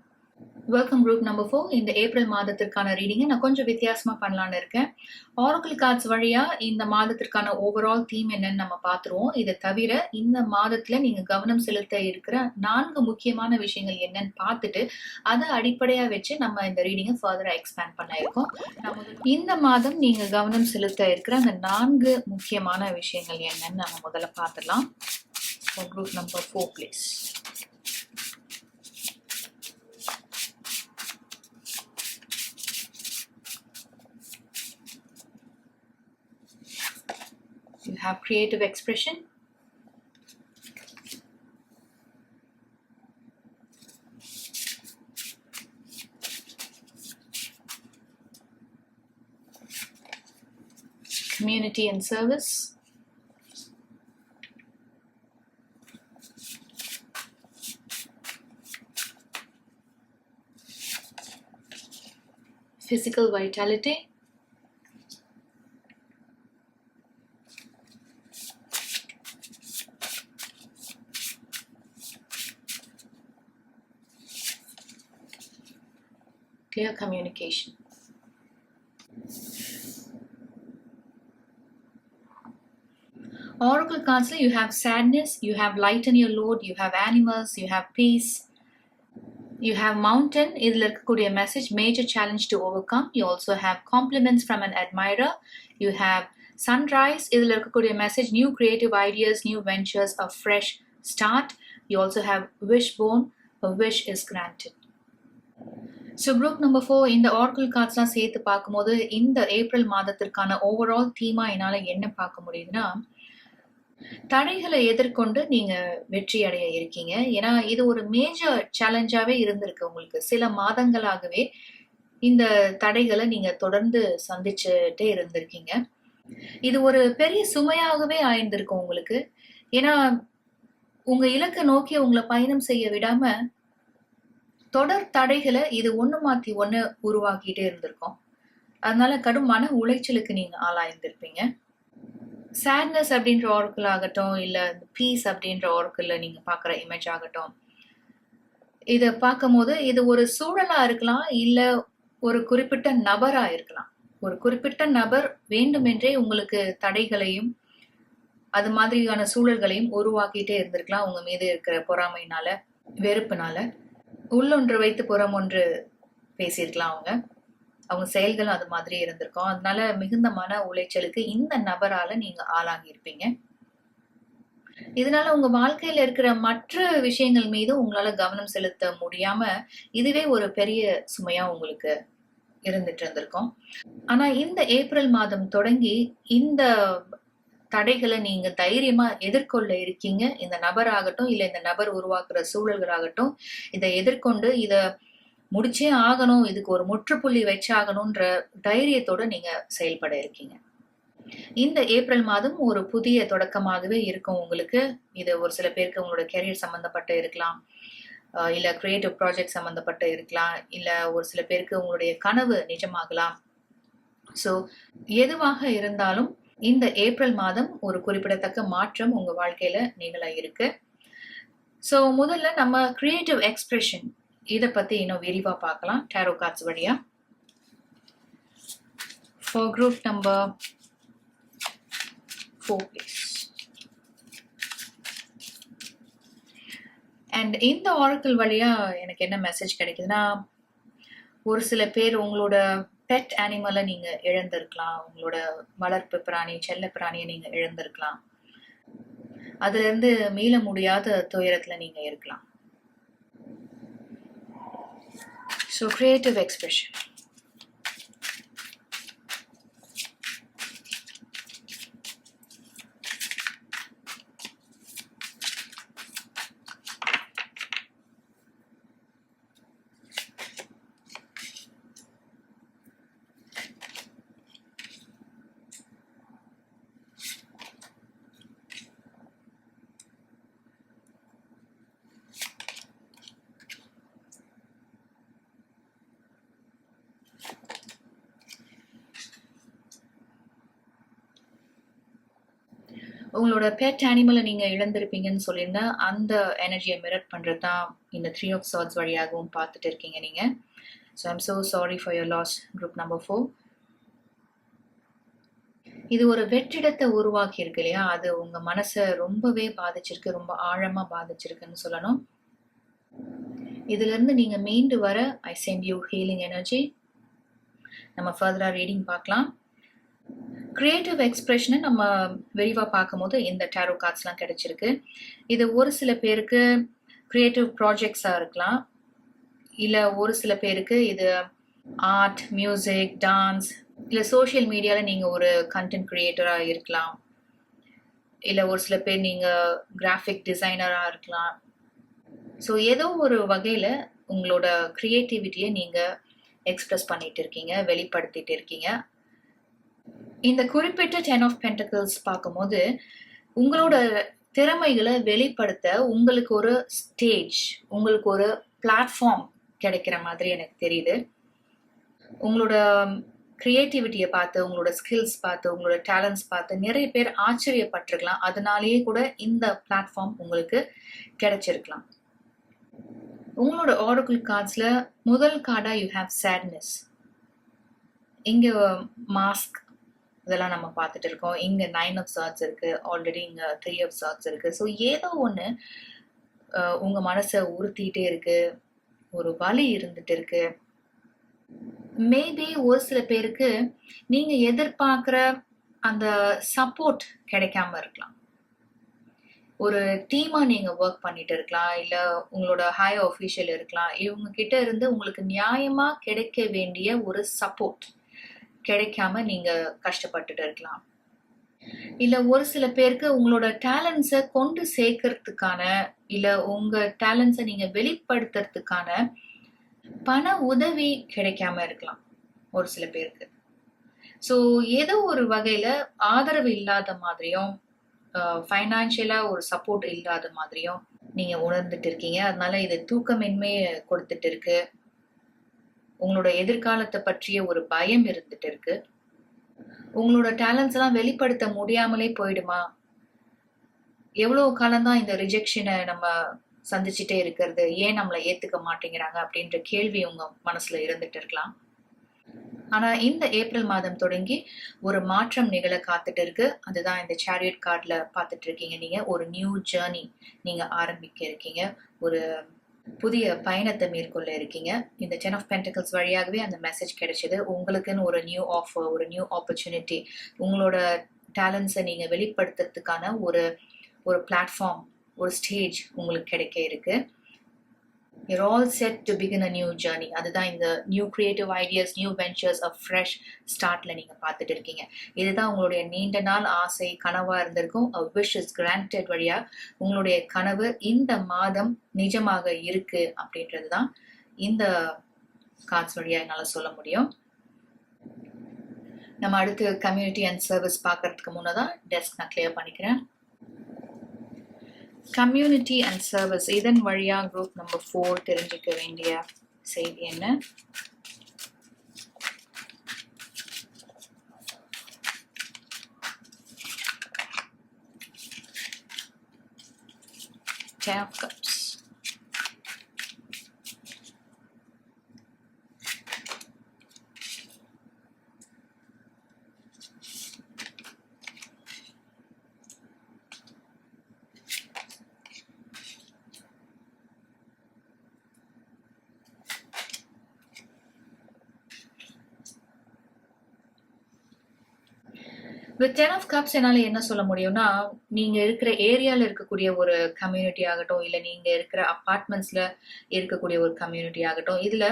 Welcome group number 4. இந்த ஏப்ரல் மாதத்திற்கான ரீடிங்கை நான் கொஞ்சம் வித்தியாசமா பண்ணலான்னு இருக்கேன். ஆரக்கிள் கார்ட்ஸ் வழியா இந்த மாதத்திற்கான ஓவரால் தீம் என்னன்னு நம்ம பார்த்துருவோம். இதை தவிர இந்த மாதத்துல நீங்க கவனம் செலுத்த இருக்கிற 4 முக்கியமான விஷயங்கள் என்னன்னு பார்த்துட்டு அதை அடிப்படையா வச்சு நம்ம இந்த ரீடிங்கை ஃபர்தரா எக்ஸ்பேண்ட் பண்ண இருக்கோம். இந்த மாதம் நீங்க கவனம் செலுத்த இருக்கிற அந்த 4 முக்கியமான விஷயங்கள் என்னன்னு நம்ம முதல்ல பார்த்துடலாம். Group number 4 please. You have creative expression. Community and service. Physical vitality. clear communication. Oracle cards, you have sadness, you have lighten your load, you have animals, you have peace, you have mountain. இதில் இருக்கக்கூடிய message major challenge to overcome. You also have compliments from an admirer. You have sunrise. இதில் இருக்கக்கூடிய message new creative ideas, new ventures, a fresh start. You also have wishbone, a wish is granted. So group number 4 இந்த ஆர்கிள் கார்ட்ஸ்லாம் சேர்த்து பார்க்கும்போது இந்த April மாதத்திற்கான overall தீமா என்னால் என்ன பார்க்க முடியுதுன்னா, தடைகளை எதிர்கொண்டு நீங்க வெற்றி அடைய இருக்கீங்க. ஏன்னா இது ஒரு மேஜர் சேலஞ்சாவே இருந்திருக்கு உங்களுக்கு. சில மாதங்களாகவே இந்த தடைகளை நீங்க தொடர்ந்து சந்திச்சுட்டே இருந்திருக்கீங்க. இது ஒரு பெரிய சுமையாகவே ஆயிருந்திருக்கு உங்களுக்கு. ஏன்னா உங்க இலக்கை நோக்கி உங்களை பயணம் செய்ய விடாம தொடர் தடைகளை இது ஒண்ணு மாத்தி ஒண்ணு உருவாக்கிட்டே இருந்திருக்கும். அதனால கடும் மன உளைச்சலுக்கு நீங்க ஆளாயிருந்திருப்பீங்க. சேட்னஸ் அப்படின்ற ஆர்க்கிள் ஆகட்டும், இல்ல பீஸ் அப்படின்ற ஆர்க்கிள்ல நீங்க பாக்குற இமேஜ் ஆகட்டும், இதை பார்க்கும்போது இது ஒரு சூழலா இருக்கலாம், இல்ல ஒரு குறிப்பிட்ட நபரா இருக்கலாம். ஒரு குறிப்பிட்ட நபர் வேண்டுமென்றே உங்களுக்கு தடைகளையும் அது மாதிரியான சூழல்களையும் உருவாக்கிட்டே இருந்திருக்கலாம். உங்க மீது இருக்கிற பொறாமைனால, வெறுப்புனால. உள்ளொன்று வைத்து புறம் ஒன்று பேசியிருக்கலாம். அவங்க செயல்களும் அது மாதிரி இருந்திருக்கும். அதனால மிகுந்த மன உளைச்சலுக்கு இந்த நபரால நீங்க ஆளாகி இருப்பீங்க. இதனால உங்க வாழ்க்கையில இருக்கிற மற்ற விஷயங்கள் மீது உங்களால கவனம் செலுத்த முடியாம இதுவே ஒரு பெரிய சுமையா உங்களுக்கு இருந்துட்டு இருந்திருக்கும். ஆனா இந்த ஏப்ரல் மாதம் தொடங்கி இந்த தடைகளை நீங்க தைரியமா எதிர்கொள்ள இருக்கீங்க. இந்த நபர் ஆகட்டும், இல்ல இந்த நபர் உருவாக்குற சூழல்களாகட்டும், இதை எதிர்கொண்டு இத முடிச்சே ஆகணும், இதுக்கு ஒரு முற்றுப்புள்ளி வச்சாகணும்ன்ற தைரியத்தோட நீங்க செயல்பட இருக்கீங்க. இந்த ஏப்ரல் மாதம் ஒரு புதிய தொடக்கமாகவே இருக்கும் உங்களுக்கு. இது ஒரு சில பேருக்கு உங்களோட கெரியர் சம்பந்தப்பட்டு இருக்கலாம், இல்ல கிரியேட்டிவ் ப்ராஜெக்ட் சம்பந்தப்பட்டு இருக்கலாம், இல்ல ஒரு சில பேருக்கு உங்களுடைய கனவு நிஜமாகலாம். ஸோ எதுவாக இருந்தாலும் இந்த ஏப்ரல் மாதம் ஒரு குறிப்பிடத்தக்க மாற்றம் உங்க வாழ்க்கையில நிகழ இருக்கு. ஸோ முதல்ல நம்ம கிரியேட்டிவ் எக்ஸ்பிரஷன் இதை பத்தி இன்னும் விரிவா பார்க்கலாம் டாரோ கார்ட்ஸ் வழியா. For group number 4 please. And இந்த ஆரக்கிள் வழியா எனக்கு என்ன மெசேஜ் கிடைக்குதுன்னா, ஒரு சில பேர் உங்களோட பெட் அனிமலை நீங்க இழந்திருக்கலாம். உங்களோட வளர்ப்பு பிராணி, செல்ல பிராணியை நீங்க இழந்திருக்கலாம். அதுல இருந்து மீள முடியாத துயரத்துல நீங்க இருக்கலாம். So creative expression. உங்களோட பெட் அனிமலை நீங்க இழந்திருப்பீங்கன்னு சொல்லியிருந்தா அந்த எனர்ஜியை மிரர் பண்றது தான் இந்த 3 of Swords வழியாகவும் பார்த்துட்டு இருக்கீங்க நீங்க. So I'm so sorry for your loss group number 4. இது ஒரு வெற்றிடத்தை உருவாக்கி இருக்கு இல்லையா, அது உங்க மனசை ரொம்பவே பாதிச்சிருக்கு, ரொம்ப ஆழமா பாதிச்சிருக்குன்னு சொல்லணும். இதுல இருந்து நீங்க மீண்டு வர I sent you healing energy. நம்ம ஃபர்தரா ரீடிங் பார்க்கலாம். கிரியேட்டிவ் எக்ஸ்பிரஷனை நம்ம விரிவாக பார்க்கும்போது இந்த டாரோ கார்ட்ஸ்லாம் கிடைச்சிருக்கு. இது ஒரு சில பேருக்கு கிரியேட்டிவ் ப்ராஜெக்ட்ஸாக இருக்கலாம், இல்லை ஒரு சில பேருக்கு இது ஆர்ட், மியூசிக், டான்ஸ், இல்லை சோஷியல் மீடியாவில் நீங்கள் ஒரு கண்டென்ட் கிரியேட்டராக இருக்கலாம், இல்லை ஒரு சில பேர் நீங்கள் கிராஃபிக் டிசைனராக இருக்கலாம். ஸோ ஏதோ ஒரு வகையில் உங்களோட க்ரியேட்டிவிட்டியை நீங்கள் எக்ஸ்பிரஸ் பண்ணிட்டு இருக்கீங்க, வெளிப்படுத்திட்டு இருக்கீங்க. இந்த குறிப்பிட்ட 10 of Pentacles பார்க்கும்போது உங்களோட திறமைகளை வெளிப்படுத்த உங்களுக்கு ஒரு ஸ்டேஜ், உங்களுக்கு ஒரு பிளாட்ஃபார்ம் கிடைக்கிற மாதிரி எனக்கு தெரியுது. உங்களோட கிரியேட்டிவிட்டியை பார்த்து, உங்களோட ஸ்கில்ஸ் பார்த்து, உங்களோட டேலண்ட்ஸ் பார்த்து நிறைய பேர் ஆச்சரியப்பட்டிருக்கலாம். அதனாலேயே கூட இந்த பிளாட்ஃபார்ம் உங்களுக்கு கிடைச்சிருக்கலாம். உங்களோட ஆரக்கிள் கார்ட்ஸ்ல முதல் கார்டா யூ ஹேவ் சேட்னஸ். இங்க மாஸ்க் இதெல்லாம் நம்ம பார்த்துட்டு இருக்கோம். இங்க 9 ஆஃப் சார்ட்ஸ் இருக்கு, ஆல்ரெடி இங்க 3 ஆஃப் சார்ட்ஸ் இருக்கு. ஸோ ஏதோ ஒன்று உங்க மனசை உறுத்திட்டே இருக்கு, ஒரு வலி இருந்துட்டு இருக்கு. மேபி ஒரு சில பேருக்கு நீங்க எதிர்பார்க்குற அந்த சப்போர்ட் கிடைக்காம இருக்கலாம். ஒரு டீமா நீங்க ஒர்க் பண்ணிட்டு இருக்கலாம், இல்ல உங்களோட ஹை ஆஃபீஷியல் இருக்கலாம். இவங்க கிட்ட இருந்து உங்களுக்கு நியாயமா கிடைக்க வேண்டிய ஒரு சப்போர்ட் கிடைக்காம நீங்க கஷ்டப்பட்டுட்டு இருக்கலாம். இல்ல ஒரு சில பேருக்கு உங்களோட டேலண்ட்ஸை கொண்டு சேர்க்கறதுக்கான, இல்ல உங்க டேலண்ட்ஸை நீங்க வெளிப்படுத்துறதுக்கான பண உதவி கிடைக்காம இருக்கலாம் ஒரு சில பேருக்கு. ஸோ ஏதோ ஒரு வகையில ஆதரவு இல்லாத மாதிரியும், ஃபைனான்சியலா ஒரு சப்போர்ட் இல்லாத மாதிரியும் நீங்க உணர்ந்துட்டு இருக்கீங்க. அதனால இது தூக்கமின்மையை கொடுத்துட்டு இருக்கு. உங்களோட எதிர்காலத்தை பற்றிய ஒரு பயம் இருந்துட்டு இருக்கு. உங்களோட டேலண்ட்ஸ் எல்லாம் வெளிப்படுத்த முடியாமலே போயிடுமா? எவ்வளவு காலம்தான் இந்த ரிஜெக்ஷனை நம்ம சந்திச்சுட்டே இருக்கிறது, ஏன் நம்மளை ஏத்துக்க மாட்டேங்கிறாங்க அப்படின்ற கேள்வி உங்க மனசுல இருந்துட்டு இருக்கலாம். ஆனா இந்த ஏப்ரல் மாதம் தொடங்கி ஒரு மாற்றம் நிகழ காத்துட்டு இருக்கு. அதுதான் இந்த சேரியட் கார்ட்ல பார்த்துட்டு இருக்கீங்க. நீங்க ஒரு நியூ ஜேர்னி நீங்க ஆரம்பிக்க இருக்கீங்க, ஒரு புதிய பயணத்தை மேற்கொள்ள இருக்கீங்க. இந்த 10 ஆஃப் பென்டிகல்ஸ் வழியாகவே அந்த மெசேஜ் கிடைச்சது. உங்களுக்குன்னு ஒரு நியூ ஆஃபர், ஒரு நியூ ஆப்பர்ச்சுனிட்டி, உங்களோட டேலண்ட்ஸை நீங்க வெளிப்படுத்துறதுக்கான ஒரு ஒரு பிளாட்ஃபார்ம், ஒரு ஸ்டேஜ் உங்களுக்கு கிடைக்க இருக்கு. You're all set to begin a new journey. அதுதான் இந்த new creative ideas, new ventures, a fresh ஸ்டார்ட்ல நீங்க பார்த்துட்டு இருக்கீங்க. இதுதான் உங்களுடைய நீண்ட நாள் ஆசை, கனவா இருந்திருக்கும். A wish is granted வழியா உங்களுடைய கனவு இந்த மாதம் நிஜமாக இருக்கு அப்படின்றது தான் இந்த கார்ட்ஸ் வழியா என்னால சொல்ல முடியும். நம்ம அடுத்து கம்யூனிட்டி அண்ட் சர்வீஸ் பார்க்கறதுக்கு முன்னதான் டெஸ்க் நான் கிளியர் பண்ணிக்கிறேன். கம்யூனிட்டி அண்ட் சர்வீஸ், இதன் வழியா குரூப் நம்பர் 4 தெரிஞ்சுக்க வேண்டிய செய்தி என்ன? Ten of Cups. With 10 of cups என்னால என்ன சொல்ல முடியும்னா, நீங்க இருக்கிற ஏரியால இருக்கக்கூடிய ஒரு கம்யூனிட்டி ஆகட்டும், இல்ல நீங்க இருக்கிற அபார்ட்மெண்ட்ஸ்ல இருக்கக்கூடிய ஒரு கம்யூனிட்டி ஆகட்டும், இதுல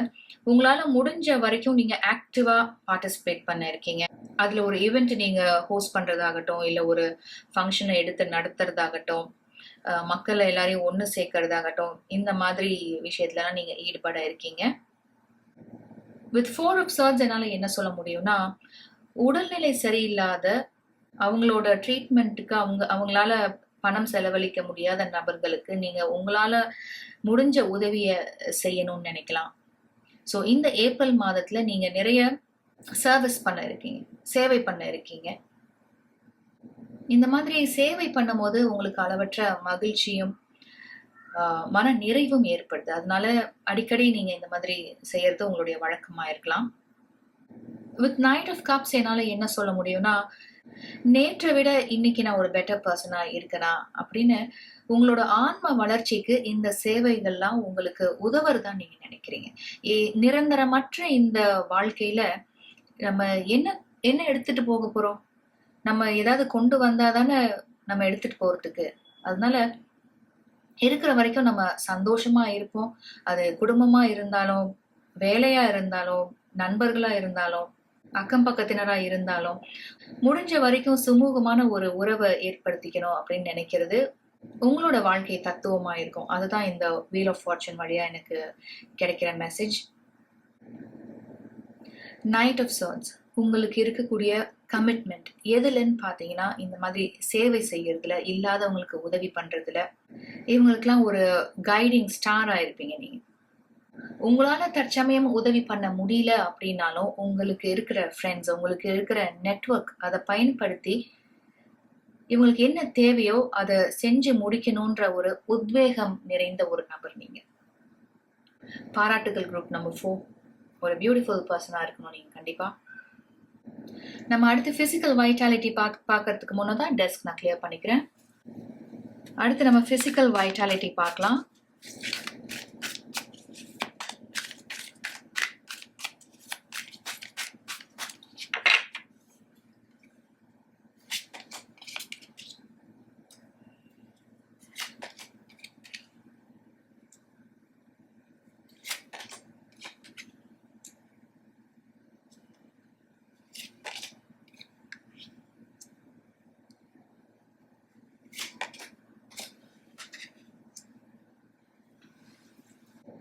உங்களால முடிஞ்ச வரைக்கும் நீங்க ஆக்டிவா பார்ட்டிசிபேட் பண்ண இருக்கீங்க. அதுல ஒரு ஈவெண்ட் நீங்க ஹோஸ்ட் பண்றதாகட்டும், இல்ல ஒரு ஃபங்க்ஷனை எடுத்து நடத்துறதாகட்டும், மக்களை எல்லாரையும் ஒன்று சேர்க்கறதாகட்டும், இந்த மாதிரி விஷயத்துலலாம் நீங்க ஈடுபட இருக்கீங்க. வித் 4 ஆஃப் சர்ட்ஸ் என்னால என்ன சொல்ல முடியும்னா, உடல்நிலை சரியில்லாத, அவங்களோட ட்ரீட்மெண்ட்டுக்கு அவங்களால பணம் செலவழிக்க முடியாத நபர்களுக்கு நீங்க உங்களால முடிஞ்ச உதவிய செய்யணும்னு நினைக்கலாம். ஸோ இந்த ஏப்ரல் மாதத்துல நீங்க நிறைய சர்வீஸ் பண்ண இருக்கீங்க, சேவை பண்ண இருக்கீங்க. இந்த மாதிரி சேவை பண்ணும் போது உங்களுக்கு அளவற்ற மகிழ்ச்சியும் மன நிறைவும் ஏற்படுது. அதனால அடிக்கடி நீங்க இந்த மாதிரி செய்யறது உங்களுடைய வழக்கமா இருக்கலாம். வித் நைட் ஆஃப் கப்ஸ் என்னால என்ன சொல்ல முடியும்னா, நேற்றை விட இன்னைக்கு நான் ஒரு பெட்டர் பர்சனா இருக்கனா அப்படின்னு உங்களோட ஆன்ம வளர்ச்சிக்கு இந்த சேவைகள்லாம் உங்களுக்கு உதவுறதான் நீங்க நினைக்கிறீங்க. நிரந்தரமற்ற இந்த வாழ்க்கையில நம்ம என்ன என்ன எடுத்துட்டு போக போறோம்? நம்ம ஏதாவது கொண்டு வந்தாதானே நம்ம எடுத்துட்டு போறதுக்கு. அதனால இருக்கிற வரைக்கும் நம்ம சந்தோஷமா இருப்போம். அது குடும்பமா இருந்தாலும், வேலையா இருந்தாலும், நண்பர்களா இருந்தாலும், அக்கம் பக்கத்தினரா இருந்தாலும், முடிஞ்ச வரைக்கும் சுமூகமான ஒரு உறவை ஏற்படுத்திக்கணும் அப்படின்னு நினைக்கிறது உங்களோட வாழ்க்கை தத்துவமா இருக்கும். அதுதான் இந்த வீல் ஆஃப் ஃபார்ச்சூன் வழியா எனக்கு கிடைக்கிற மெசேஜ். நைட் ஆஃப் சர்ட்ஸ், உங்களுக்கு இருக்கக்கூடிய கமிட்மெண்ட் எதுலன்னு பார்த்தீங்கன்னா, இந்த மாதிரி சேவை செய்யறதுல, இல்லாதவங்களுக்கு உதவி பண்றதுல, இவங்களுக்குலாம் ஒரு கைடிங் ஸ்டாரா இருப்பீங்க நீங்க. உங்களால தற்சமயம் உதவி பண்ண முடியல அப்படின்னாலும், உங்களுக்கு இருக்கிற ஃப்ரெண்ட்ஸ், உங்களுக்கு இருக்கிற நெட்வொர்க், அதை பயன்படுத்தி இவங்களுக்கு என்ன தேவையோ அதை செஞ்சு முடிக்கணும்ன்ற ஒரு உத்வேகம் நிறைந்த ஒரு நபர் நீங்க. பாராட்டுகள் குரூப் நம்பர் 4. ஒரு பியூட்டிஃபுல் பர்சனா இருக்கணும் நீங்க கண்டிப்பா. நம்ம அடுத்து பிசிக்கல் வைட்டாலிட்டி பார்க்கறதுக்கு முன்னதான் டெஸ்க் நான் கிளியர் பண்ணிக்கிறேன். அடுத்து நம்ம பிசிக்கல் வைட்டாலிட்டி பார்க்கலாம்.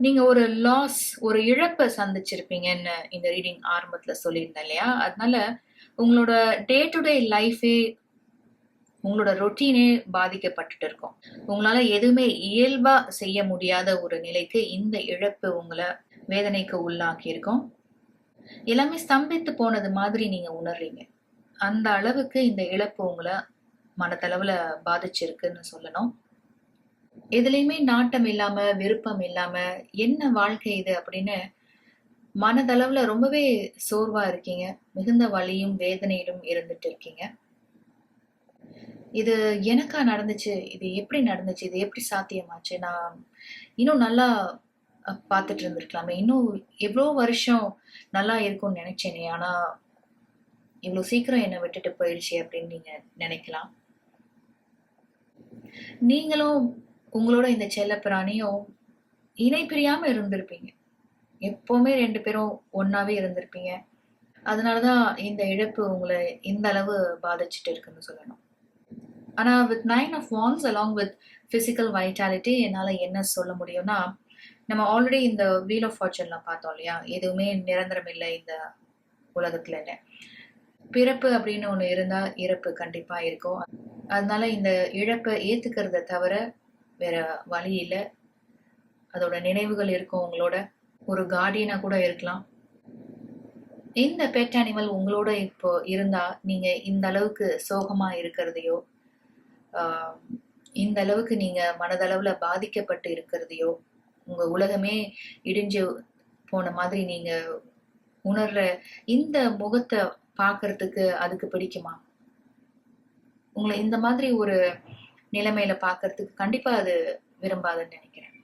நீங்க ஒரு லாஸ், ஒரு இழப்பை சந்திச்சிருப்பீங்கன்னு இந்த ரீடிங் ஆரம்பத்துல சொல்லியிருந்தேன் இல்லையா? அதனால உங்களோட டே டு டே லைஃபே, உங்களோட ரொட்டீனே பாதிக்கப்பட்டுட்டு இருக்கும். உங்களால எதுவுமே இயல்பா செய்ய முடியாத ஒரு நிலைக்கு இந்த இழப்பு உங்களை வேதனைக்கு உள்ளாக்கி இருக்கும். எல்லாமே ஸ்தம்பித்து போனது மாதிரி நீங்க உணர்றீங்க. அந்த அளவுக்கு இந்த இழப்பு உங்களை மனதளவுல பாதிச்சிருக்குன்னு சொல்லணும். எதுலையுமே நாட்டம் இல்லாம, விருப்பம் இல்லாம, என்ன வாழ்க்கை இது அப்படின்னு மனதளவுல ரொம்பவே சோர்வா இருக்கீங்க. மிகுந்த வலியும் வேதனையிலும் இருந்துட்டு இருக்கீங்க. இது எனக்கா நடந்துச்சு, இது எப்படி நடந்துச்சு, இது எப்படி சாத்தியமாச்சு, நான் இன்னும் நல்லா பார்த்துட்டு இருந்திருக்கலாமே, இன்னும் எவ்வளோ வருஷம் நல்லா இருக்கும்னு நினைச்சேனே, ஆனா இவ்வளோ சீக்கிரம் என்னை விட்டுட்டு போயிடுச்சு அப்படின்னு நீங்க நினைக்கலாம். நீங்களும் உங்களோட இந்த செல்ல பிராணியும் இணை பிரியாம இருந்திருப்பீங்க. எப்பவுமே 2 பேரும் ஒன்னாவே இருந்திருப்பீங்க. அதனாலதான் இந்த இழப்பு உங்களை இந்த அளவு பாதிச்சுட்டு இருக்குன்னு சொல்லணும். ஆனா with 9 of wands along with physical vitality என்னால என்ன சொல்ல முடியும்னா, நம்ம ஆல்ரெடி இந்த வீல் ஆஃப் ஃபார்ச்சூன்ல பார்த்தோம் இல்லையா? எதுவுமே நிரந்தரம் இல்லை இந்த உலகத்துல. இல்லை, பிறப்பு அப்படின்னு ஒண்ணு இருந்தா இறப்பு கண்டிப்பா இருக்கும். அதனால இந்த இழப்பை ஏத்துக்கிறத தவிர வேற வழி இல்லை. அதோட நினைவுகள் இருக்கும் உங்களோட. ஒரு கார்டியனா கூட இருக்கலாம். இந்த பெட் அனிமல் உங்களோட இப்போ இருந்தா நீங்க இந்த அளவுக்கு சோகமா இருக்கிறதையோ, இந்த அளவுக்கு நீங்க மனதளவுல பாதிக்கப்பட்டு இருக்கிறதையோ, உங்க உலகமே இடிஞ்சு போன மாதிரி நீங்க உணர்ற இந்த முகத்தை பார்க்கறதுக்கு அதுக்கு பிடிக்குமா? உங்களை இந்த மாதிரி ஒரு நிலைமையில பார்க்கறதுக்கு கண்டிப்பா அது விரும்பாதுன்னு நினைக்கிறேன்.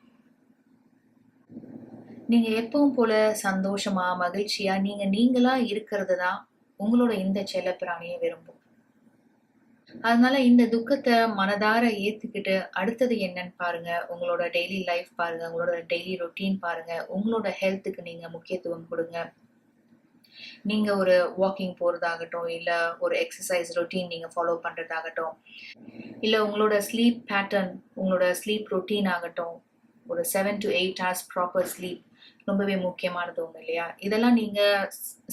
நீங்க எப்பவும் போல சந்தோஷமா, மகிழ்ச்சியா, நீங்களா இருக்கிறது தான் உங்களோட இந்த செல்லப்பிராணியை விரும்பும். அதனால இந்த துக்கத்தை மனதார ஏத்துக்கிட்டு அடுத்தது என்னன்னு பாருங்க. உங்களோட டெய்லி லைஃப் பாருங்க, உங்களோட டெய்லி ரொட்டீன் பாருங்க, உங்களோட ஹெல்த்துக்கு நீங்க முக்கியத்துவம் கொடுங்க. நீங்க ஒரு வாக்கிங் போறதாகட்டும், இல்ல ஒரு எக்ஸசைஸ் ரொட்டீன் நீங்க ஃபாலோ பண்றதாகட்டும், இல்ல உங்களோட ஸ்லீப் பேட்டர்ன், உங்களோட ஸ்லீப் ரொட்டீன் ஆகட்டும், ஒரு 7 to 8 hours ப்ராப்பர் ஸ்லீப் ரொம்பவே முக்கியமானது ஒண்ணு இல்லையா? இதெல்லாம் நீங்க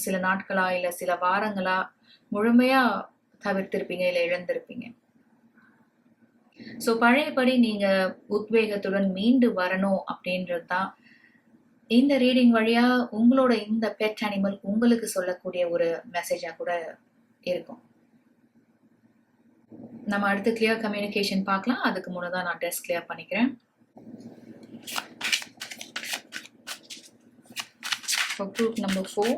சில நாட்களா இல்ல சில வாரங்களா முழுமையா தவிர்த்திருப்பீங்க, இல்ல இழந்திருப்பீங்க. சோ பழையபடி நீங்க உத்வேகத்துடன் மீண்டு வரணும் அப்படின்றதுதான் இந்த ரீடிங் வழியா உங்களோட இந்த பெட் அனிமல் உங்களுக்கு சொல்லக்கூடிய ஒரு மெசேஜா கூட இருக்கும். நம்ம அடுத்து கிளியர் கம்யூனிகேஷன் பார்க்கலாம். அதுக்கு முன்னதான் நான் டெஸ்க் கிளியர் பண்ணிக்கிறேன். For group number 4,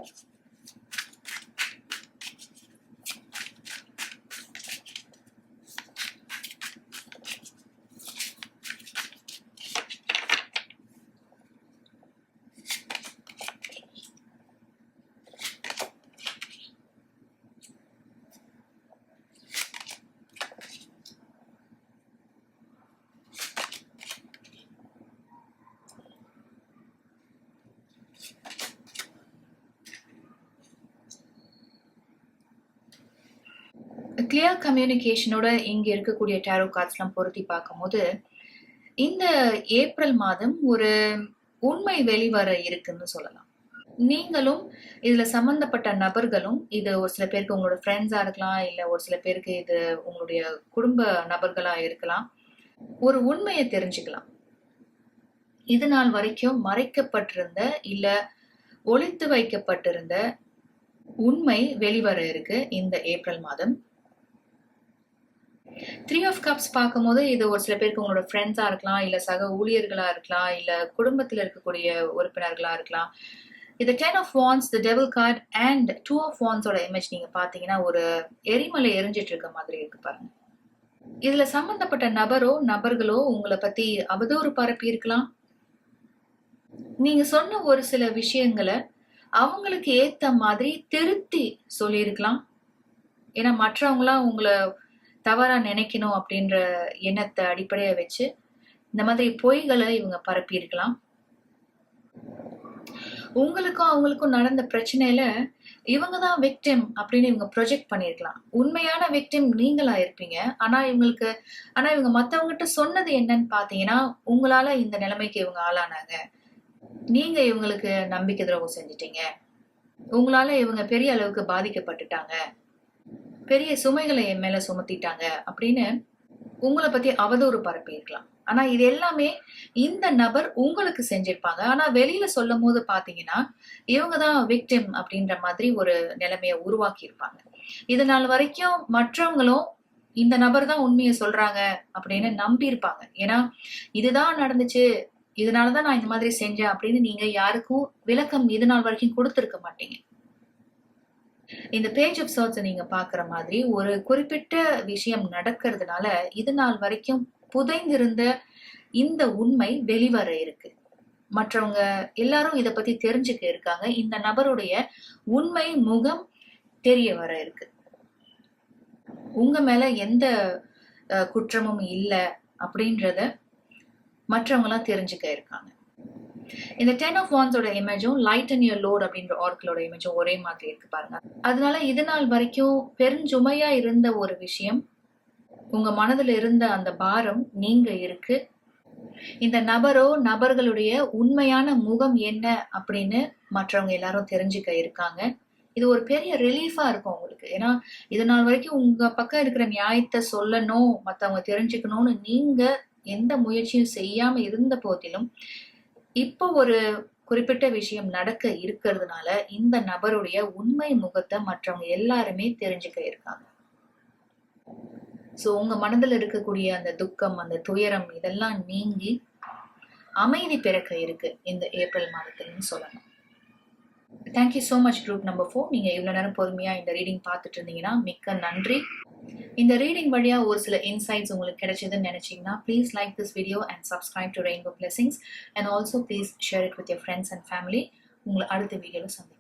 கிளியர் கம்யூனிகேஷனோட இங்க இருக்கக்கூடிய டேரோ கார்ட்ஸ்லாம் பொருத்தி பார்க்கும்போது இந்த ஏப்ரல் மாதம் ஒரு உண்மை வெளிவர இருக்குன்னு சொல்லலாம். நீங்களும் இதுல சம்பந்தப்பட்ட நபர்களும், இது ஒரு சில பேருக்கு உங்களோட ஃப்ரெண்ட்ஸா இருக்கலாம், இல்ல ஒரு சில பேருக்கு இது உங்களுடைய குடும்ப நபர்களா இருக்கலாம். ஒரு உண்மையை தெரிஞ்சுக்கலாம். இது நாள் வரைக்கும் மறைக்கப்பட்டிருந்த இல்ல ஒளித்து வைக்கப்பட்டிருந்த உண்மை வெளிவர இருக்கு இந்த ஏப்ரல் மாதம். 3 ஆஃப் கப்ஸ் பார்க்கும்போது இது ஒரு சில பேருக்கு உங்களோட ஃப்ரெண்ட்ஸா இருக்கலாம், இல்ல சக ஊழியர்களா இருக்கலாம், இல்ல குடும்பத்துல இருக்கக்கூடிய உறுப்பினர்களா இருக்கலாம். இது 10 of wands, the devil card and 2 of வாண்ட்ஸோட இமேஜ் நீங்க பார்த்தீங்கன்னா, ஒரு எரிமலை எரிஞ்சிட்டு இருக்க மாதிரி இருக்கு பாருங்க. இதுல சம்பந்தப்பட்ட நபரோ, நபர்களோ உங்கள பத்தி அவதூறு பரப்பி இருக்கலாம். நீங்க சொன்ன ஒரு சில விஷயங்கள அவங்களுக்கு ஏத்த மாதிரி திருத்தி சொல்லியிருக்கலாம். ஏன்னா மற்றவங்களாம் உங்கள தவறா நினைக்கணும் அப்படின்ற எண்ணத்தை அடிப்படையா வச்சு இந்த மாதிரி பொய்களை இவங்க பரப்பி இருக்கலாம். உங்களுக்கும் அவங்களுக்கும் நடந்த பிரச்சனையில இவங்க தான் விக்டிம் அப்படின்னு இவங்க ப்ரொஜெக்ட் பண்ணிருக்கலாம். உண்மையான விக்டிம் நீங்களா இருப்பீங்க. ஆனா இவங்க மத்தவங்ககிட்ட சொன்னது என்னன்னு பாத்தீங்கன்னா, உங்களால இந்த நிலைமைக்கு இவங்க ஆளானாங்க, நீங்க இவங்களுக்கு நம்பிக்கை துரோகம் செஞ்சிட்டீங்க, உங்களால இவங்க பெரிய அளவுக்கு பாதிக்கப்பட்டுட்டாங்க, பெரிய சுமைகளை என் மேல சுமத்திட்டாங்க அப்படின்னு உங்களை பத்தி அவதூறு பரப்பி இருக்கலாம். ஆனா இது எல்லாமே இந்த நபர் உங்களுக்கு செஞ்சிருப்பாங்க. ஆனா வெளியில சொல்லும் போது பாத்தீங்கன்னா இவங்கதான் விக்டிம் அப்படின்ற மாதிரி ஒரு நிலைமையை உருவாக்கி இருப்பாங்க. இது நாள் வரைக்கும் மற்றவங்களும் இந்த நபர் தான் உண்மையை சொல்றாங்க அப்படின்னு நம்பி இருப்பாங்க. ஏன்னா இதுதான் நடந்துச்சு, இதனாலதான் நான் இந்த மாதிரி செஞ்சேன் அப்படின்னு நீங்க யாருக்கும் விளக்கம் இது நாள் வரைக்கும் கொடுத்திருக்க மாட்டீங்க. இந்த பேஜ் ஆஃப் சர்ட்ஸ் நீங்க பாக்குற மாதிரி ஒரு குறிப்பிட்ட விஷயம் நடக்கிறதுனால இது நாள் வரைக்கும் புதைந்திருந்த இந்த உண்மை வெளிவர இருக்கு. மற்றவங்க எல்லாரும் இத பத்தி தெரிஞ்சுக்க இருக்காங்க. இந்த நபருடைய உண்மை முகம் தெரிய வர இருக்கு. உங்க மேல எந்த குற்றமும் இல்லை அப்படின்றத மற்றவங்க எல்லாம் தெரிஞ்சுக்க இருக்காங்க. இந்த 10 ஆஃப் வாண்ட்ஸோட இமேஜும் லைட்டன் யுவர் லோட் அப்படின்ற ஆர்க்கிளோட இமேஜும் ஒரே மாதிரி இருக்கு பாருங்க. அதனால இது நாள் வரைக்கும் பெருஞ்சுமையா இருந்த ஒரு விஷயம், உங்க மனதுல இருந்த அந்த பாரம் நீங்க இருக்கு. இந்த நபரோ நபர்களுடைய உண்மையான முகம் என்ன அப்படின்னு மற்றவங்க எல்லாரும் தெரிஞ்சுக்க இருக்காங்க. இது ஒரு பெரிய ரிலீஃபா இருக்கும் உங்களுக்கு. ஏன்னா இது நாள் வரைக்கும் உங்க பக்கம் இருக்கிற நியாயத்தை சொல்லணும், மத்தவங்க தெரிஞ்சுக்கணும்னு நீங்க எந்த முயற்சியும் செய்யாம இருந்த போதிலும் இப்போ ஒரு குறிப்பிட்ட விஷயம் நடக்க இருக்கிறதுனால இந்த நபருடைய உண்மை முகத்தை மற்றவங்க எல்லாருமே தெரிஞ்சுக்க இருக்காங்க. சோ உங்க மனதில் இருக்கக்கூடிய அந்த துக்கம், அந்த துயரம் இதெல்லாம் நீங்கி அமைதி பிறக்க இருக்கு இந்த ஏப்ரல் மாதத்துலன்னு சொல்லணும். Thank you so much group number 4. நீங்க இவ்வளவு நேரம் பொறுமையா இந்த ரீடிங் பார்த்துட்டு இருந்தீங்கன்னா மிக்க நன்றி. இந்த ரீடிங் வழியா ஒரு சில இன்சைட்ஸ் உங்களுக்கு கிடைச்சதுன்னு நினைச்சீங்கன்னா please like this video and subscribe to Rainbow blessings and also please share it with your friends and family. உங்களை அடுத்த வீடியோவில் சந்திக்கிறேன்.